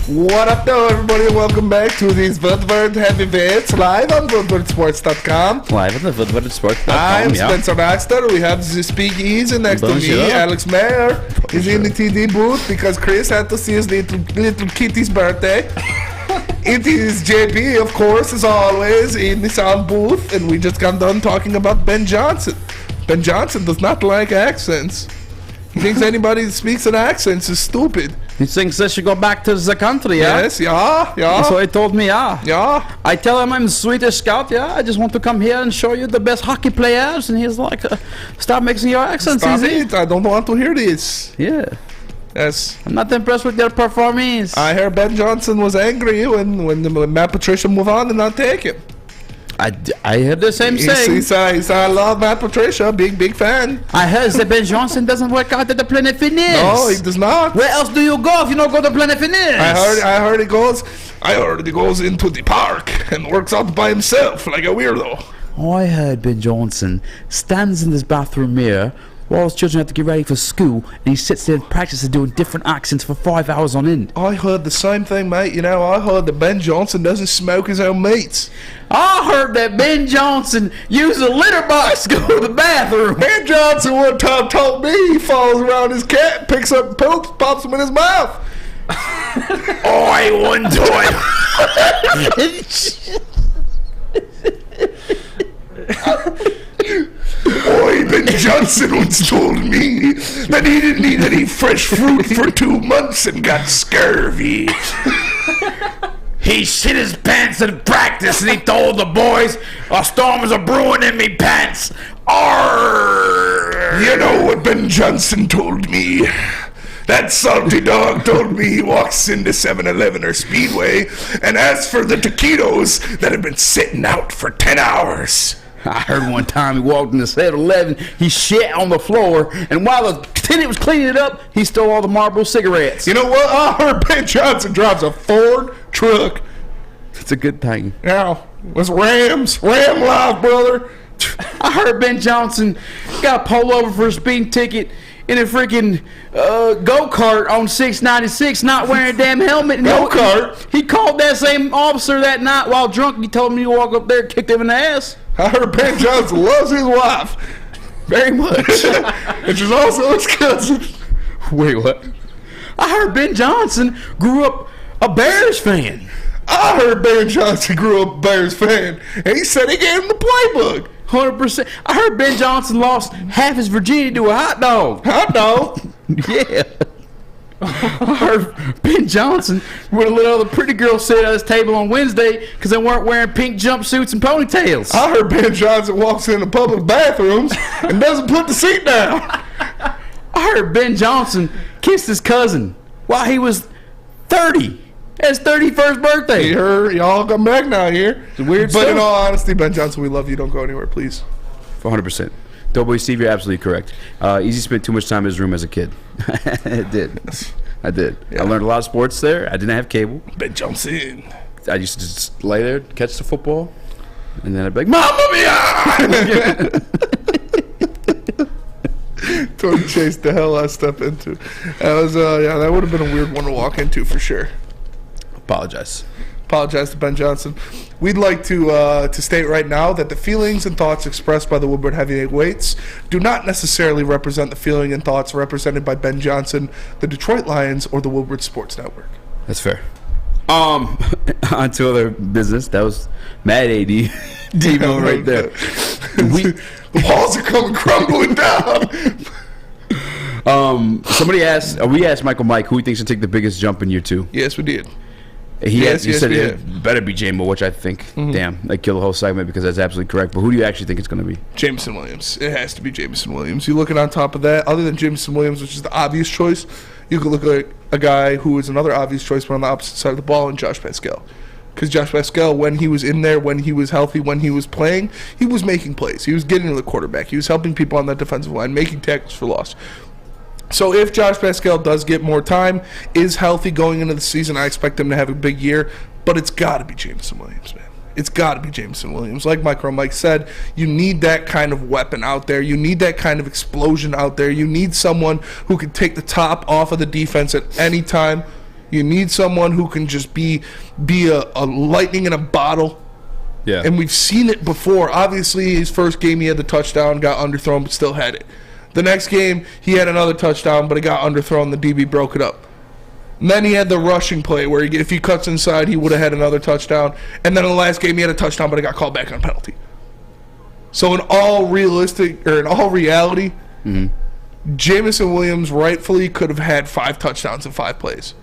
What up, though, everybody? Welcome back to these Woodward Heavyweights live on WoodwardSports.com. Live on the WoodwardSports.com. I'm Spencer Baxter. We have the Speakeasy next to me. Alex Mayer is in the TD booth because Chris had to see his little kitty's birthday. It is JP, of course, as always, in the sound booth, and we just got done talking about Ben Johnson. Ben Johnson does not like accents. He thinks anybody that speaks in accents is stupid. He thinks they should go back to the country, yeah? Yes, yeah. That's what he told me, yeah. Yeah. I tell him I'm the Swedish scout, yeah? I just want to come here and show you the best hockey players. And he's like, stop mixing your accents, Stop Eazy. it. I don't want to hear this. Yeah. Yes. I'm not impressed with your performance. I heard Ben Johnson was angry when Matt Patricia moved on and not take him. I heard the same thing. He said, I love Matt Patricia, big fan. I heard that Ben Johnson doesn't work out at the Planet Fitness. No, he does not. Where else do you go if you don't go to Planet Fitness? I heard he goes into the park and works out by himself like a weirdo. I heard Ben Johnson stands in this bathroom mirror while his children have to get ready for school, and he sits there and practices doing different accents for 5 hours on end. I heard the same thing, mate. You know, I heard that Ben Johnson doesn't smoke his own meats. I heard that Ben Johnson uses a litter box to go to the bathroom. Ben Johnson one time told me he follows around his cat, picks up poops, pops them in his mouth. Oi, one time. Boy, Ben Johnson once told me that he didn't eat any fresh fruit for 2 months and got scurvy. He shit his pants in practice and he told the boys, a storm's a brewing in me pants. Arrgh. You know what Ben Johnson told me? That salty dog told me he walks into 7-Eleven or Speedway and asks for the taquitos that have been sitting out for 10 hours. I heard one time he walked into 7-Eleven, he shit on the floor, and while the tenant was cleaning it up, he stole all the Marlboro cigarettes. You know what? I heard Ben Johnson drives a Ford truck. It's a good thing. Now, was Ram live, brother. I heard Ben Johnson got pulled over for a speeding ticket in a freaking go-kart on 696, not wearing a damn helmet. Go-kart? He called that same officer that night while drunk, and he told me to walk up there and kick him in the ass. I heard Ben Johnson loves his wife very much. And she's also his cousin. Wait, what? I heard Ben Johnson grew up a Bears fan. I heard Ben Johnson grew up a Bears fan, and he said he gave him the playbook. 100%. I heard Ben Johnson lost half his virginity to a hot dog. Hot dog? Yeah. I heard Ben Johnson would have let all the pretty girls sit at his table on Wednesday because they weren't wearing pink jumpsuits and ponytails. I heard Ben Johnson walks into public bathrooms and doesn't put the seat down. I heard Ben Johnson kissed his cousin while he was 30. His 31st birthday. You heard, y'all come back now here. It's weird But stuff. in all honesty, Ben Johnson, we love you. Don't go anywhere, please. 100%. Doughboy Steve, you're absolutely correct. Eazy spent too much time in his room as a kid. I did. Yeah. I learned a lot of sports there. I didn't have cable. Ben Johnson. I used to just lay there, catch the football, and then I'd be like, Mamma Mia! Totally chased the hell out of stuff into. That was, that would have been a weird one to walk into for sure. Apologize to Ben Johnson. We'd like to state right now that the feelings and thoughts expressed by the Woodward Heavyweight Weights do not necessarily represent the feeling and thoughts represented by Ben Johnson, the Detroit Lions, or the Woodward Sports Network. That's fair. On to other business. That was Mad AD. Demo right there. The walls are coming crumbling down. Somebody asked, we asked Michael Mike who he thinks should take the biggest jump in year 2. Yes, we did. He said it better be J-Mo, which I think, damn, I killed the whole segment because that's absolutely correct. But who do you actually think it's going to be? Jameson Williams. It has to be Jameson Williams. You looking on top of that, other than Jameson Williams, which is the obvious choice, you could look at a guy who is another obvious choice, but on the opposite side of the ball, and Josh Pascal. Because Josh Pascal, when he was in there, when he was healthy, when he was playing, he was making plays. He was getting to the quarterback. He was helping people on that defensive line, making tackles for loss. So if Josh Pascal does get more time, is healthy going into the season, I expect him to have a big year. But it's got to be Jameson Williams, man. It's got to be Jameson Williams. Like Mike said, you need that kind of weapon out there. You need that kind of explosion out there. You need someone who can take the top off of the defense at any time. You need someone who can just be a lightning in a bottle. Yeah. And we've seen it before. Obviously, his first game he had the touchdown, got underthrown, but still had it. The next game, he had another touchdown, but it got underthrown. The DB broke it up. And then he had the rushing play where if he cuts inside, he would have had another touchdown. And then in the last game, he had a touchdown, but it got called back on penalty. So in all reality, Jameson Williams rightfully could have had 5 touchdowns in 5 plays.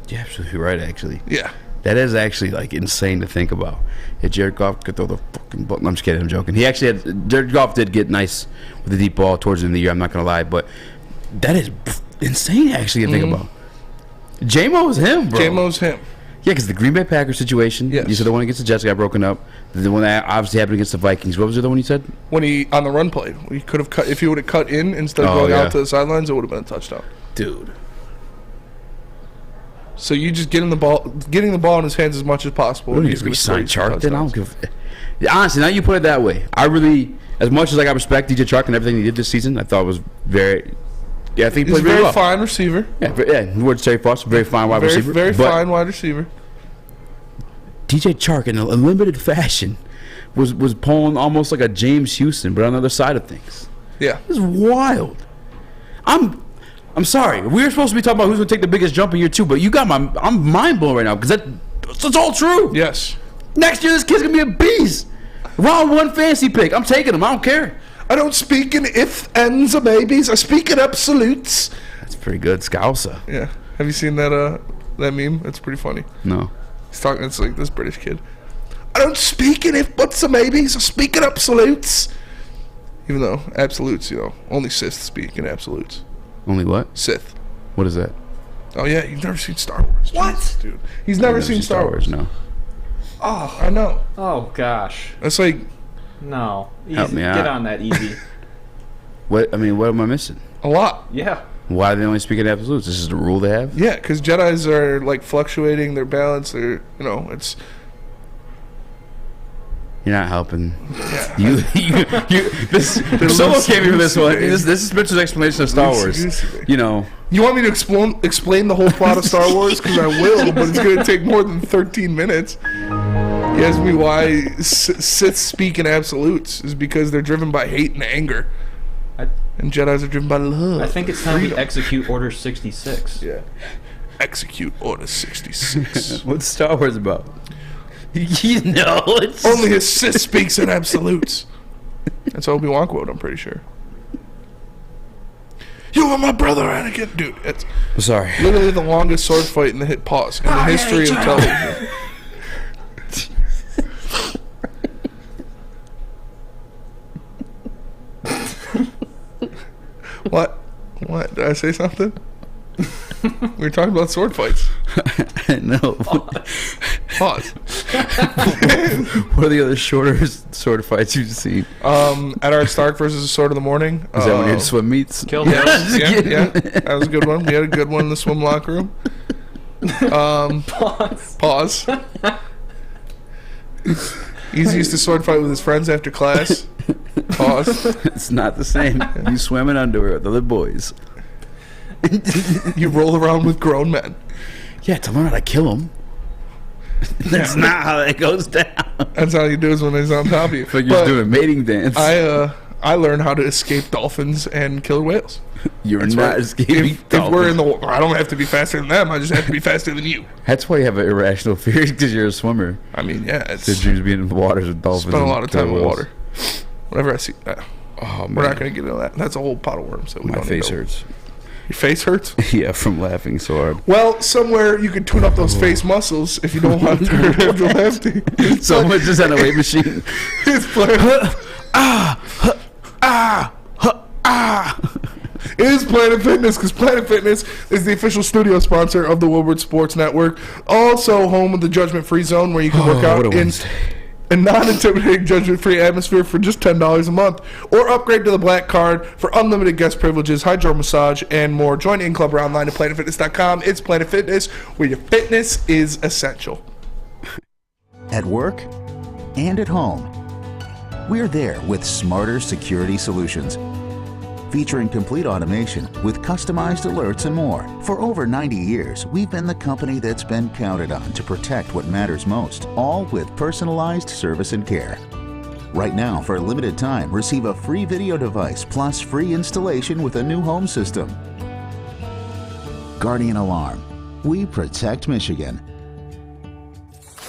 You're absolutely right, actually. Yeah. That is actually like insane to think about. Yeah, Jared Goff could throw the fucking ball. I'm just kidding. I'm joking. Jared Goff did get nice with the deep ball towards the end of the year. I'm not gonna lie, but that is insane actually to think about. J-Mo's him, bro. J-Mo's him. Yeah, because the Green Bay Packers situation. Yes. You said the one against the Jets got broken up. The one that obviously happened against the Vikings. What was the other one you said? When he on the run play, he could have cut. If he would have cut in instead of going out to the sidelines, it would have been a touchdown. Dude. So you just getting the ball in his hands as much as possible. What, he's going to sign Chark then? I don't give. Honestly, now you put it that way, I really, as much as I respect DJ Chark and everything he did this season, I thought it was very. Yeah, I think he played He's a very well. fine receiver. Yeah. Word's Terry Foster, very fine wide receiver. Very fine wide receiver. DJ Chark, in a limited fashion, was pulling almost like a James Houston, but on the other side of things. Yeah, it's wild. I'm sorry. We were supposed to be talking about who's going to take the biggest jump in year 2, but I'm mind blown right now because that's all true. Yes. Next year, this kid's going to be a beast. Round 1 fantasy pick. I'm taking him. I don't care. I don't speak in ifs, ands, or maybes. I speak in absolutes. That's pretty good. Scouser. Yeah. Have you seen that meme? It's pretty funny. No. He's talking. It's like this British kid. I don't speak in if, buts, or maybes. I speak in absolutes. Even though absolutes, only Sith speak in absolutes. Only what? Sith. What is that? Oh yeah, you've never seen Star Wars. What? Jesus, dude. He's never seen Star Wars. No. Oh, I know. Oh gosh. That's like. No. Help me out. Get on that, Eazy. What am I missing? A lot. Yeah. Why do they only speak in absolutes? This is the rule they have? Yeah, because Jedis are like fluctuating their balance. They're it's. You're not helping. Yeah. Someone came here for this one. This is Spencer's explanation of Star Wars. You want me to explain the whole plot of Star Wars? Because I will, but it's going to take more than 13 minutes. He asked me why Sith speak in absolutes. Is because they're driven by hate and anger. And Jedis are driven by love. I think it's time we execute Order 66. Yeah. Execute Order 66. What's Star Wars about? It's only a Sith speaks in absolutes. That's Obi-Wan quote, I'm pretty sure. You are my brother, Anakin. Dude, it's sorry. Literally the longest sword fight in the history of television. What? What? Did I say something? We were talking about sword fights. No. Pause. What are the other shorter sword fights you've seen? Eddard Stark versus the Sword of the Morning. Is that when you had swim meets? Yeah, that was a good one. We had a good one in the swim locker room. Pause. Eazy used to sword fight with his friends after class. Pause. It's not the same. You swim in underwear with other boys. You roll around with grown men. Yeah, to learn how to kill them. That's not how that goes down. That's how you do it when he's on top of you. It's like you're doing a mating dance. I learned how to escape dolphins and killer whales. You're not escaping dolphins. If we're in the, I don't have to be faster than them. I just have to be faster than you. That's why you have an irrational fear, because you're a swimmer. I mean, yeah, it's the dreams being in the waters with dolphins. Spend a lot of time in the water. Whenever I see, oh, we're not going to get into that. That's a whole pot of worms that we My don't face know. hurts. Your face hurts? Yeah, from laughing so hard. Well, somewhere you can tune up those face muscles if you don't want to have to laugh. Someone just had a weight machine. It's Planet. It is Planet Fitness, because Planet Fitness is the official studio sponsor of the Woodward Sports Network. Also home of the Judgment Free Zone, where you can work out in a non-intimidating, judgment-free atmosphere for just $10 a month, or upgrade to the Black Card for unlimited guest privileges, hydro massage, and more. Join in club or online at planetfitness.com. It's Planet Fitness, where your fitness is essential. At work and at home, we're there with smarter security solutions. Featuring complete automation with customized alerts and more. For over 90 years, we've been the company that's been counted on to protect what matters most, all with personalized service and care. Right now, for a limited time, receive a free video device plus free installation with a new home system. Guardian Alarm. We protect Michigan.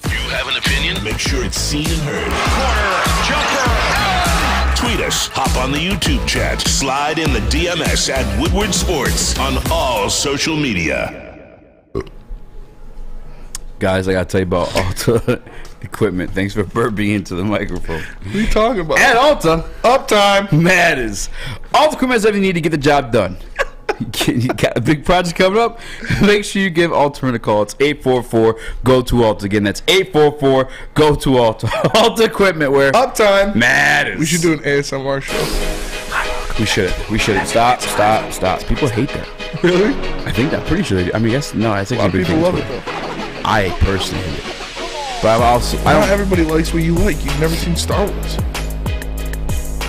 You have an opinion? Make sure it's seen and heard. Corner, jumper, tweet us, hop on the YouTube chat, slide in the DMS at Woodward Sports on all social media. Guys, I gotta tell you about Alta Equipment. Thanks for burping into the microphone. What are you talking about? At Alta, uptime matters. Alta Equipment has everything you need to get the job done. You got a big project coming up? Make sure you give Alta a call. It's 844-GO-TO-ALTA. Again, that's 844-GO-TO-ALTA. Alta Equipment, where uptime matters. We should do an ASMR show. We should. Stop. People hate that. Really? I think that. Pretty sure they do. I mean, yes. No, I think a lot of people love it, though. I personally hate it. But not everybody likes what you like. You've never seen Star Wars.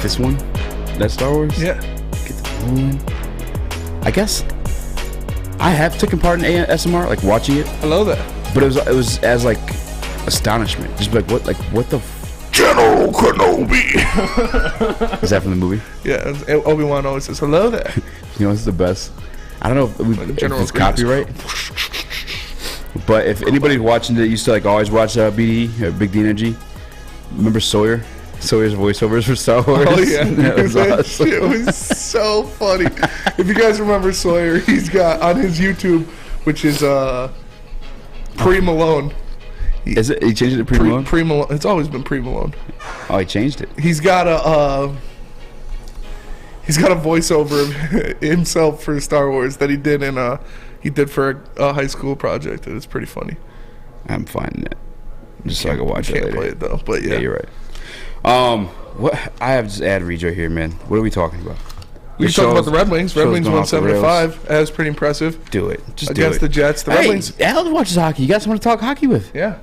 This one? That Star Wars? Yeah. Get the moon. I guess I have taken part in ASMR, like watching it. I love that. But it was as like astonishment. Just like what the General Kenobi. Is that from the movie? Yeah, Obi-Wan always says hello there. You know, it's the best. I don't know if it's copyright. But if anybody's watching that used to like always watch BD, Big D Energy, remember Sawyer? Sawyer's voiceovers for Star Wars. Oh yeah, that was awesome. It was so funny. If you guys remember Sawyer, he's got on his YouTube, which is Pre-Malone. Is it? He changed it to Pre-Malone? Pre-Malone. It's always been Pre-Malone. Oh, he changed it. He's got a voiceover of himself for Star Wars that he did for a high school project. And it's pretty funny. I'm finding it just so I can watch it later. Can't play it though, but yeah, you're right. What I have just ad read right here, man. What are we talking about? We talking about the Red Wings. Red Wings won 7-5. That was pretty impressive. Do it. Just against do it. the Jets. The Red Wings. Al watches hockey. You got someone to talk hockey with? Yeah.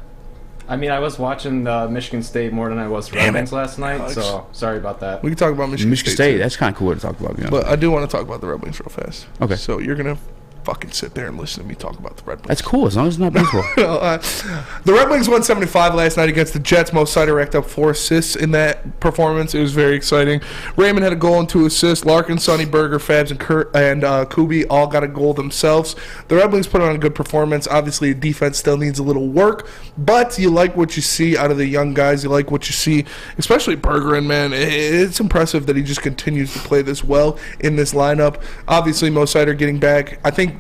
I mean, I was watching Michigan State more than I was Red Wings last night, so sorry about that. We can talk about Michigan State. That's kind of cool to talk about. You know? But I do want to talk about the Red Wings real fast. Okay. So you're gonna fucking sit there and listen to me talk about the Red Wings. That's cool as long as it's not baseball. The Red Wings won 7-5 last night against the Jets. Mo Seider racked up 4 assists in that performance. It was very exciting. Raymond had a goal and 2 assists. Larkin, Sonny, Berger, Fabs, and Kurt and Kubi all got a goal themselves. The Red Wings put on a good performance. Obviously, defense still needs a little work, but you like what you see out of the young guys. You like what you see, especially Bergeron, man. It's impressive that he just continues to play this well in this lineup. Obviously, Mo Seider getting back. I think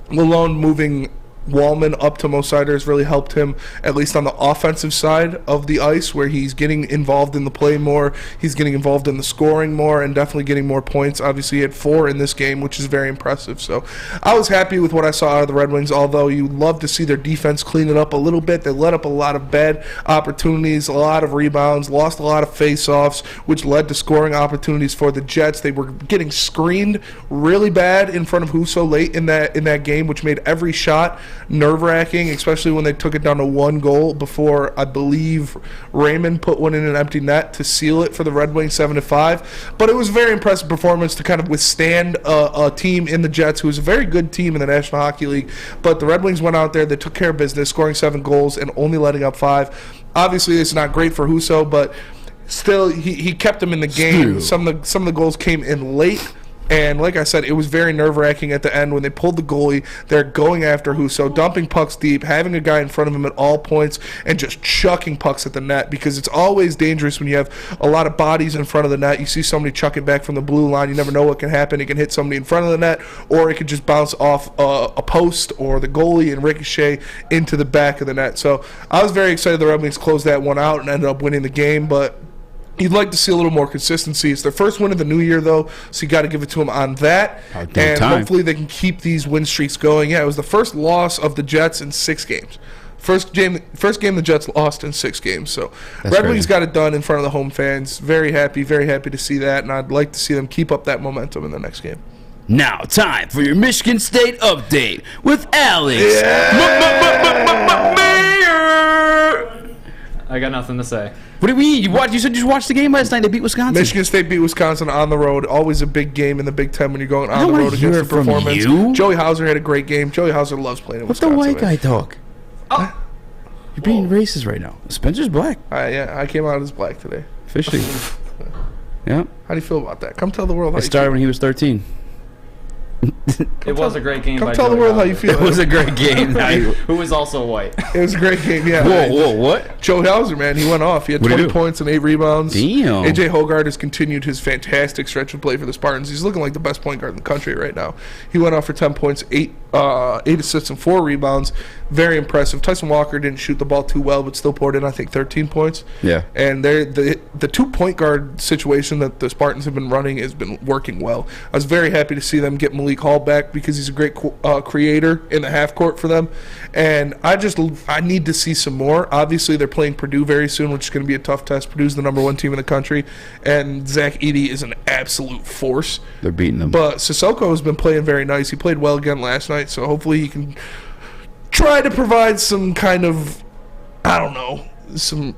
Malone moving Wallman up to Mo Seider has really helped him, at least on the offensive side of the ice, where he's getting involved in the play more, he's getting involved in the scoring more, and definitely getting more points. Obviously, he had 4 in this game, which is very impressive. So I was happy with what I saw out of the Red Wings, although you love to see their defense clean it up a little bit. They let up a lot of bad opportunities, a lot of rebounds, lost a lot of face-offs, which led to scoring opportunities for the Jets. They were getting screened really bad in front of Husso late in that game, which made every shot nerve-wracking, especially when they took it down to 1 goal before, I believe, Raymond put one in an empty net to seal it for the Red Wings 7-5. But it was a very impressive performance to kind of withstand a team in the Jets who is a very good team in the National Hockey League. But the Red Wings went out there, they took care of business, scoring 7 goals and only letting up 5. Obviously, it's not great for Husso, but still, he kept them in the game. Some of the goals came in late. And like I said, it was very nerve-wracking at the end when they pulled the goalie. They're going after Husso, dumping pucks deep, having a guy in front of him at all points, and just chucking pucks at the net, because it's always dangerous when you have a lot of bodies in front of the net. You see somebody chuck it back from the blue line. You never know what can happen. It can hit somebody in front of the net, or it could just bounce off a post or the goalie and ricochet into the back of the net. So I was very excited the Red Wings closed that one out and ended up winning the game, but you'd like to see a little more consistency. It's their first win of the new year, though, so you got to give it to them on that. And hopefully they can keep these win streaks going. Yeah, it was the first loss of the Jets in 6 games. First game the Jets lost in 6 games. So Red Wings got it done in front of the home fans. Very happy to see that, and I'd like to see them keep up that momentum in the next game. Now, time for your Michigan State update with Alex. I got nothing to say. What do you mean? You said you watched the game last night. They beat Wisconsin. Michigan State beat Wisconsin on the road. Always a big game in the Big Ten when you're going on the road against the from performance. you. Joey Hauser had a great game. Joey Hauser loves playing in What's Wisconsin. the white guy talk? You're being racist right now. Spencer's black. Yeah, I came out as black today. Officially. Yeah. How do you feel about that? Come tell the world how It you started feel. when he was 13. It was a great game. Come by tell the Joey world how Hauser. you feel. It was a great game. Who was also white. It was a great game, yeah. Whoa, what? Joey Hauser, man, he went off. He had What'd he 20 do? points and 8 rebounds. Damn. AJ Hoggard has continued his fantastic stretch of play for the Spartans. He's looking like the best point guard in the country right now. He went off for 10 points, 8 assists, and 4 rebounds. Very impressive. Tyson Walker didn't shoot the ball too well, but still poured in, I think, 13 points. Yeah. And the 2-point guard situation that the Spartans have been running has been working well. I was very happy to see them get Malik Hall back because he's a great creator in the half court for them. And I need to see some more. Obviously, they're playing Purdue very soon, which is going to be a tough test. Purdue's the number 1 team in the country, and Zach Edey is an absolute force. They're beating them. But Sissoko has been playing very nice. He played well again last night, so hopefully he can try to provide some kind of, I don't know, some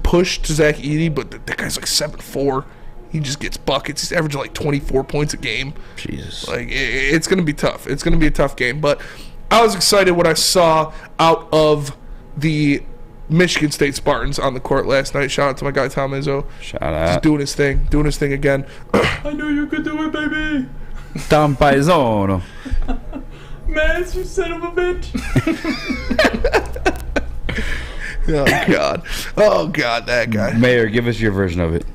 push to Zach Edey. But that guy's like 7'4". He just gets buckets. He's averaging like 24 points a game. Jesus. Like, it's going to be tough. It's going to be a tough game. But I was excited what I saw out of the Michigan State Spartans on the court last night. Shout out to my guy Tom Izzo. Shout out. Just doing his thing again. I knew you could do it, baby. Tom Paisono. Man, you son of a bitch. Oh, God, that guy. Mayor, give us your version of it.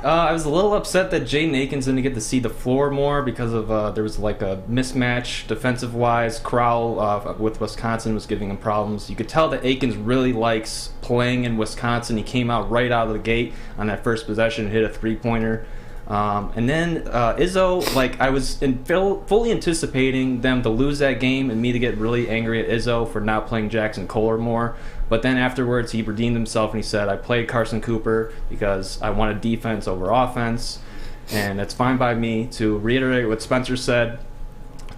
I was a little upset that Jaden Akins didn't get to see the floor more because of there was like a mismatch defensive-wise. Crowell with Wisconsin was giving him problems. You could tell that Akins really likes playing in Wisconsin. He came out right out of the gate on that first possession and hit a three-pointer. And then Izzo, like I was fully anticipating them to lose that game and me to get really angry at Izzo for not playing Jackson Kohler more. But then afterwards, he redeemed himself and he said, I played Carson Cooper because I wanted defense over offense. And that's fine by me. To reiterate what Spencer said,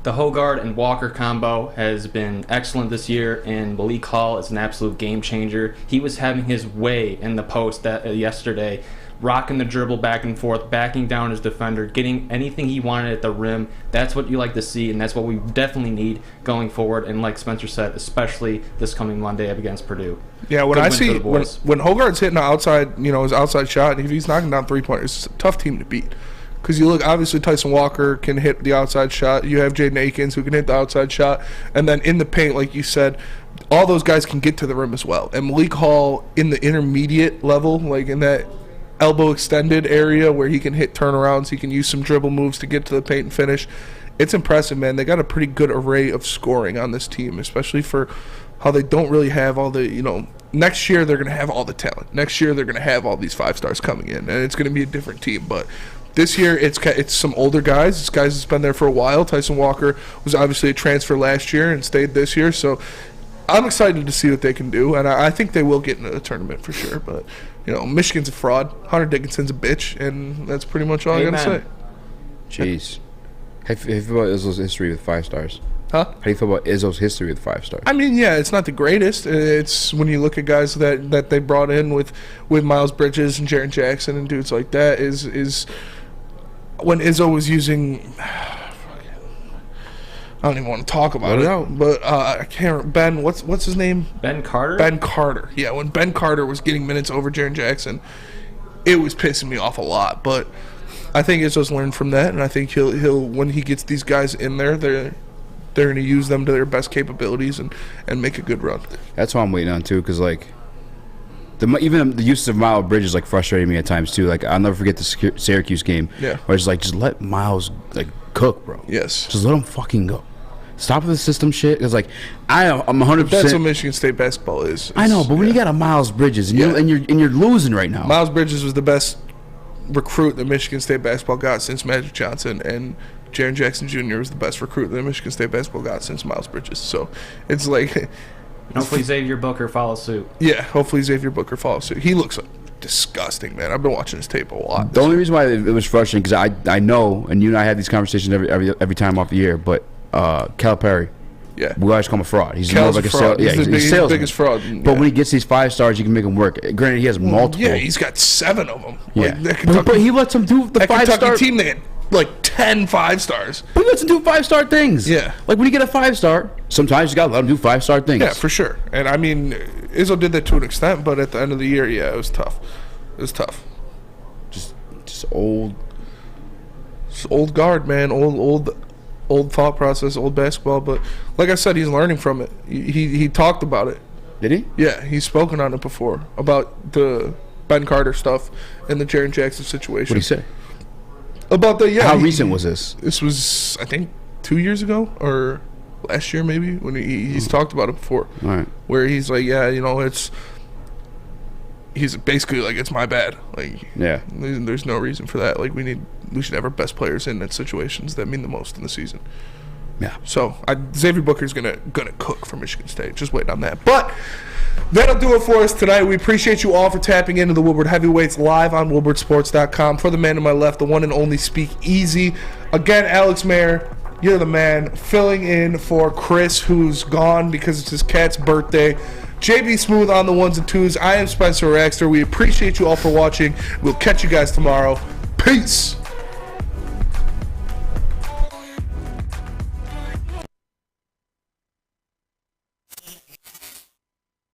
the Hoggard and Walker combo has been excellent this year, and Malik Hall is an absolute game changer. He was having his way in the post yesterday, rocking the dribble back and forth, backing down his defender, getting anything he wanted at the rim. That's what you like to see, and that's what we definitely need going forward. And like Spencer said, especially this coming Monday up against Purdue. Yeah, when Good I win see for the boys. when Hoggard's hitting the outside, his outside shot, if he's knocking down three-pointers, it's a tough team to beat. Because you look, obviously Tyson Walker can hit the outside shot. You have Jaden Akins who can hit the outside shot. And then in the paint, like you said, all those guys can get to the rim as well. And Malik Hall in the intermediate level, like in that elbow extended area where he can hit turnarounds, he can use some dribble moves to get to the paint and finish. It's impressive, man. They got a pretty good array of scoring on this team, especially for how they don't really have all the, next year they're going to have all the talent. Next year they're going to have all these 5-stars coming in, and it's going to be a different team. But this year it's some older guys. It's guys that's been there for a while. Tyson Walker was obviously a transfer last year and stayed this year. So I'm excited to see what they can do, and I think they will get into the tournament for sure. But, Michigan's a fraud. Hunter Dickinson's a bitch, and that's pretty much all I got to say. Jeez. How do you feel about Izzo's history with 5-stars? Huh? How do you feel about Izzo's history with 5-stars? I mean, yeah, it's not the greatest. It's when you look at guys that they brought in with Miles Bridges and Jaren Jackson and dudes like that is when Izzo was using. I don't even want to talk about it. But I can't. Ben, what's his name? Ben Carter? Ben Carter. Yeah, when Ben Carter was getting minutes over Jaren Jackson, it was pissing me off a lot. But I think Izzo's learned from that, and I think he'll when he gets these guys in there, they're going to use them to their best capabilities and make a good run. That's what I'm waiting on too, because like even the use of Miles Bridges like frustrated me at times too. Like I'll never forget the Syracuse game. Yeah. Where it's like just let Miles like cook, bro. Yes. Just let him fucking go. Stop with the system shit. It's like I'm 100%. That's what Michigan State basketball is. I know, but when you got a Miles Bridges and you're losing right now. Miles Bridges was the best recruit that Michigan State basketball got since Magic Johnson, and Jaren Jackson Jr. was the best recruit that Michigan State basketball got since Miles Bridges. So it's like hopefully Xavier Booker follows suit. Yeah, hopefully Xavier Booker follows suit. He looks disgusting, man. I've been watching his tape a lot. The only reason why it was frustrating because I know, and you and I had these conversations every time off the year, but Calipari. Yeah, we always call him a fraud. He's Cal's more like a fraud. He's the biggest fraud. But when he gets these 5 stars, you can make him work. Granted, he has multiple. Yeah, he's got 7 of them. Yeah, Like, but he lets them do the 5-star team. They had like 10 5-stars. But he lets them do 5-star things. Yeah, like when you get a 5-star, sometimes you gotta let them do 5-star things. Yeah, for sure. And I mean, Izzo did that to an extent, but at the end of the year, yeah, it was tough. It was tough. Just old guard, man. Old thought process, old basketball, but like I said, he's learning from it. He talked about it. Did he? Yeah, he's spoken on it before about the Ben Carter stuff and the Jaren Jackson situation. What did he say? About the How recent was this? This was, I think, 2 years ago or last year maybe when he's talked about it before. All right. Where he's like, yeah, he's basically like, it's my bad. Like, yeah, there's no reason for that. Like, we should have our best players in situations that mean the most in the season. Yeah. So Xavier Booker's gonna cook for Michigan State. Just wait on that. But that'll do it for us tonight. We appreciate you all for tapping into the Woodward Heavyweights live on WoodwardSports.com. For the man to my left, the one and only Speak Easy. Again, Alex Mayer, you're the man, filling in for Chris, who's gone because it's his cat's birthday. JB Smooth on the 1s and 2s. I am Spencer Raxter. We appreciate you all for watching. We'll catch you guys tomorrow. Peace.